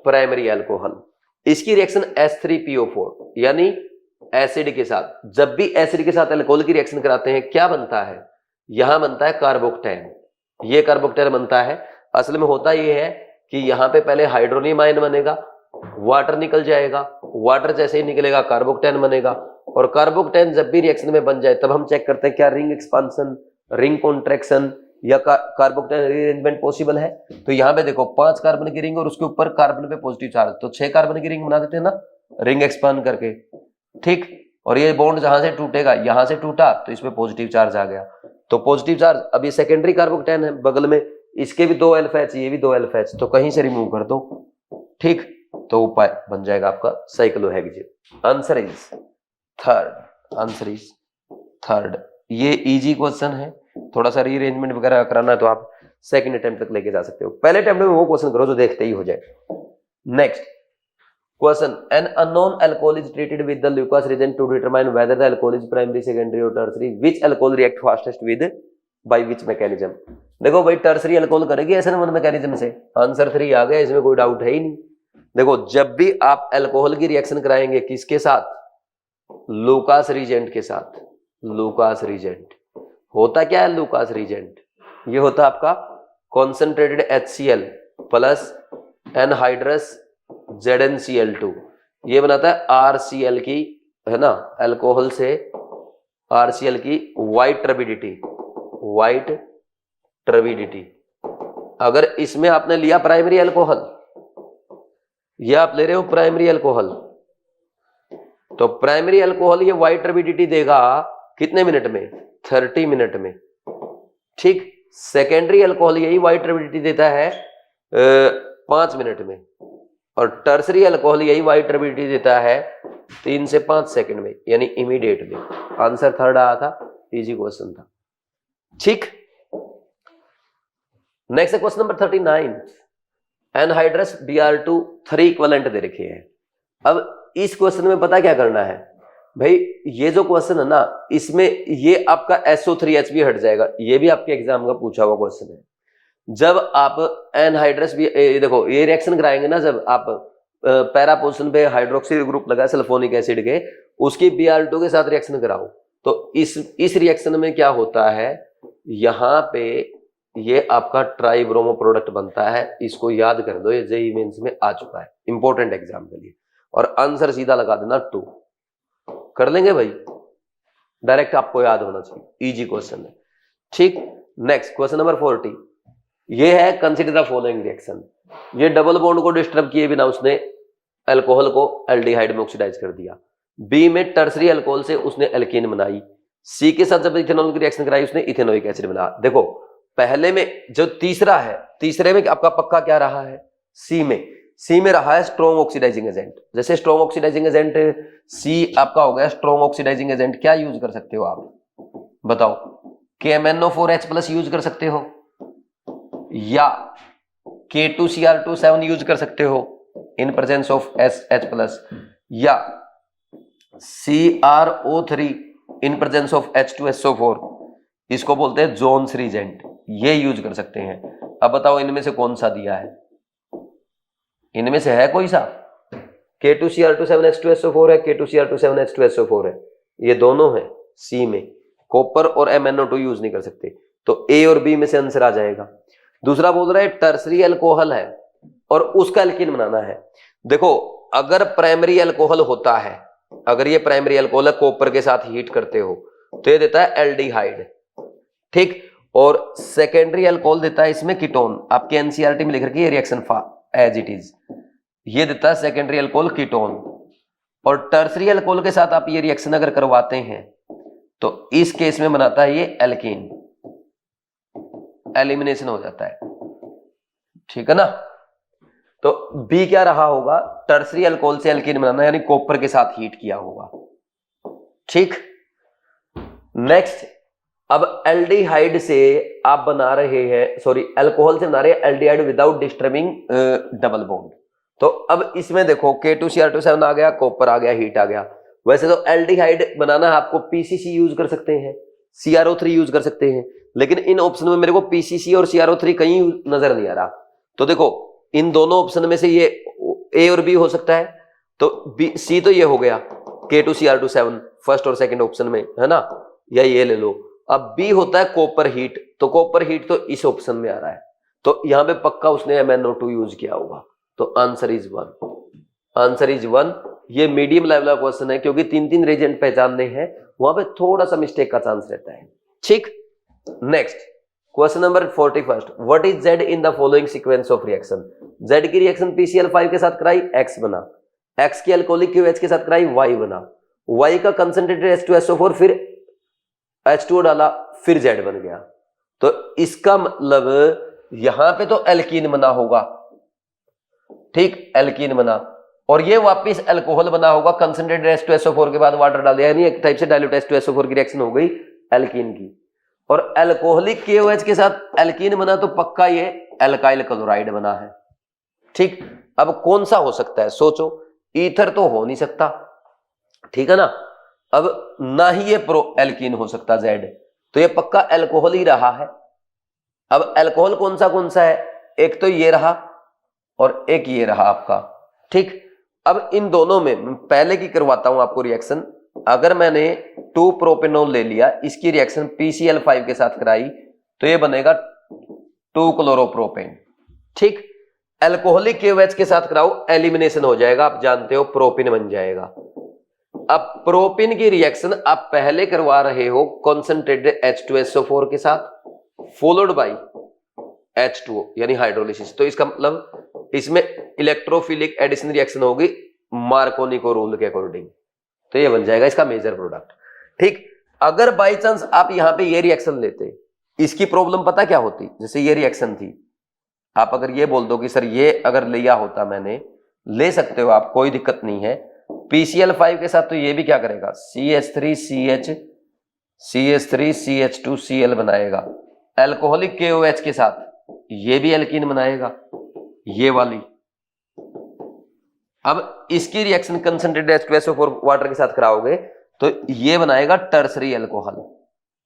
प्राइमरी अल्कोहल, इसकी रिएक्शन H3PO4 यानी एसिड के साथ। जब भी एसिड के साथ अल्कोहल की रिएक्शन कराते हैं क्या बनता है, यहां बनता है कार्बोक्टेन, ये कार्बोक्टेन बनता है। असल में होता ये है कि यहां पे पहले हाइड्रोनियम आयन बनेगा, वाटर निकल जाएगा, वाटर जैसे ही निकलेगा कार्बोक्टेन बनेगा, और कार्बोक्टेन जब भी रिएक्शन में बन जाए तब हम चेक करते हैं क्या रिंग एक्सपांशन, रिंग कॉन्ट्रैक्शन या कार्बोक्टेन रीअरेंजमेंट पॉसिबल है। तो यहाँ पे देखो 5 कार्बन की रिंग और उसके ऊपर कार्बन पे पॉजिटिव चार्ज, तो 6 कार्बन की रिंग बना देते हैं ना रिंग एक्सपांड करके। ठीक, और ये बॉन्ड जहां से टूटेगा, यहां से टूटा तो इसमें पॉजिटिव चार्ज आ गया, तो पॉजिटिव चार्ज, अब ये सेकेंडरी कार्बोक्टेन है बगल में, इसके भी 2 अल्फा एच, ये भी 2 अल्फा एच, तो कहीं से रिमूव कर दो। ठीक, तो उपाय बन जाएगा आपका cyclohexane. Answer is third. Answer is third. ये इजी क्वेश्चन है, थोड़ा सा रीअरेंजमेंट वगैरह कराना है तो आप सेकंड अटेम्प्ट तक लेके जा सकते हो, पहले अटेम्प्ट में वो क्वेश्चन करो जो देखते ही हो जाए। Next question, an unknown alcohol is treated with the Lucas reagent to determine whether the alcohol is primary, secondary और tertiary, which alcohol react fastest with by which mechanism. देखो भाई टर्सरी अल्कोहल करेगी SN1 मैकेनिज्म से। Answer 3 आ गया, इसमें कोई doubt है ही नहीं। देखो जब भी आप अल्कोहल की रिएक्शन कराएंगे किसके साथ, लूकास रिजेंट के साथ। लूकास रिजेंट होता क्या है, लूकास रिजेंट ये होता आपका concentrated HCl plus anhydrous ZnCl2, ये बनाता है RCl की, है ना, अल्कोहल से RCl की वाइट टर्बिडिटी। अगर इसमें आपने लिया प्राइमरी अल्कोहल, ये आप ले रहे हो प्राइमरी अल्कोहल, तो प्राइमरी अल्कोहल ये वाइट टर्बिडिटी देगा कितने मिनट में, 30 मिनट में। ठीक, सेकेंडरी अल्कोहल यही वाइट टर्बिडिटी देता है 5 मिनट में, और टर्सरी अल्कोहल यही वाइट टर्बिडिटी देता है 3 से 5 सेकंड में, यानी इमीडिएटली। आंसर थर्ड आया था, इजी क्वेश्चन था। ठीक, next question number 39, anhydrous Br2 3 equivalent दे रखे हैं। अब इस क्वेश्चन में पता क्या करना है भाई, ये जो क्वेश्चन है ना, इसमें ये आपका SO3H भी हट जाएगा, ये भी आपके एग्जाम का पूछा हुआ क्वेश्चन है। जब आप एनहाइड्रस देखो ये रिएक्शन कराएंगे ना, जब आप पैरा पोजीशन पे हाइड्रोक्सिल ग्रुप लगा सल्फोनिक एसिड के, उसकी Br2 के साथ रिएक्शन कराओ, तो इस रिएक्शन में क्या होता है, यहाँ पे ये आपका ट्राइब्रोमो प्रोडक्ट बनता है। इसको याद कर दो, ये जेईई मेंस में आ चुका है, इंपॉर्टेंट एग्जाम के लिए। और आंसर सीधा लगा देना 2। कर लेंगे भाई, डायरेक्ट आपको याद होना चाहिए, इजी क्वेश्चन है। ठीक, नेक्स्ट क्वेश्चन नंबर 40, ये है कंसीडर द फॉलोइंग रिएक्शन। ये डबल बॉन्ड को डिस्टर्ब किए बिना उसने अल्कोहल को एल्डिहाइड में ऑक्सीडाइज कर दिया। बी में टर्सरी अल्कोहल से उसने एल्कीन बनाई। सी के साथ जब इथेनॉल की रिएक्शन कराई उसने इथेनोइक एसिड बना। देखो पहले में जो तीसरा है, तीसरे में आपका पक्का क्या रहा है, सी में रहा है स्ट्रॉन्ग ऑक्सीडाइजिंग एजेंट। जैसे स्ट्रॉन्ग ऑक्सीडाइजिंग एजेंट सी आपका हो गया स्ट्रॉन्ग ऑक्सीडाइजिंग एजेंट, क्या यूज कर सकते हो आप बताओ? KMnO4H+ यूज कर सकते हो, या K2Cr2 यूज कर सकते हो इन प्रेजेंस ऑफ SH+, या CrO3 in presence of H2SO4, इसको बोलते हैं जोन्स रीजेंट, ये यूज कर सकते हैं। अब बताओ इनमें से कौन सा दिया है, इनमें से है कोई सा? K2Cr2 है, K2Cr2 है, ये दोनों है सी में। कॉपर और MnO2 यूज नहीं कर सकते, तो ए और बी में से आंसर आ जाएगा। दूसरा बोल रहा है टर्सरी अल्कोहल है और उसका एल्कीन बनाना है। देखो अगर प्राइमरी अल्कोहल होता है, अगर ये प्राइमरी अल्कोहल है, कॉपर के साथ हीट करते हो तो ये देता है एल्डिहाइड, ठीक, और सेकेंडरी अल्कोहल देता है इसमें कीटोन। आपके एनसीईआरटी में लिख रखी है रिएक्शन एज इट इज, ये देता है सेकेंडरी अल्कोहल कीटोन। और टर्सरी अल्कोहल के साथ आप ये रिएक्शन अगर करवाते हैं तो इस केस में बनाता है ये एल्कीन, एलिमिनेशन हो जाता है, ठीक है ना। तो बी क्या रहा होगा, टर्सरी अल्कोहल से एल्कीन बनाना, यानी कॉपर के साथ हीट किया होगा, ठीक। नेक्स्ट, अब एल्डिहाइड से आप बना रहे हैं, सॉरी अल्कोहल से बना रहे हैं aldehyde without disturbing double bond. तो अब इसमें देखो K2Cr2 आ गया, कॉपर आ गया, हीट आ गया। वैसे तो एल्डिहाइड बनाना है आपको PCC यूज कर सकते हैं, CrO3 यूज कर सकते हैं, लेकिन इन ऑप्शन में मेरे को PCC और CrO3 कहीं नजर नहीं आ रहा। तो देखो इन दोनों ऑप्शन में से ये A और B हो सकता है, तो C तो ये हो गया K2Cr2 फर्स्ट और सेकंड ऑप्शन में, है ना, या ये ले लो। अब B होता है कॉपर हीट, तो कॉपर हीट तो इस ऑप्शन में आ रहा है, तो यहां पे पक्का उसने MnO2 यूज किया होगा, तो आंसर इज 1, आंसर इज 1। ये मीडियम लेवल का क्वेश्चन है क्योंकि 3 रीजेंट पहचानने हैं, वहां पे थोड़ा सा मिस्टेक का चांस रहता है, ठीक। Next question number 41, what is Z in the following sequence of reaction. Z की रिएक्शन PCl5 के साथ कराई, X बना, X की अल्कोहलिक QH के साथ कराई, Y बना, Y का कंसंट्रेटेड H2SO4, फिर H2O डाला, फिर Z बन गया। तो इसका मतलब यहां पे तो एल्कीन बना होगा, ठीक, एल्कीन बना, और ये वापस अल्कोहल बना होगा, कंसंट्रेटेड H2SO4 के बाद वाटर डाल दिया, यानी एक टाइप से डाइल्यूट H2SO4 की रिएक्शन हो गई एल्कीन की। और अल्कोहलिक KOH के साथ एल्कीन बना तो पक्का ये एल्काइल क्लोराइड बना है, ठीक। अब कौन सा हो सकता है सोचो, ईथर तो हो नहीं सकता, ठीक है ना। अब ना ही ये प्रो एल्कीन हो सकता Z, तो ये पक्का अल्कोहल ही रहा है। अब अल्कोहल कौन सा है, एक तो ये रहा और एक ये रहा आपका, ठीक। अब इन दोनों में पहले की करवाता हूं आपको रिएक्शन। अगर मैंने 2 प्रोपेनॉल ले लिया, इसकी रिएक्शन PCl5 के साथ कराई तो ये बनेगा 2 क्लोरोप्रोपेन, ठीक। अल्कोहलिक KOH के साथ कराओ, एलिमिनेशन हो जाएगा, आप जानते हो प्रोपिन बन जाएगा। अब प्रोपिन की रिएक्शन आप पहले करवा रहे हो कॉन्सेंट्रेटेड H2SO4 के साथ, फॉलोड बाय H2O यानी हाइड्रोलिसिस। तो इसका मतलब इसमें इलेक्ट्रोफिलिक एडिशन रिएक्शन होगी मार्कोनी को रूल के अकॉर्डिंग, तो ये बन जाएगा इसका मेजर प्रोडक्ट, ठीक। अगर बाई चांस आप यहां पे ये रिएक्शन लेते, इसकी प्रॉब्लम पता क्या होती, जैसे ये रिएक्शन थी, आप अगर ये बोल दो कि सर ये अगर लिया होता मैंने, ले सकते हो आप, कोई दिक्कत नहीं है। PCl5 के साथ तो ये भी क्या करेगा, CH3CH2Cl बनाएगा, अल्कोहलिक KOH के साथ ये भी एल्कीन बनाएगा, ये वाली। अब इसकी रिएक्शन कंसंट्रेटेड H2SO4 वाटर के साथ कराओगे तो ये बनाएगा टर्सरी अल्कोहल,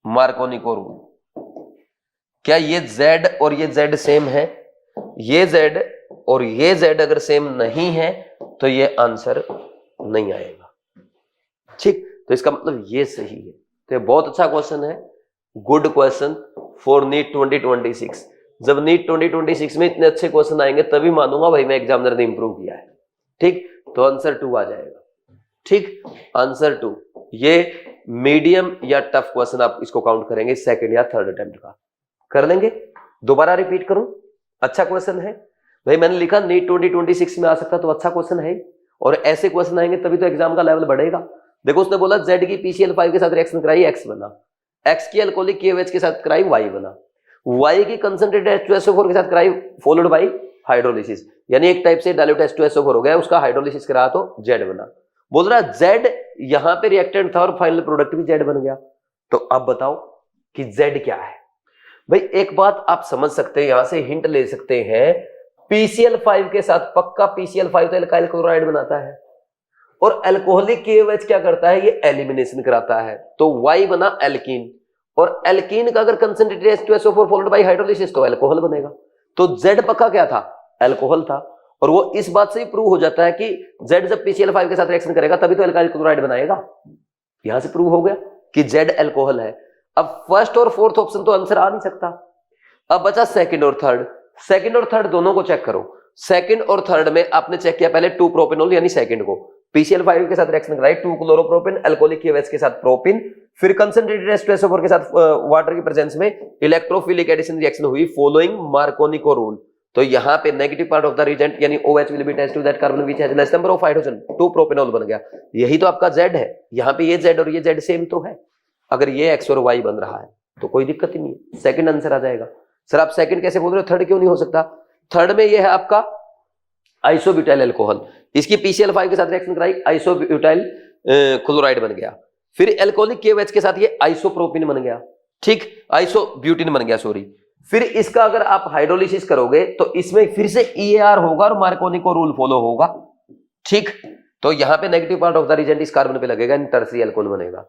मार्कोनी को रूल। क्या ये Z और ये Z सेम है, ये Z और ये Z अगर सेम नहीं है तो ये आंसर नहीं आएगा, ठीक। तो इसका मतलब ये सही है, तो ये बहुत अच्छा क्वेश्चन है, गुड क्वेश्चन फॉर नीट 2026। जब नीट 2026 में इतने अच्छे क्वेश्चन आएंगे तभी मानूंगा भाई मैं एग्जामिनर ने इंप्रूव किया है, ठीक। तो आंसर 2 आ जाएगा। ठीक, आंसर 2। ये मीडियम या टफ क्वेश्चन आप इसको काउंट करेंगे सेकंड या थर्ड अटेम्प्ट का। कर लेंगे? दोबारा रिपीट करूं? अच्छा क्वेश्चन है भाई, मैंने लिखा नीट 2026 में आ सकता, तो अच्छा क्वेश्चन है। और ऐसे क्वेश्चन आएंगे तभी तो एग्जाम का लेवल बढ़ेगा। देखो उसने बोला Z की PCl5 के साथ रिएक्शन कराई, X बना। X की अल्कोहलिक KOH के साथ कराई, Y बना। Y की कंसंट्रेटेड H2SO4 के साथ कराई, फॉलोड बाय हाइड्रोलिसिस, यानी एक टाइप से डाइल्यूट H2SO4 हो गया, उसका हाइड्रोलिसिस करा तो Z बना। बोल रहा Z यहां पे रिएक्टेंट था और फाइनल प्रोडक्ट भी Z बन गया। तो अब बताओ कि Z क्या है। भाई एक बात आप समझ सकते हैं, यहां से हिंट ले सकते हैं, PCl5 के साथ पक्का PCl5 तो एल्काइल क्लोराइड बनाता है, और अल्कोहलिक KOH क्या करता है, ये एलिमिनेशन कराता है। तो Y बना एल्कीन, और एल्कीन का अगर concentrated H2SO4 followed by hydrolysis तो अल्कोहल बनेगा। तो Z पक्का क्या था, अल्कोहल था। और वो इस बात से ही प्रूव हो जाता है कि Z जब PCl5 के साथ रिएक्शन करेगा तभी तो एल्काइल क्लोराइड बनाएगा। यहां से प्रूव हो गया कि Z अल्कोहल है। अब फर्स्ट और फोर्थ ऑप्शन तो आंसर आ नहीं सकता। अब बचा सेकंड और थर्ड। सेकंड और थर्ड दोनों को चेक करो। सेकंड और थर्ड में आपने चेक किया पहले 2 प्रोपेनॉल यानी सेकंड को, PCl5 के साथ रिएक्शन कराई, 2 क्लोरोप्रोपेन अल्कोहलिक KOH के साथ प्रोपिन, फिर कंसंट्रेटेड H2SO4 के साथ वाटर की प्रेजेंस में इलेक्ट्रोफिलिक एडिशन रिएक्शन हुई फॉलोइंग मार्कोनी रूल। तो यहां पे negative part of the reagent यानी OH will be attached to that carbon which has less number of hydrogen, 2 propanol बन गया। यही तो आपका Z है। यहां पे ये Z और ये Z सेम तो है। अगर ये X और Y बन रहा है तो कोई दिक्कत ही नहीं है, सेकंड आंसर आ जाएगा। सर आप सेकंड कैसे बोल रहे हो, थर्ड क्यों नहीं हो सकता? थर्ड में ये है आपका आइसोब्यूटाइल अल्कोहल, इसकी PCl5 के साथ रिएक्शन कराई, आइसोब्यूटाइल क्लोराइड बन गया। फिर अल्कोहलिक KOH के साथ ये आइसोप्रोपिन बन गया, ठीक, आइसोब्यूटिन बन गया, सॉरी। फिर इसका अगर आप हाइड्रोलिसिस करोगे तो इसमें फिर से EAR होगा और मार्कोनी रूल फॉलो होगा, ठीक। तो यहां पे negative part of the reagent इस कार्बन पे लगेगा, टर्सरी अल्कोहल बनेगा।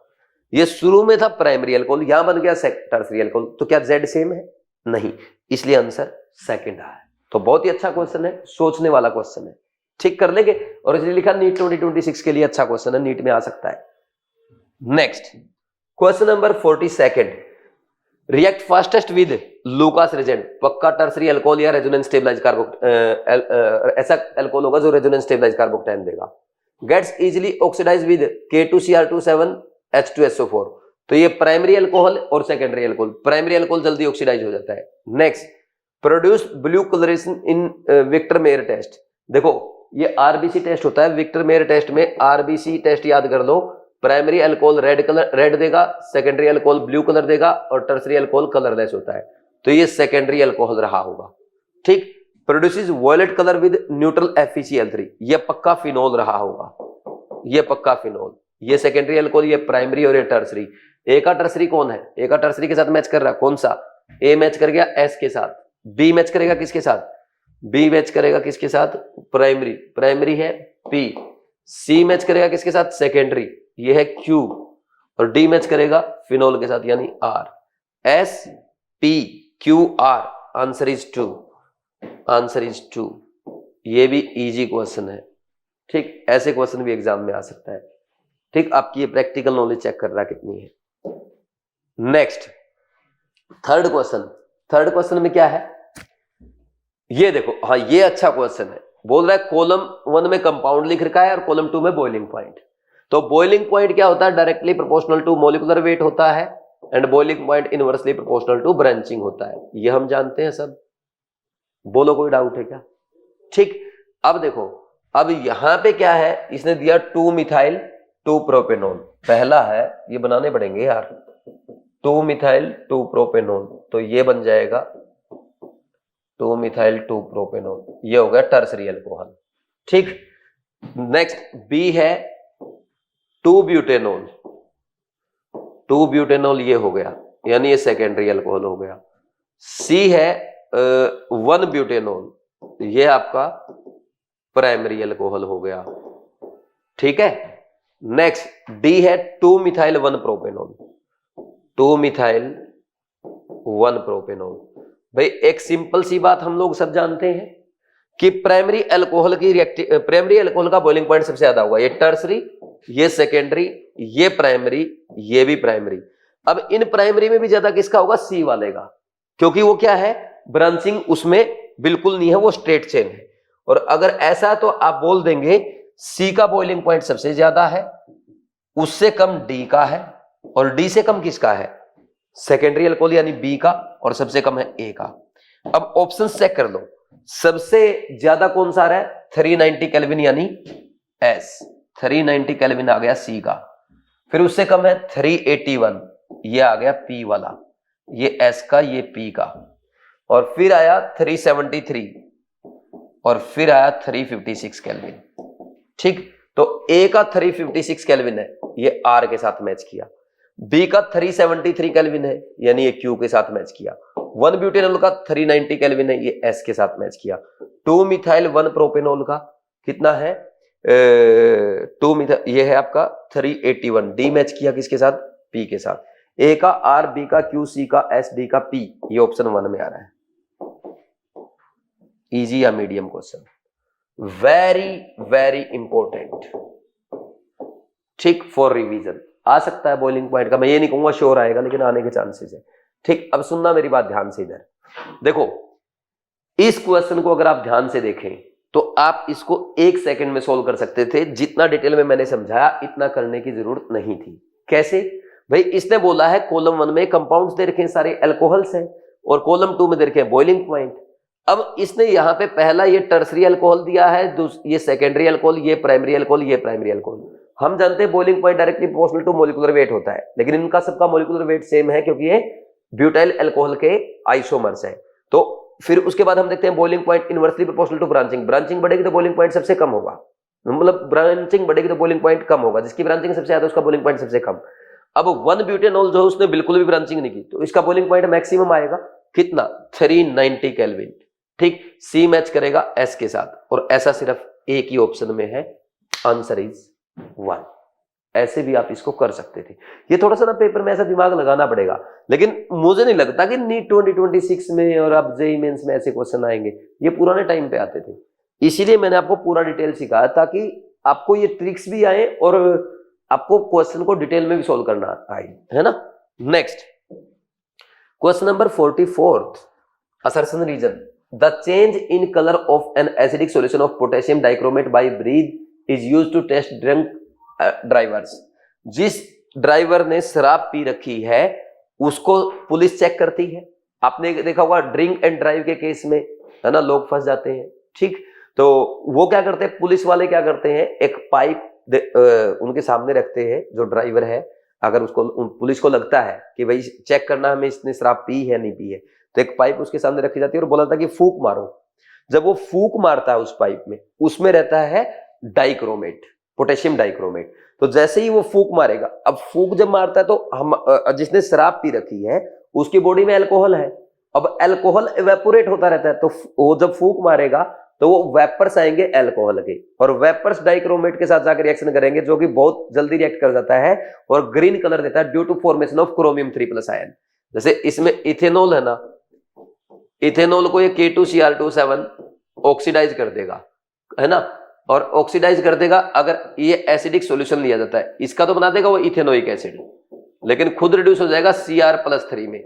ये शुरू में था प्राइमरी अल्कोहल, यहां बन गया टर्सरी अल्कोहल। तो क्या Z सेम है? नहीं, इसलिए आंसर सेकंड है। तो बहुत ही अच्छा क्वेश्चन है, सोचने वाला क्वेश्चन है, ठीक कर लेंगे। और इसलिए लिखा नीट 2026 के लिए अच्छा क्वेश्चन है, नीट में आ सकता है। Next question number 42, react fastest with Lucas reagent, पक्का टर्सरी अल्कोहल या रेजोनेंस स्टेबलाइज ऐसा अल्कोहल होगा जो रेजोनेंस स्टेबलाइज कार्बोक्टाइन देगा। Gets easily oxidise with K2Cr27H2SO4, तो ये प्राइमरी अल्कोहल और सेकेंडरी अल्कोहल। प्राइमरी अल्कोहल जल्दी ऑक्सीडाइज हो जाता है। नेक्स्ट, प्रोड्यूस ब्लू कलरेशन इन विक्टर मेयर टेस्ट। देखो ये RBC टेस्ट होता है, विक्टर मेयर टेस्ट में RBC टेस्ट याद कर लो। प्राइमरी अल्कोहल रेड देगा, सेकेंडरी अल्कोहल ब्लू कलर देगा, और टर्सरी अल्कोहल कलरलेस होता है। तो ये सेकेंडरी अल्कोहल रहा होगा, ठीक। Produces violet colour with neutral FeCl3, ये पक्का फिनोल रहा होगा, ये पक्का फिनोल। ये सेकेंडरी अल्कोहल, ये प्राइमरी और ये टर्सरी। ए का टर्सरी कौन है? ए का टर्सरी के साथ मैच कर रहा है, कौन सा? ए मैच कर गया S के साथ, B मैच करेगा किसके साथ? B मैच करेगा किसके साथ? प्राइमरी, प्राइमरी है P। C मैच करेगा किसके साथ? सेकेंडरी, ये है Q। और D मैच करेगा फिनोल के साथ यानी R। SPQR, answer is 2, answer is 2। ये भी इजी क्वेश्चन है, ठीक। ऐसे क्वेश्चन भी एग्जाम में आ सकता है, ठीक। आपकी ये प्रैक्टिकल नॉलेज चेक कर रहा कितनी है। Next third question. Third question में क्या है ये देखो, हाँ ये अच्छा क्वेश्चन है। बोल रहा है कॉलम 1 में कंपाउंड लिख रखा है और कॉलम 2 में बॉइलिंग पॉइंट। तो बॉइलिंग पॉइंट क्या होता है? Directly proportional to molecular weight होता है, and boiling point inversely proportional to branching होता है। ये हम जानते हैं सब, बोलो कोई डाउट है क्या? ठीक। अब देखो, अब यहां पे क्या है, इसने दिया 2 मिथाइल 2 प्रोपेनॉल। पहला है, ये बनाने पड़ेंगे यार, 2 मिथाइल 2 प्रोपेनॉल, तो ये बन जाएगा 2 मिथाइल 2 प्रोपेनॉल, ये हो गया टर्सरी अल्कोहल, ठीक। नेक्स्ट बी है 2 ब्यूटेनॉल, 2 ब्यूटेनॉल, ये हो गया, यानी ये सेकेंडरी अल्कोहल हो गया। सी है 1 ब्यूटेनॉल, ये आपका प्राइमरी अल्कोहल हो गया, ठीक है। नेक्स्ट डी है 2 मिथाइल 1 प्रोपेनॉल, 2 मिथाइल 1 प्रोपेनॉल। भाई एक सिंपल सी बात हम लोग सब जानते हैं कि प्राइमरी अल्कोहल का बॉइलिंग पॉइंट सबसे ज्यादा होगा। ये टर्सरी, ये सेकेंडरी, ये प्राइमरी, ये भी प्राइमरी। अब इन प्राइमरी में भी ज्यादा किसका होगा? सी वाले का, क्योंकि वो क्या है, ब्रांचिंग उसमें बिल्कुल नहीं है, वो स्ट्रेट चेन है। और अगर ऐसा तो आप बोल देंगे सी का बॉइलिंग पॉइंट सबसे ज्यादा है, उससे कम डी का है, और डी से कम किसका है? सेकेंडरी अल्कोहल यानी बी का, और सबसे कम है ए का। अब ऑप्शन चेक कर लो, सबसे ज्यादा कौन सा आ रहा है? 390 केल्विन यानी एस, 390 केल्विन आ गया सी का। फिर उससे कम है 381, ये आ गया पी वाला, ये एस का, ये पी का। और फिर आया 373, और फिर आया 356 केल्विन। ठीक, तो ए का 356 केल्विन है, ये आर के साथ मैच किया। बी का 373 केल्विन है, यानी ये क्यू के साथ मैच किया। 1 ब्यूटेनॉल का 390 केल्विन है, ये एस के साथ मैच किया। 2 मिथाइल 1 प्रोपेनॉल का कितना है? 2 मिथाइल, ये है आपका 381, डी मैच किया किसके साथ? पी के साथ। ए का आर, बी का क्यू, सी का एस, डी का पी, ये ऑप्शन 1 में आ रहा है। इजी या medium question, very very important, ठीक, फॉर रिवीजन। आ सकता है बॉइलिंग पॉइंट का, मैं ये नहीं कहूंगा श्योर आएगा, लेकिन आने के चांसेस है। ठीक, अब सुनना मेरी बात ध्यान से इधर देखो, इस क्वेश्चन को अगर आप ध्यान से देखें तो आप इसको 1 सेकंड में सोल्व कर सकते थे। जितना डिटेल में मैंने समझाया इतना करने की जरूरत नहीं थी। कैसे भाई? इसने बोला है कॉलम 1 में कंपाउंड्स दे रखे हैं, सारे अल्कोहल्स हैं, और कॉलम 2 में दे रखे हैं बॉइलिंग पॉइंट। अब इसने यहां पे पहला ये टर्सरी अल्कोहल दिया है, ये सेकेंडरी अल्कोहल, ये प्राइमरी अल्कोहल, ये प्राइमरी अल्कोहल। हम जानते हैं boiling point directly proportional to molecular weight होता है, लेकिन इनका सबका मॉलिक्यूलर वेट सेम है क्योंकि ये ब्यूटाइल अल्कोहल के आइसोमर्स हैं। तो फिर उसके बाद हम देखते हैं boiling point inversely proportional to branching. Branching बढ़ेगी तो बॉइलिंग पॉइंट सबसे कम होगा, मतलब ब्रांचिंग बढ़ेगी तो बॉइलिंग पॉइंट कम होगा। जिसकी ब्रांचिंग सबसे ज्यादा उसका बॉइलिंग पॉइंट सबसे कम। अब 1 ब्यूटेनॉल जो उसने बिल्कुल भी ब्रांचिंग नहीं की, तो इसका बॉइलिंग पॉइंट मैक्सिमम आएगा कितना? 390 केल्विन। ठीक, सी मैच करेगा एस के साथ, और ऐसा सिर्फ एक ही ऑप्शन में है, आंसर इज 1। ऐसे भी आप इसको कर सकते थे। ये थोड़ा सा ना पेपर में ऐसा दिमाग लगाना पड़ेगा, लेकिन मुझे नहीं लगता कि नीट 2026 में और अब जेईई मेंस में ऐसे क्वेश्चन आएंगे। ये पुराने टाइम पे आते थे, इसीलिए मैंने आपको पूरा डिटेल सिखाया ताकि आपको ये ट्रिक्स भी आए और आपको क्वेश्चन को डिटेल में भी सोल्व करना आए, है ना। Next question number 44, assertion reason. The change in colour of an acidic solution of potassium dichromate by breath is used to test drunk drivers. जिस ड्राइवर ने शराब पी रखी है उसको पुलिस चेक करती है। आपने देखा होगा ड्रिंक एंड ड्राइव के केस में, है ना, लोग फंस जाते हैं। ठीक, तो वो क्या करते हैं, पुलिस वाले क्या करते हैं, एक पाइप उनके सामने रखते हैं, जो ड्राइवर है, अगर उसको पुलिस को लगता है कि भाई चेक करना हमें इसने शराब पी है नहीं पी है, तो एक पाइप उसके सामने रखी जाती है और बोला था कि फूंक मारो। जब वो फूंक मारता है उस पाइप में, उसमें रहता है डाइक्रोमेट, पोटेशियम डाइक्रोमेट। तो जैसे ही वो फूंक मारेगा, अब फूंक जब मारता है तो हम जिसने शराब पी रखी है उसकी बॉडी में अल्कोहल है। अब अल्कोहल इवेपोरेट होता रहता है, तो वो जब फूंक मारेगा तो वो वेपर्स आएंगे अल्कोहल के, और वेपर्स डाइक्रोमेट के साथ जाकर रिएक्शन करेंगे, जो कि बहुत जल्दी रिएक्ट कर जाता है और ग्रीन कलर देता है due to formation of chromium 3+ ion. जैसे इसमें इथेनॉल है ना, इथेनॉल को ये K2Cr2 ऑक्सीडाइज कर देगा, है ना, और ऑक्सीडाइज कर देगा। अगर ये एसिडिक सॉल्यूशन लिया जाता है, इसका तो बना देगा वो इथेनोइक एसिड, लेकिन खुद रिड्यूस हो जाएगा Cr+3 में।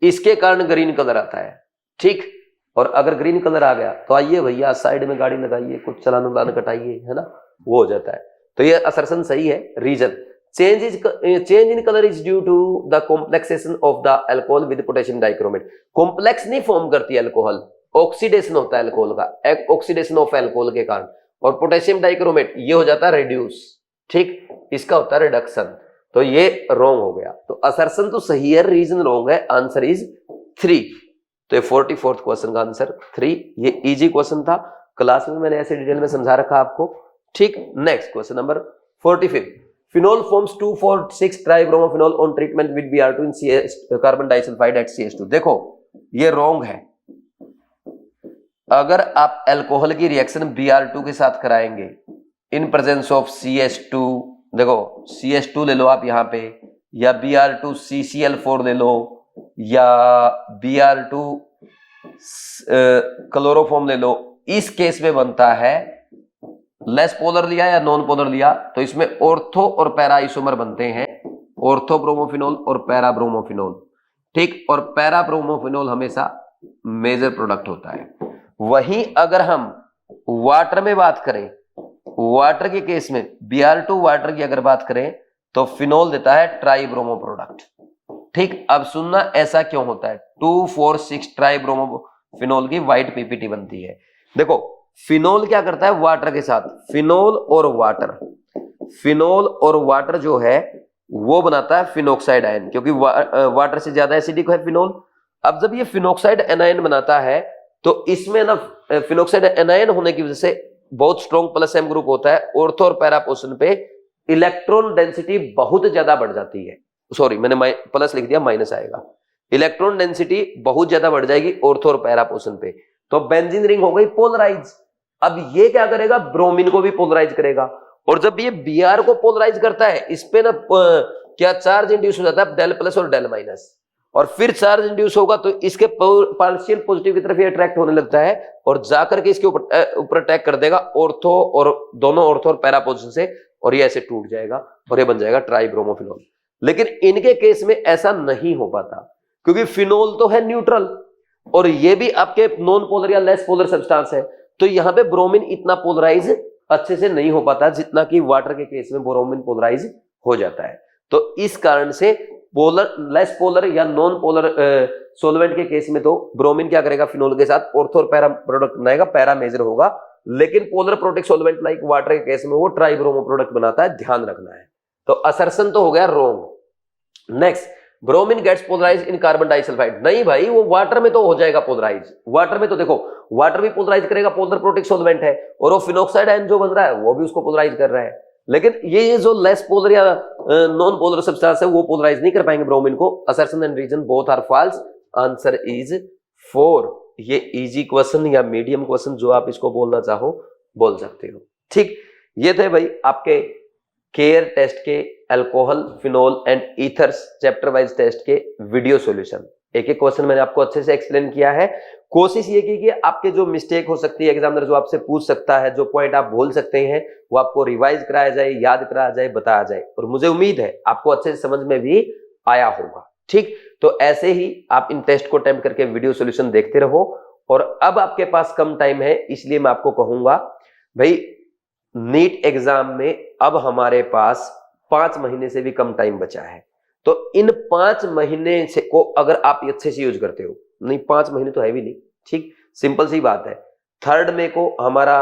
इसके कारण ग्रीन कलर आता है। ठीक, और अगर ग्रीन कलर आ गया तो आइए भैया साइड में गाड़ी लगाइए, कुछ चलान उलान कटाइए, है ना, वो हो जाता है। तो ये असर्शन सही है। Reason change in colour is due to the complexation of the alcohol with potassium dichromate. Complex नहीं फॉर्म करती अल्कोहल, ऑक्सीडेशन होता है अल्कोहल का, ऑक्सीडेशन ऑफ अल्कोहल के कारण, और पोटेशियम डाइक्रोमेट ये हो जाता है रिड्यूस। ठीक, इसका होता है रिडक्शन। तो ये रॉन्ग हो गया। तो असर्शन तो सही है, रीजन रॉन्ग है, आंसर इज 3। तो ये 44th क्वेश्चन का आंसर 3। ये इजी क्वेश्चन था, क्लास में मैंने ऐसे डिटेल में समझा रखा आपको। ठीक, next question number 45। Phenol forms 2,4,6 tribromophenol on treatment with Br2 in carbon disulphide at CH2। देखो ये रॉन्ग है। अगर आप अल्कोहल की रिएक्शन Br2 के साथ कराएंगे इन प्रेजेंस ऑफ CH2, देखो CH2 ले लो आप यहाँ पे, या Br2 CCl4 ले लो, या Br2 क्लोरोफॉर्म ले लो, इस केस में बनता है, लेस पोलर लिया या नॉन पोलर लिया तो इसमें ऑर्थो और पैरा आइसोमर बनते हैं, ऑर्थो ब्रोमोफिनोल और पैरा ब्रोमोफिनोल। ठीक, और पैरा ब्रोमोफिनोल हमेशा मेजर प्रोडक्ट होता है। वहीं अगर हम वाटर में बात करें वाटर के केस में Br2 वाटर की अगर बात करें तो फिनोल देता है ट्राइब्रोमो प्रोडक्ट। ठीक, अब सुनना ऐसा क्यों होता है, 2,4,6 ट्राइब्रोमो फिनोल की व्हाइट पीपीटी बनती है। देखो फिनोल क्या करता है वाटर के साथ, फिनोल और वाटर जो है वो बनाता है फिनोक्साइड आयन, क्योंकि वाटर से ज्यादा एसिडिक है फिनोल। अब जब ये फिनोक्साइड एनायन बनाता है तो इसमें ना फिनोक्साइड एनायन होने की वजह से बहुत स्ट्रॉन्ग प्लस एम ग्रुप होता है, ऑर्थो और पैरा पोजीशन पे इलेक्ट्रॉन डेंसिटी बहुत ज्यादा बढ़ जाती है। सॉरी मैंने प्लस लिख दिया, माइनस आएगा। इलेक्ट्रॉन डेंसिटी बहुत ज्यादा बढ़ जाएगी ऑर्थो और पैरा पोजीशन पे, तो बेंजीन रिंग हो गई पोलराइज। अब ये क्या करेगा, ब्रोमीन को भी पोलराइज करेगा, और जब ये Br को पोलराइज करता है इस पे ना क्या चार्ज इंड्यूस हो जाता है, डेल प्लस और डेल माइनस, और फिर चार्ज इंड्यूस होगा तो इसके पार्शियल पॉजिटिव की तरफ ये अट्रैक्ट होने लगता है और जाकर के इसके ऊपर अटैक कर देगा ऑर्थो और दोनों ऑर्थो और पैरा पोजीशन से, और ये ऐसे टूट जाएगा और ये बन जाएगा ट्राइब्रोमोफिनोल। लेकिन इनके केस में ऐसा नहीं हो पाता, क्योंकि फिनोल तो है न्यूट्रल और ये भी आपके नॉन पोलर या लेस पोलर सब्सटेंस है, तो यहाँ पे ब्रोमीन इतना पोलराइज अच्छे से नहीं हो पाता जितना कि वाटर के केस में ब्रोमीन पोलराइज हो जाता है। तो इस कारण से पोलर, लेस पोलर या नॉन पोलर सॉल्वेंट के केस में तो ब्रोमीन क्या करेगा, फिनोल के साथ ऑर्थो और पैरा प्रोडक्ट बनाएगा, पैरा मेजर होगा। लेकिन polar protic solvent like water के केस में वो ट्राइब्रोमो प्रोडक्ट बनाता है, ध्यान रखना है। तो असर्शन तो हो गया wrong. Next, bromine gets polarise in carbon disulphide. नहीं भाई, वो वाटर में तो हो जाएगा पोलराइज। वाटर में तो देखो वाटर भी पोलराइज करेगा, पोलर प्रोटेक्ट सॉल्वेंट है, और वो फिनोक्साइड आयन जो बन रहा है वो भी उसको पोलराइज कर रहा है। लेकिन ये जो लेस पोलर या नॉन पोलर सब्सटेंस है वो पोलराइज नहीं कर पाएंगे ब्रोमीन को। Assertion and reason both are false, answer is 4। ये इजी क्वेश्चन या मीडियम क्वेश्चन जो आप इसको बोलना चाहो बोल सकते हो। ठीक, ये थे भाई आपके केयर टेस्ट के alcohol, phenol and ethers chapter wise test के वीडियो सॉल्यूशन। एक एक क्वेश्चन मैंने आपको अच्छे से एक्सप्लेन किया है। कोशिश ये की कि आपके जो मिस्टेक हो सकती है, एग्जामिनर जो आपसे पूछ सकता है, जो पॉइंट आप भूल सकते हैं, वो आपको रिवाइज कराया जाए, याद कराया जाए, बताया जाए, और मुझे उम्मीद है आपको अच्छे से समझ में भी आया होगा। ठीक, तो ऐसे ही आप इन टेस्ट को अटेम्प्ट करके वीडियो सॉल्यूशन देखते रहो। और अब आपके पास कम टाइम है, इसलिए मैं आपको कहूंगा भाई नीट एग्जाम में अब हमारे पास 5 महीने से भी कम टाइम बचा है। तो इन 5 महीने से को अगर आप अच्छे से यूज करते हो, नहीं 5 महीने तो है भी नहीं, ठीक, सिंपल सी बात है। 3rd मई को हमारा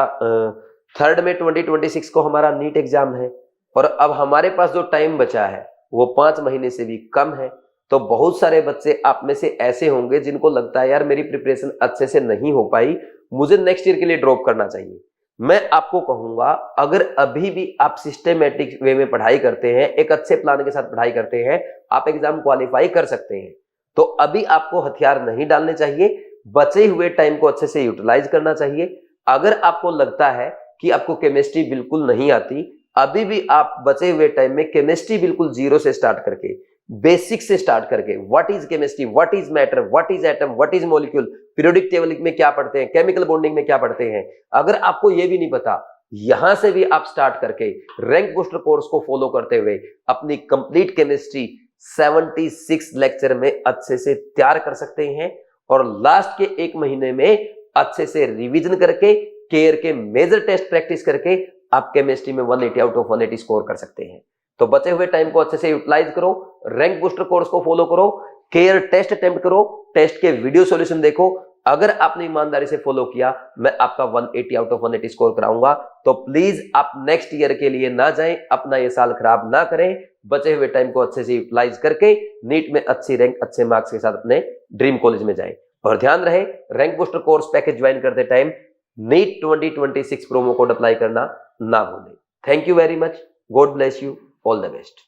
3rd मई 2026 को हमारा नीट एग्जाम है, और अब हमारे पास जो टाइम बचा है वो 5 महीने से भी कम है। तो बहुत सारे बच्चे आप में से ऐसे होंगे जिनको लगता है यार मेरी प्रिपरेशन अच्छे से नहीं हो पाई, मुझे नेक्स्ट ईयर के लिए ड्रॉप करना चाहिए। मैं आपको कहूंगा अगर अभी भी आप सिस्टमेटिक वे में पढ़ाई करते हैं, एक अच्छे प्लान के साथ पढ़ाई करते हैं, आप एग्जाम क्वालिफाई कर सकते हैं। तो अभी आपको हथियार नहीं डालने चाहिए, बचे हुए टाइम को अच्छे से यूटिलाइज करना चाहिए। अगर आपको लगता है कि आपको केमिस्ट्री बिल्कुल नहीं आती, अभी भी आप बचे हुए टाइम में केमिस्ट्री बिल्कुल जीरो से स्टार्ट करके, बेसिक से स्टार्ट करके, what is chemistry, what is matter, what is atom, what is molecule, periodic table में क्या पढ़ते हैं, केमिकल बॉन्डिंग में क्या पढ़ते हैं, अगर आपको ये भी नहीं पता, यहां से भी आप स्टार्ट करके रैंक बूस्टर कोर्स को फॉलो करते हुए अपनी कंप्लीट केमिस्ट्री 76 लेक्चर में अच्छे से तैयार कर सकते हैं। और लास्ट के 1 महीने में अच्छे से रिवीजन करके, केयर के मेजर टेस्ट प्रैक्टिस करके आप केमिस्ट्री में 180 आउट ऑफ 180 स्कोर कर सकते हैं। तो बचे हुए टाइम को अच्छे से यूटिलाइज करो, रैंक बूस्टर कोर्स को फॉलो करो, केयर टेस्ट अटेम्प्ट करो, टेस्ट के वीडियो सॉल्यूशन देखो। अगर आपने ईमानदारी से फॉलो किया, मैं आपका 180 आउट ऑफ 180 स्कोर कराऊंगा। तो प्लीज आप नेक्स्ट ईयर के लिए ना जाएं, अपना ये साल खराब ना करें, बचे हुए टाइम को अच्छे से यूटिलाइज करके नीट में अच्छी रैंक, अच्छे मार्क्स के साथ अपने ड्रीम कॉलेज में जाएं। और ध्यान रहे, rank booster course package join करते time NEET 2026 promo code apply करना ना भूलें। Thank you very much, God bless you, all the best.